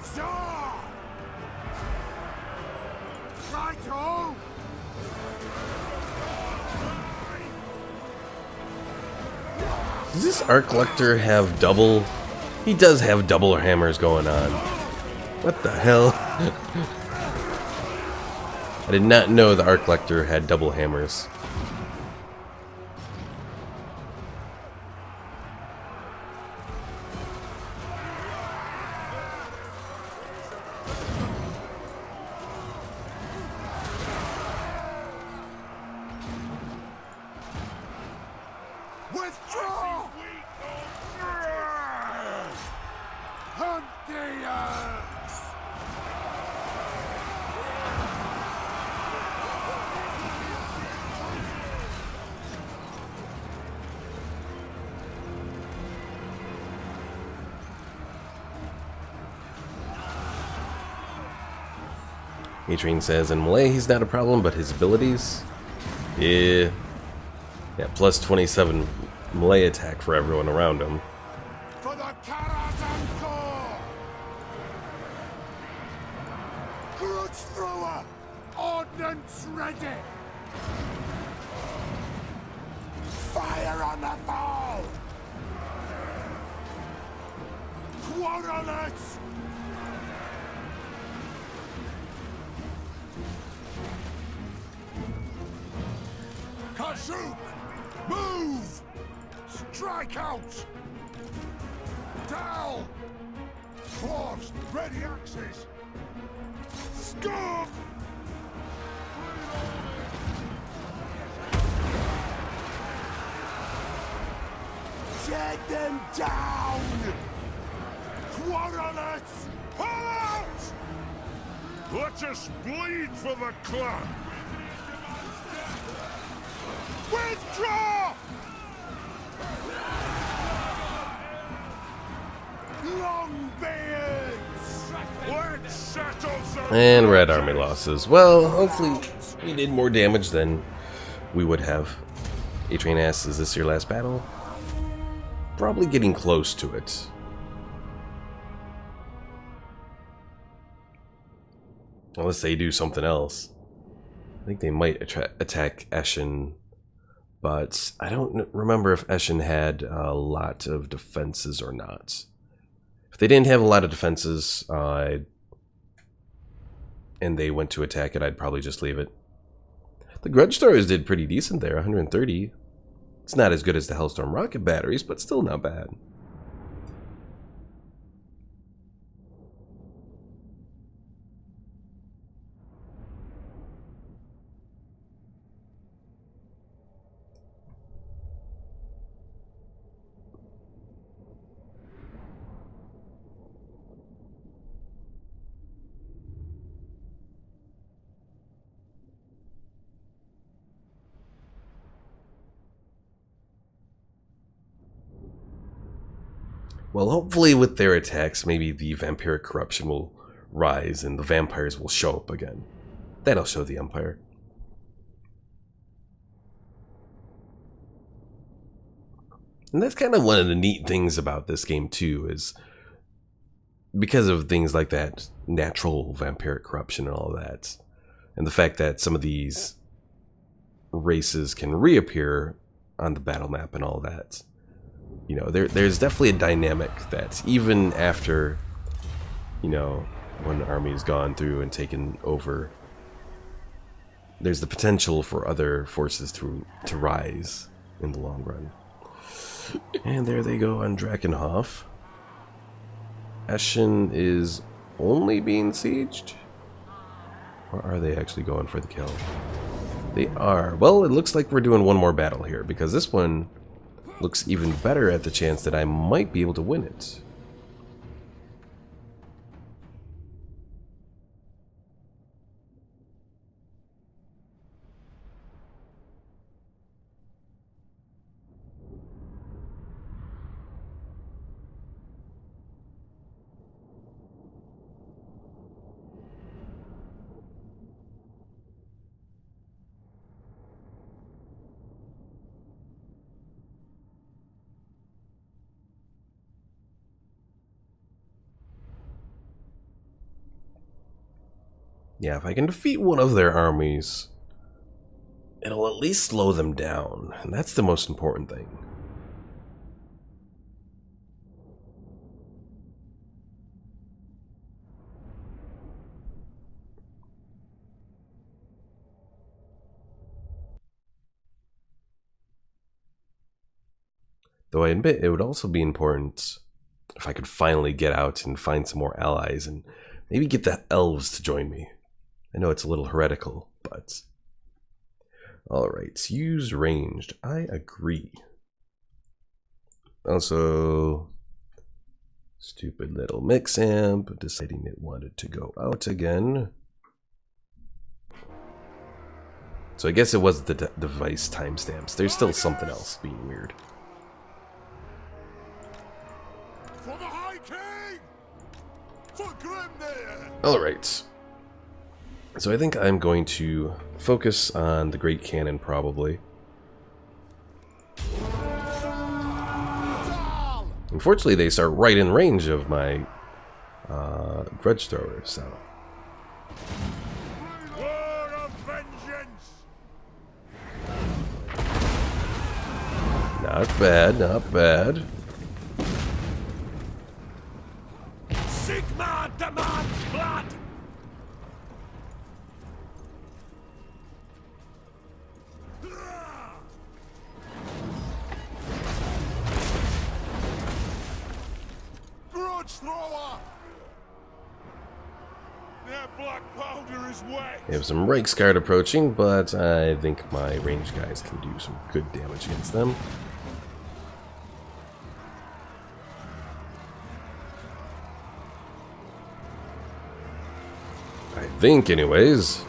S2: Zar! Right home!
S1: Does this Arc Lecter have double? He does have double hammers going on. What the hell? I did not know the Arc Lecter had double hammers.
S2: Withdraw! Hunt the Orcs!
S1: Atrian says in Malay he's not a problem, but his abilities? Yeah. Yeah, plus 27 Malay attack for everyone around him.
S2: For the Karazhan Corps! Grudge thrower! Ordnance ready! Fire on the fall! Quarrelers! Kazuk! Move! Strike out! Down! Dwarfs, ready axes! Scarf! Take them down! Quarrelers! Pull out!
S5: Let us bleed for the clan!
S2: Withdraw! Longbeards!
S5: Let's settle some...
S1: And Red Army losses. Well, hopefully we did more damage than we would have. Atrian asks, is this your last battle? Probably getting close to it. Unless they do something else. I think they might attack Eshin, but I don't remember if Eshin had a lot of defenses or not. If they didn't have a lot of defenses, and and they went to attack it, I'd probably just leave it. The Grudge Throwers did pretty decent there, 130. It's not as good as the Hellstorm rocket batteries, but still not bad. Well, hopefully with their attacks, maybe the vampiric corruption will rise and the vampires will show up again. That'll show the Empire. And that's kind of one of the neat things about this game too, is because of things like that natural vampiric corruption and all that, and the fact that some of these races can reappear on the battle map and all that. You know, there's definitely a dynamic that even after, you know, one army's gone through and taken over, there's the potential for other forces to rise in the long run. And there they go on Drakenhof. Eschen is only being sieged? Or are they actually going for the kill? They are. Well, it looks like we're doing one more battle here, because this one looks even better at the chance that I might be able to win it. Yeah, if I can defeat one of their armies, it'll at least slow them down, and that's the most important thing. Though I admit it would also be important if I could finally get out and find some more allies and maybe get the elves to join me. I know it's a little heretical, but... Alright, use ranged. I agree. Also, stupid little mix amp deciding it wanted to go out again. So I guess it was the device timestamps. There's still something else being weird.
S2: For the High King! For Grimnir! Alright.
S1: So I think I'm going to focus on the Great Cannon, probably. Unfortunately, they start right in range of my Grudge Thrower, so...
S2: War of vengeance!
S1: Not bad, not bad.
S5: Sigma demands blood!
S2: Grudge Thrower! Their black powder is wet!
S1: We have some Reiksguard approaching, but I think my range guys can do some good damage against them. I think, anyways.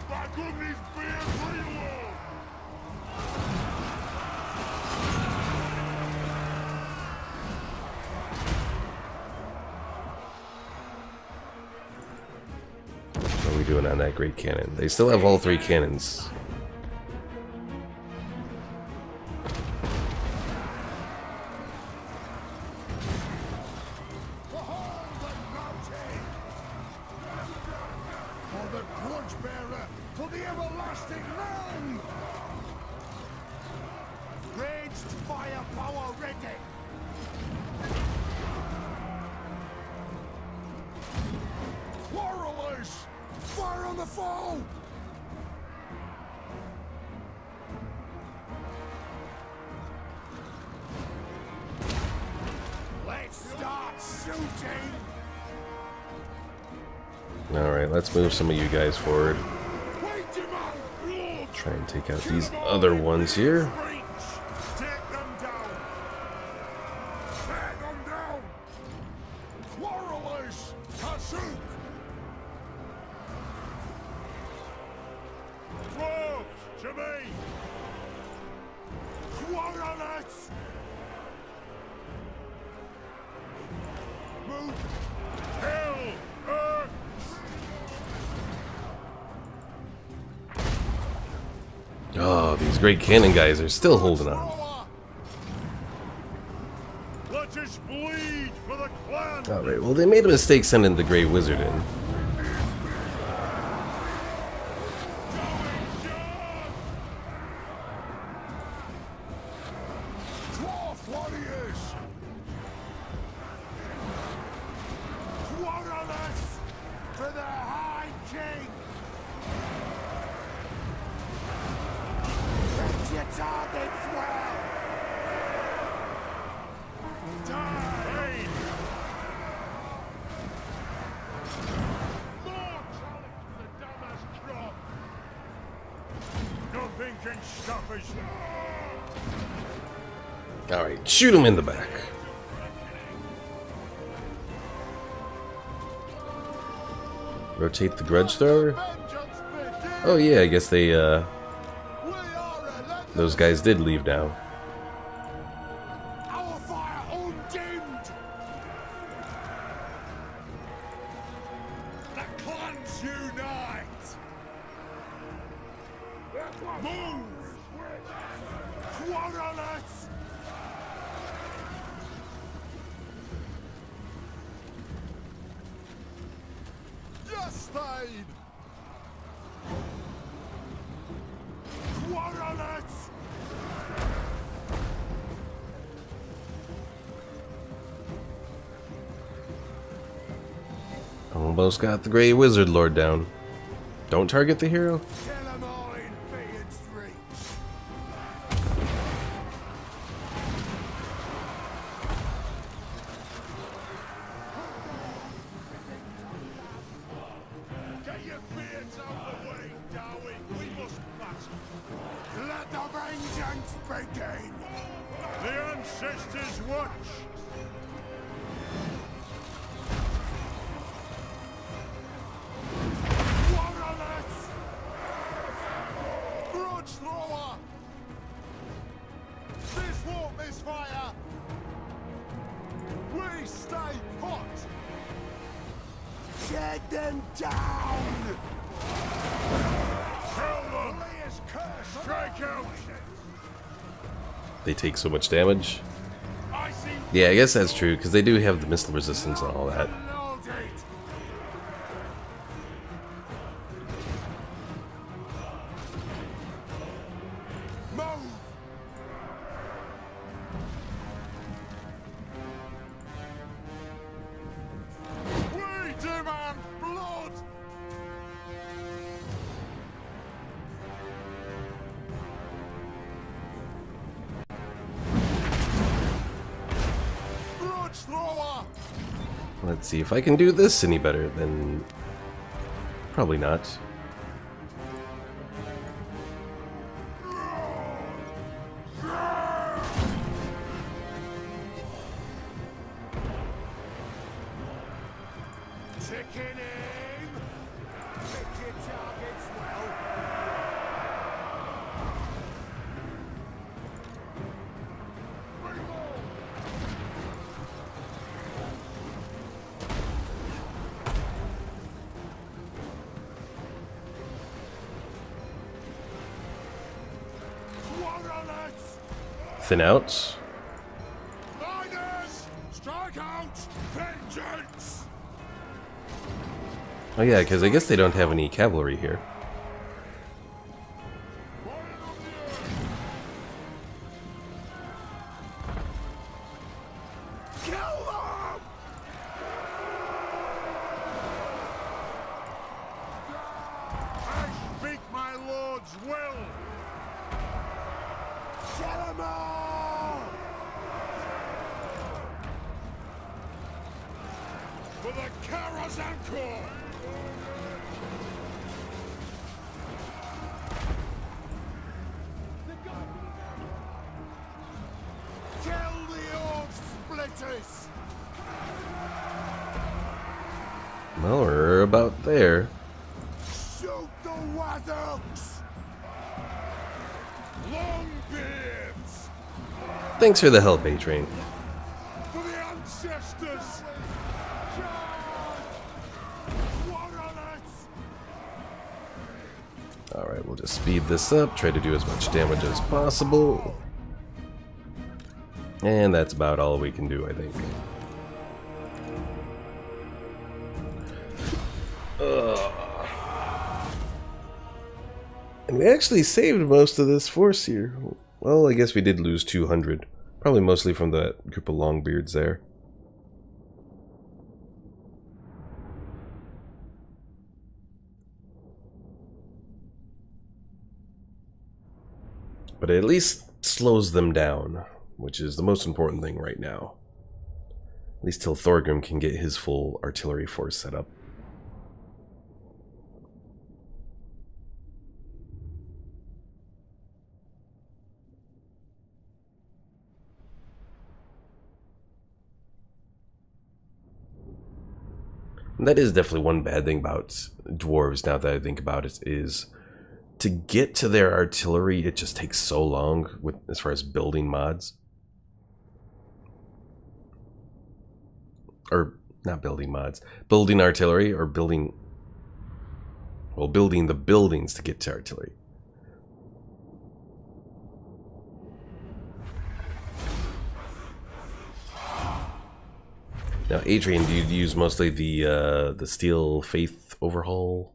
S2: Back on these beer reload!
S1: What are we doing on that Great Cannon? They still have all three cannons.
S2: For the Grudge Bearer, for the everlasting realm! Raged firepower ready!
S5: Quarrelers! Fire on the foe! Let's start shooting!
S1: Alright, let's move some of you guys forward.
S2: Wait, demand blood!
S1: Try and take out these other ones here.
S2: Take them down! Tear them down! Quarrelers! Kasuk! Dwarfs, to me! Quarrelers! Move! Hell! Earth!
S1: Oh, these great cannon guys are still holding on.
S2: Let us bleed for the clan!
S1: Alright, well they made a mistake sending the Grey Wizard in.
S2: Dwarf warriors! Quarrelers! For the High King! Hit your targets well! Die! More challenge to the Damask crop! Nothing can stop us!
S1: Alright, shoot him in the back. Rotate the grudge thrower.
S2: Vengeance begins!
S1: Oh yeah, I guess they
S2: We are relentless!
S1: those guys did leave now.
S2: Our fire undimmed! The clans unite! Move! Quarrelers!
S5: Yes, Thane!
S2: Quarrelers!
S1: Almost got the Grey Wizard Lord down. Don't target the hero.
S2: Kill them all in Beard's reach! Get your beards out of the way, Darwin! We must battle! Let the vengeance begin! The ancestors watch! Quarrelers!
S5: Grudge thrower! This won't misfire! We stay put!
S2: Get them down!
S5: Tell them!
S2: Strike out!
S1: They take so much damage.
S2: I see
S1: Yeah, I guess that's true, because they do have the missile resistance and all that.
S2: loaded! Move!
S5: We demand blood! Grudge thrower!
S1: Let's see if I can do this any better than... Probably not.
S2: Chicken aim! Hit your targets well! Quarrelers!
S1: Thin out.
S2: Miners! Strike out! Vengeance!
S1: Oh yeah, because I guess they don't have any cavalry here.
S2: Kill them! Kill 'em all!
S5: For the Karazanko!
S2: Kill the orc splitters!
S1: Well, we're about there.
S2: Shoot the wazzocks!
S5: Longbeards!
S1: Thanks for the help, A-Train.
S5: For the ancestors!
S2: One on us!
S1: Alright, we'll just speed this up, try to do as much damage as possible. And that's about all we can do, I think. And we actually saved most of this force here. Well, I guess we did lose 200. Probably mostly from that group of longbeards there. But it at least slows them down, which is the most important thing right now. At least till Thorgrim can get his full artillery force set up. And that is definitely one bad thing about dwarves, now that I think about it, is to get to their artillery, it just takes so long with as far as building mods. Or not building mods, building artillery, or building, well, building the buildings to get to artillery. Now, Adrian, do you use mostly the Steel Faith overhaul?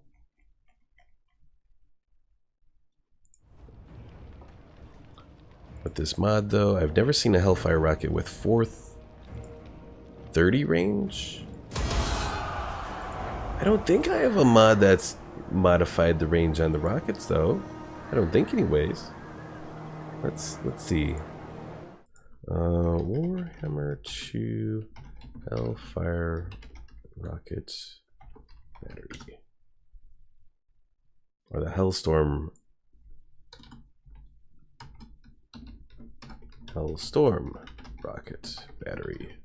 S1: With this mod, though, I've never seen a Hellfire rocket with 430 range. I don't think I have a mod that's modified the range on the rockets, though. I don't think, anyways. Let's see. Warhammer 2 Hellfire rocket battery, or the Hellstorm rocket battery.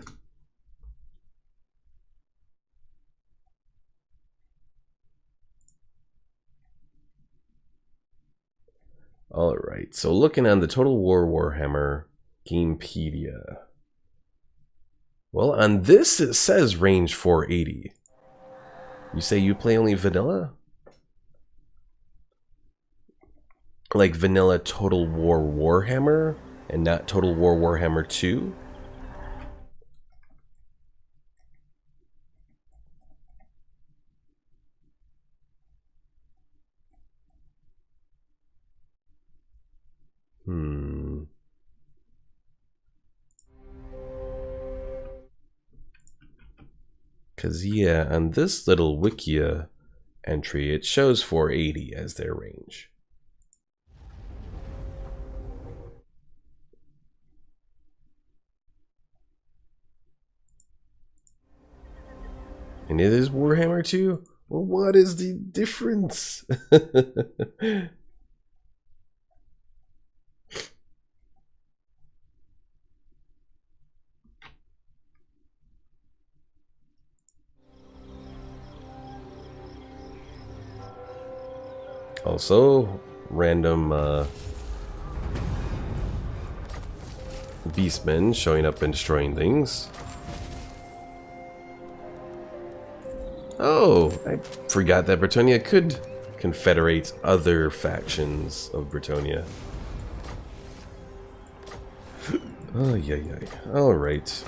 S1: Alright, so looking on the Total War Warhammer Gamepedia. Well, on this it says range 480. You say you play only vanilla? Like vanilla Total War Warhammer and not Total War Warhammer 2? Because, yeah, on this little Wikia entry, it shows 480 as their range. And it is Warhammer 2? Well, what is the difference? Also, random beastmen showing up and destroying things. Oh, I forgot that Bretonnia could confederate other factions of Bretonnia. Oh, yeah. Alright.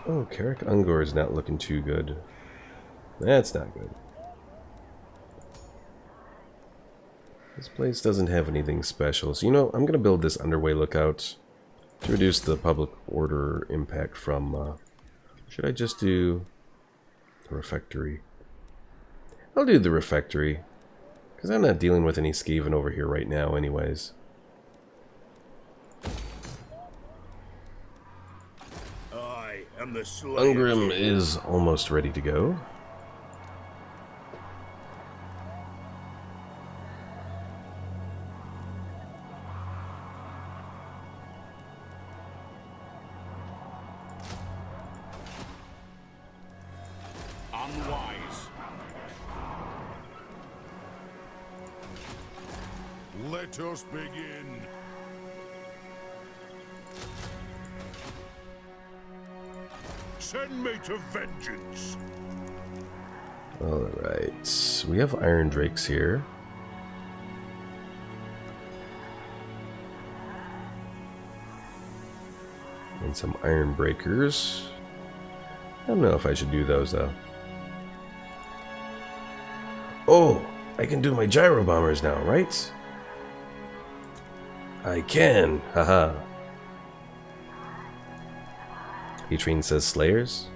S1: Oh, Carrick Ungor is not looking too good. That's not good. This place doesn't have anything special, so you know, I'm gonna build this underway lookout to reduce the public order impact from, should I just do the refectory? I'll do the refectory, because I'm not dealing with any Skaven over here right now anyways.
S4: I am the Slayer
S1: Ungrim
S4: King.
S1: is almost ready to go.
S5: Unwise.
S2: Let us begin. Send me to vengeance.
S1: Alright, we have Iron Drakes here. And some Iron Breakers. I don't know if I should do those though. Oh, I can do my gyro bombers now, right? I can, haha. Atrine says Slayers.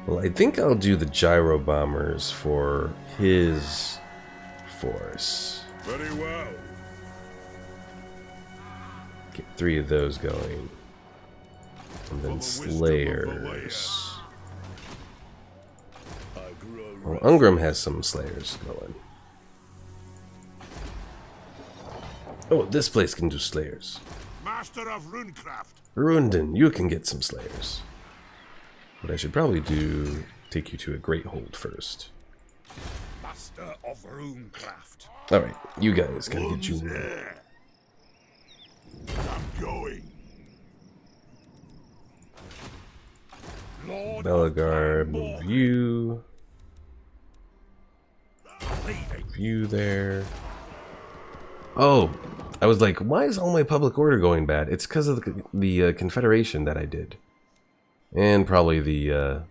S1: Well, I think I'll do the gyro bombers for his force.
S2: Very well.
S1: Get 3 of those going. And then Slayers.
S4: I grow
S1: Well, Ungrim has some Slayers going. Oh, this place can do Slayers.
S2: Master of runecraft.
S1: Runden, you can get some Slayers. What I should probably do, take you to a Great Hold first.
S5: Master of runecraft.
S1: Alright, you guys gotta get you.
S2: There. I'm going.
S5: Lord
S1: Belagar,
S5: of Clan
S1: move you.
S5: leaving.
S1: You there. Oh, I was like, why is all my public order going bad? It's because of the Confederation that I did. And probably the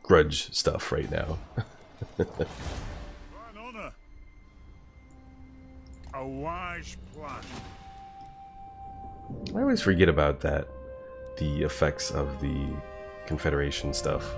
S1: grudge stuff right now.
S2: An honor. A wise plan.
S1: I always forget about that. The effects of the Confederation stuff.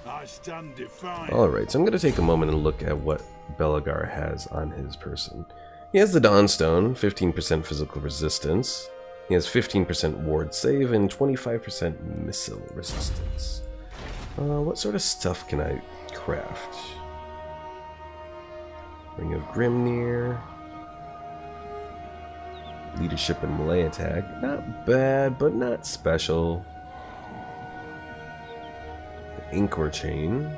S4: I stand defiant.
S1: Alright, so I'm going to take a moment and look at what Belagar has on his person. He has the Dawnstone, 15% physical resistance. He has 15% ward save and 25% missile resistance. What sort of stuff can I craft? Ring of Grimnir. Leadership and melee attack. Not bad, but not special. Inkor chain.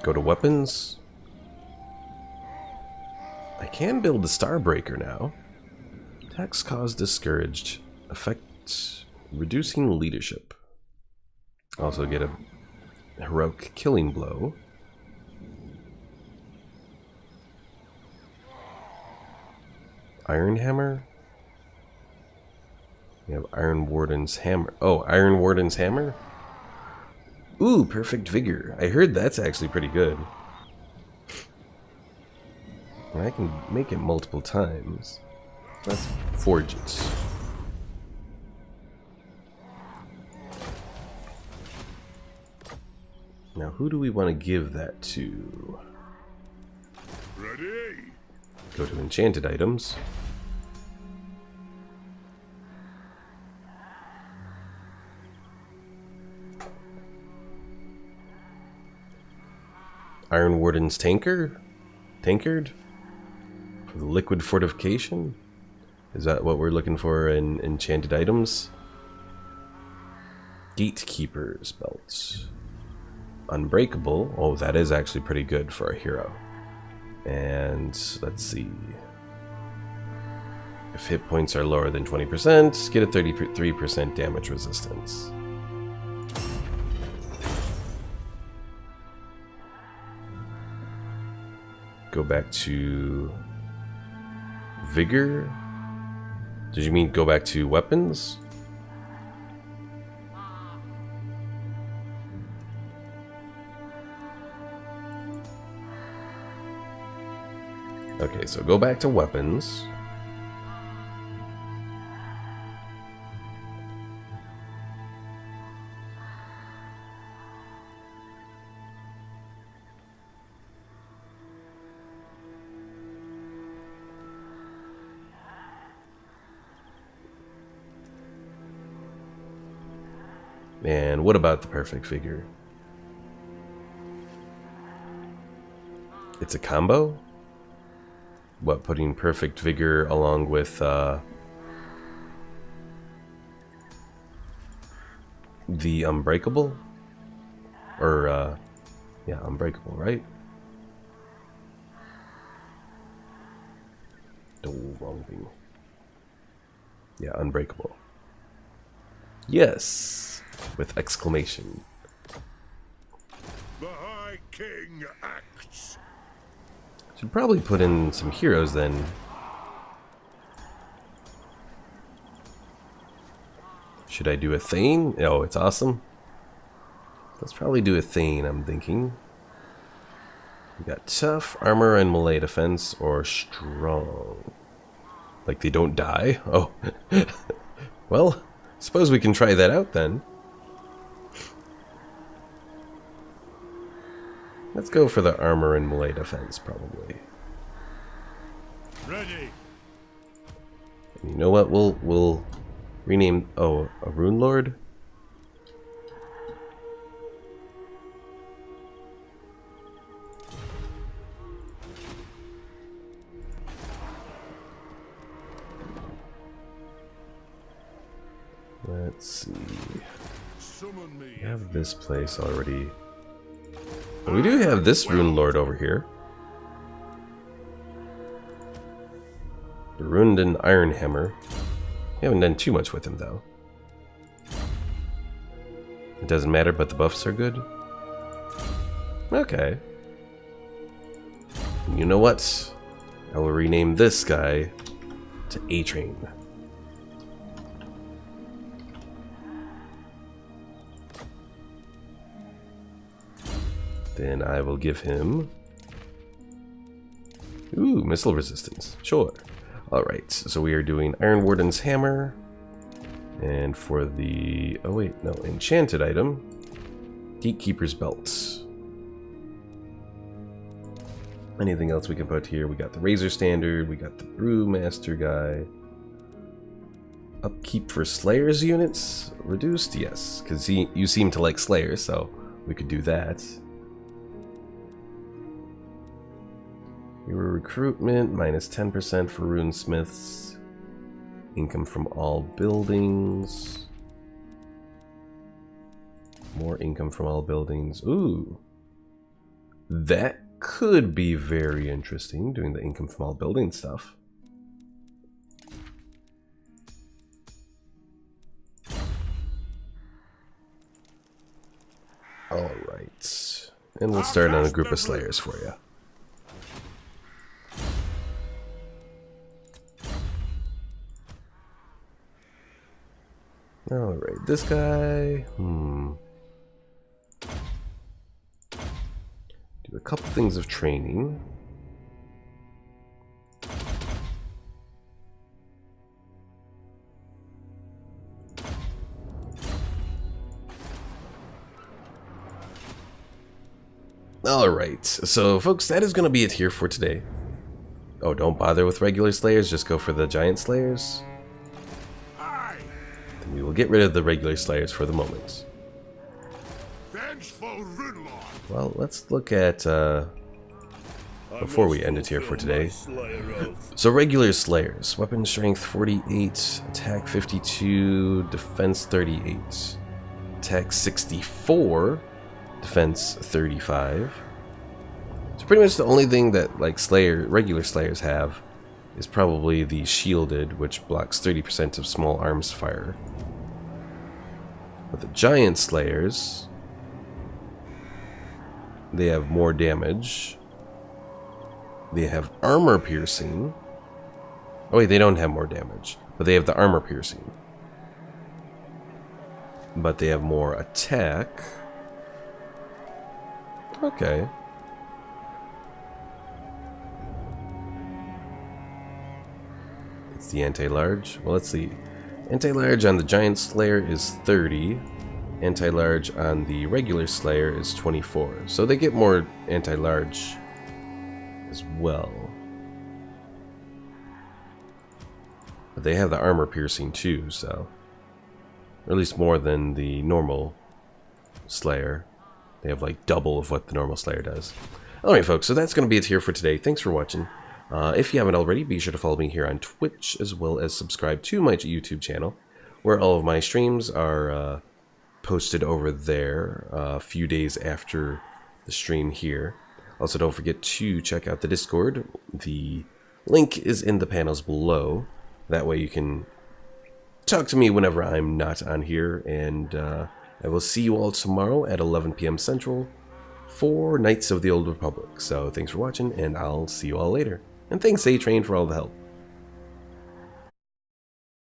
S1: Go to weapons. I can build the Starbreaker now. Attacks cause discouraged. Effect reducing leadership. Also get a heroic killing blow. Iron Hammer. We have Iron Warden's Hammer. Oh, Iron Warden's Hammer? Ooh, Perfect Vigor. I heard that's actually pretty good. And I can make it multiple times. Let's forge it. Now, who do we want to give that to?
S2: Ready?
S1: Go to enchanted items. Iron Warden's Tankard? For the liquid fortification? Is that what we're looking for in enchanted items? Gatekeeper's Belt. Unbreakable. Oh, that is actually pretty good for a hero. And let's see. If hit points are lower than 20%, get a 33% damage resistance. Go back to Vigor. Did you mean go back to weapons? Okay, so go back to weapons. And what about the perfect figure? It's a combo? What, putting perfect vigor along with the unbreakable? Or yeah, unbreakable, right? No, wrong thing. Yeah, unbreakable. Yes, with exclamation.
S2: The High King acts.
S1: Should probably put in some heroes then. Should I do a Thane? Oh, it's awesome. Let's probably do a Thane, I'm thinking. We got tough, armor, and melee defense, or strong. Like they don't die? Oh. Well, suppose we can try that out then. Let's go for the armor and melee defense, probably.
S2: Ready.
S1: And you know what? We'll rename. Oh, a Rune Lord. Let's see.
S2: Summon me.
S1: We have this place already. But we do have this Rune Lord over here. The Runden Iron Hammer. We haven't done too much with him though. It doesn't matter, but the buffs are good. Okay. You know what? I will rename this guy to A-Train. Then I will give him... Ooh, missile resistance. Sure. Alright, so we are doing Iron Warden's Hammer. And for the... Oh wait, no. Enchanted item. Gatekeeper's Belt. Anything else we can put here? We got the Razor Standard. We got the Brewmaster guy. Upkeep for Slayer's units? Reduced? Yes. Because you seem to like Slayers, so we could do that. Your recruitment, minus 10% for runesmiths. Income from all buildings. More income from all buildings. Ooh. That could be very interesting, doing the income from all building stuff. Alright. And we'll start on a group of Slayers for you. Alright, this guy... Do a couple things of training. Alright, so folks, that is going to be it here for today. Oh, don't bother with regular Slayers, just go for the Giant Slayers. Then we will get rid of the regular Slayers for the moment.
S2: Vengeful Runelord.
S1: Well, let's look at, before we end it here for today. So regular Slayers, weapon strength 48, attack 52, defense 38, attack 64, defense 35. So pretty much the only thing that like regular Slayers have is probably the shielded, which blocks 30% of small arms fire. But the Giant Slayers, they have more damage. They have armor piercing. Oh wait, they don't have more damage, but they have the armor piercing. But they have more attack. Okay. What's the anti-large? Well, let's see. Anti-large on the Giant Slayer is 30. Anti-large on the regular Slayer is 24. So they get more anti-large as well. But they have the armor piercing too, so... Or at least more than the normal Slayer. They have like double of what the normal Slayer does. Alright folks, so that's going to be it here for today. Thanks for watching. If you haven't already, be sure to follow me here on Twitch, as well as subscribe to my YouTube channel, where all of my streams are posted over there a few days after the stream here. Also, don't forget to check out the Discord. The link is in the panels below. That way you can talk to me whenever I'm not on here, and I will see you all tomorrow at 11 p.m. Central for Knights of the Old Republic. So thanks for watching, and I'll see you all later. And thanks A-Train for all the help.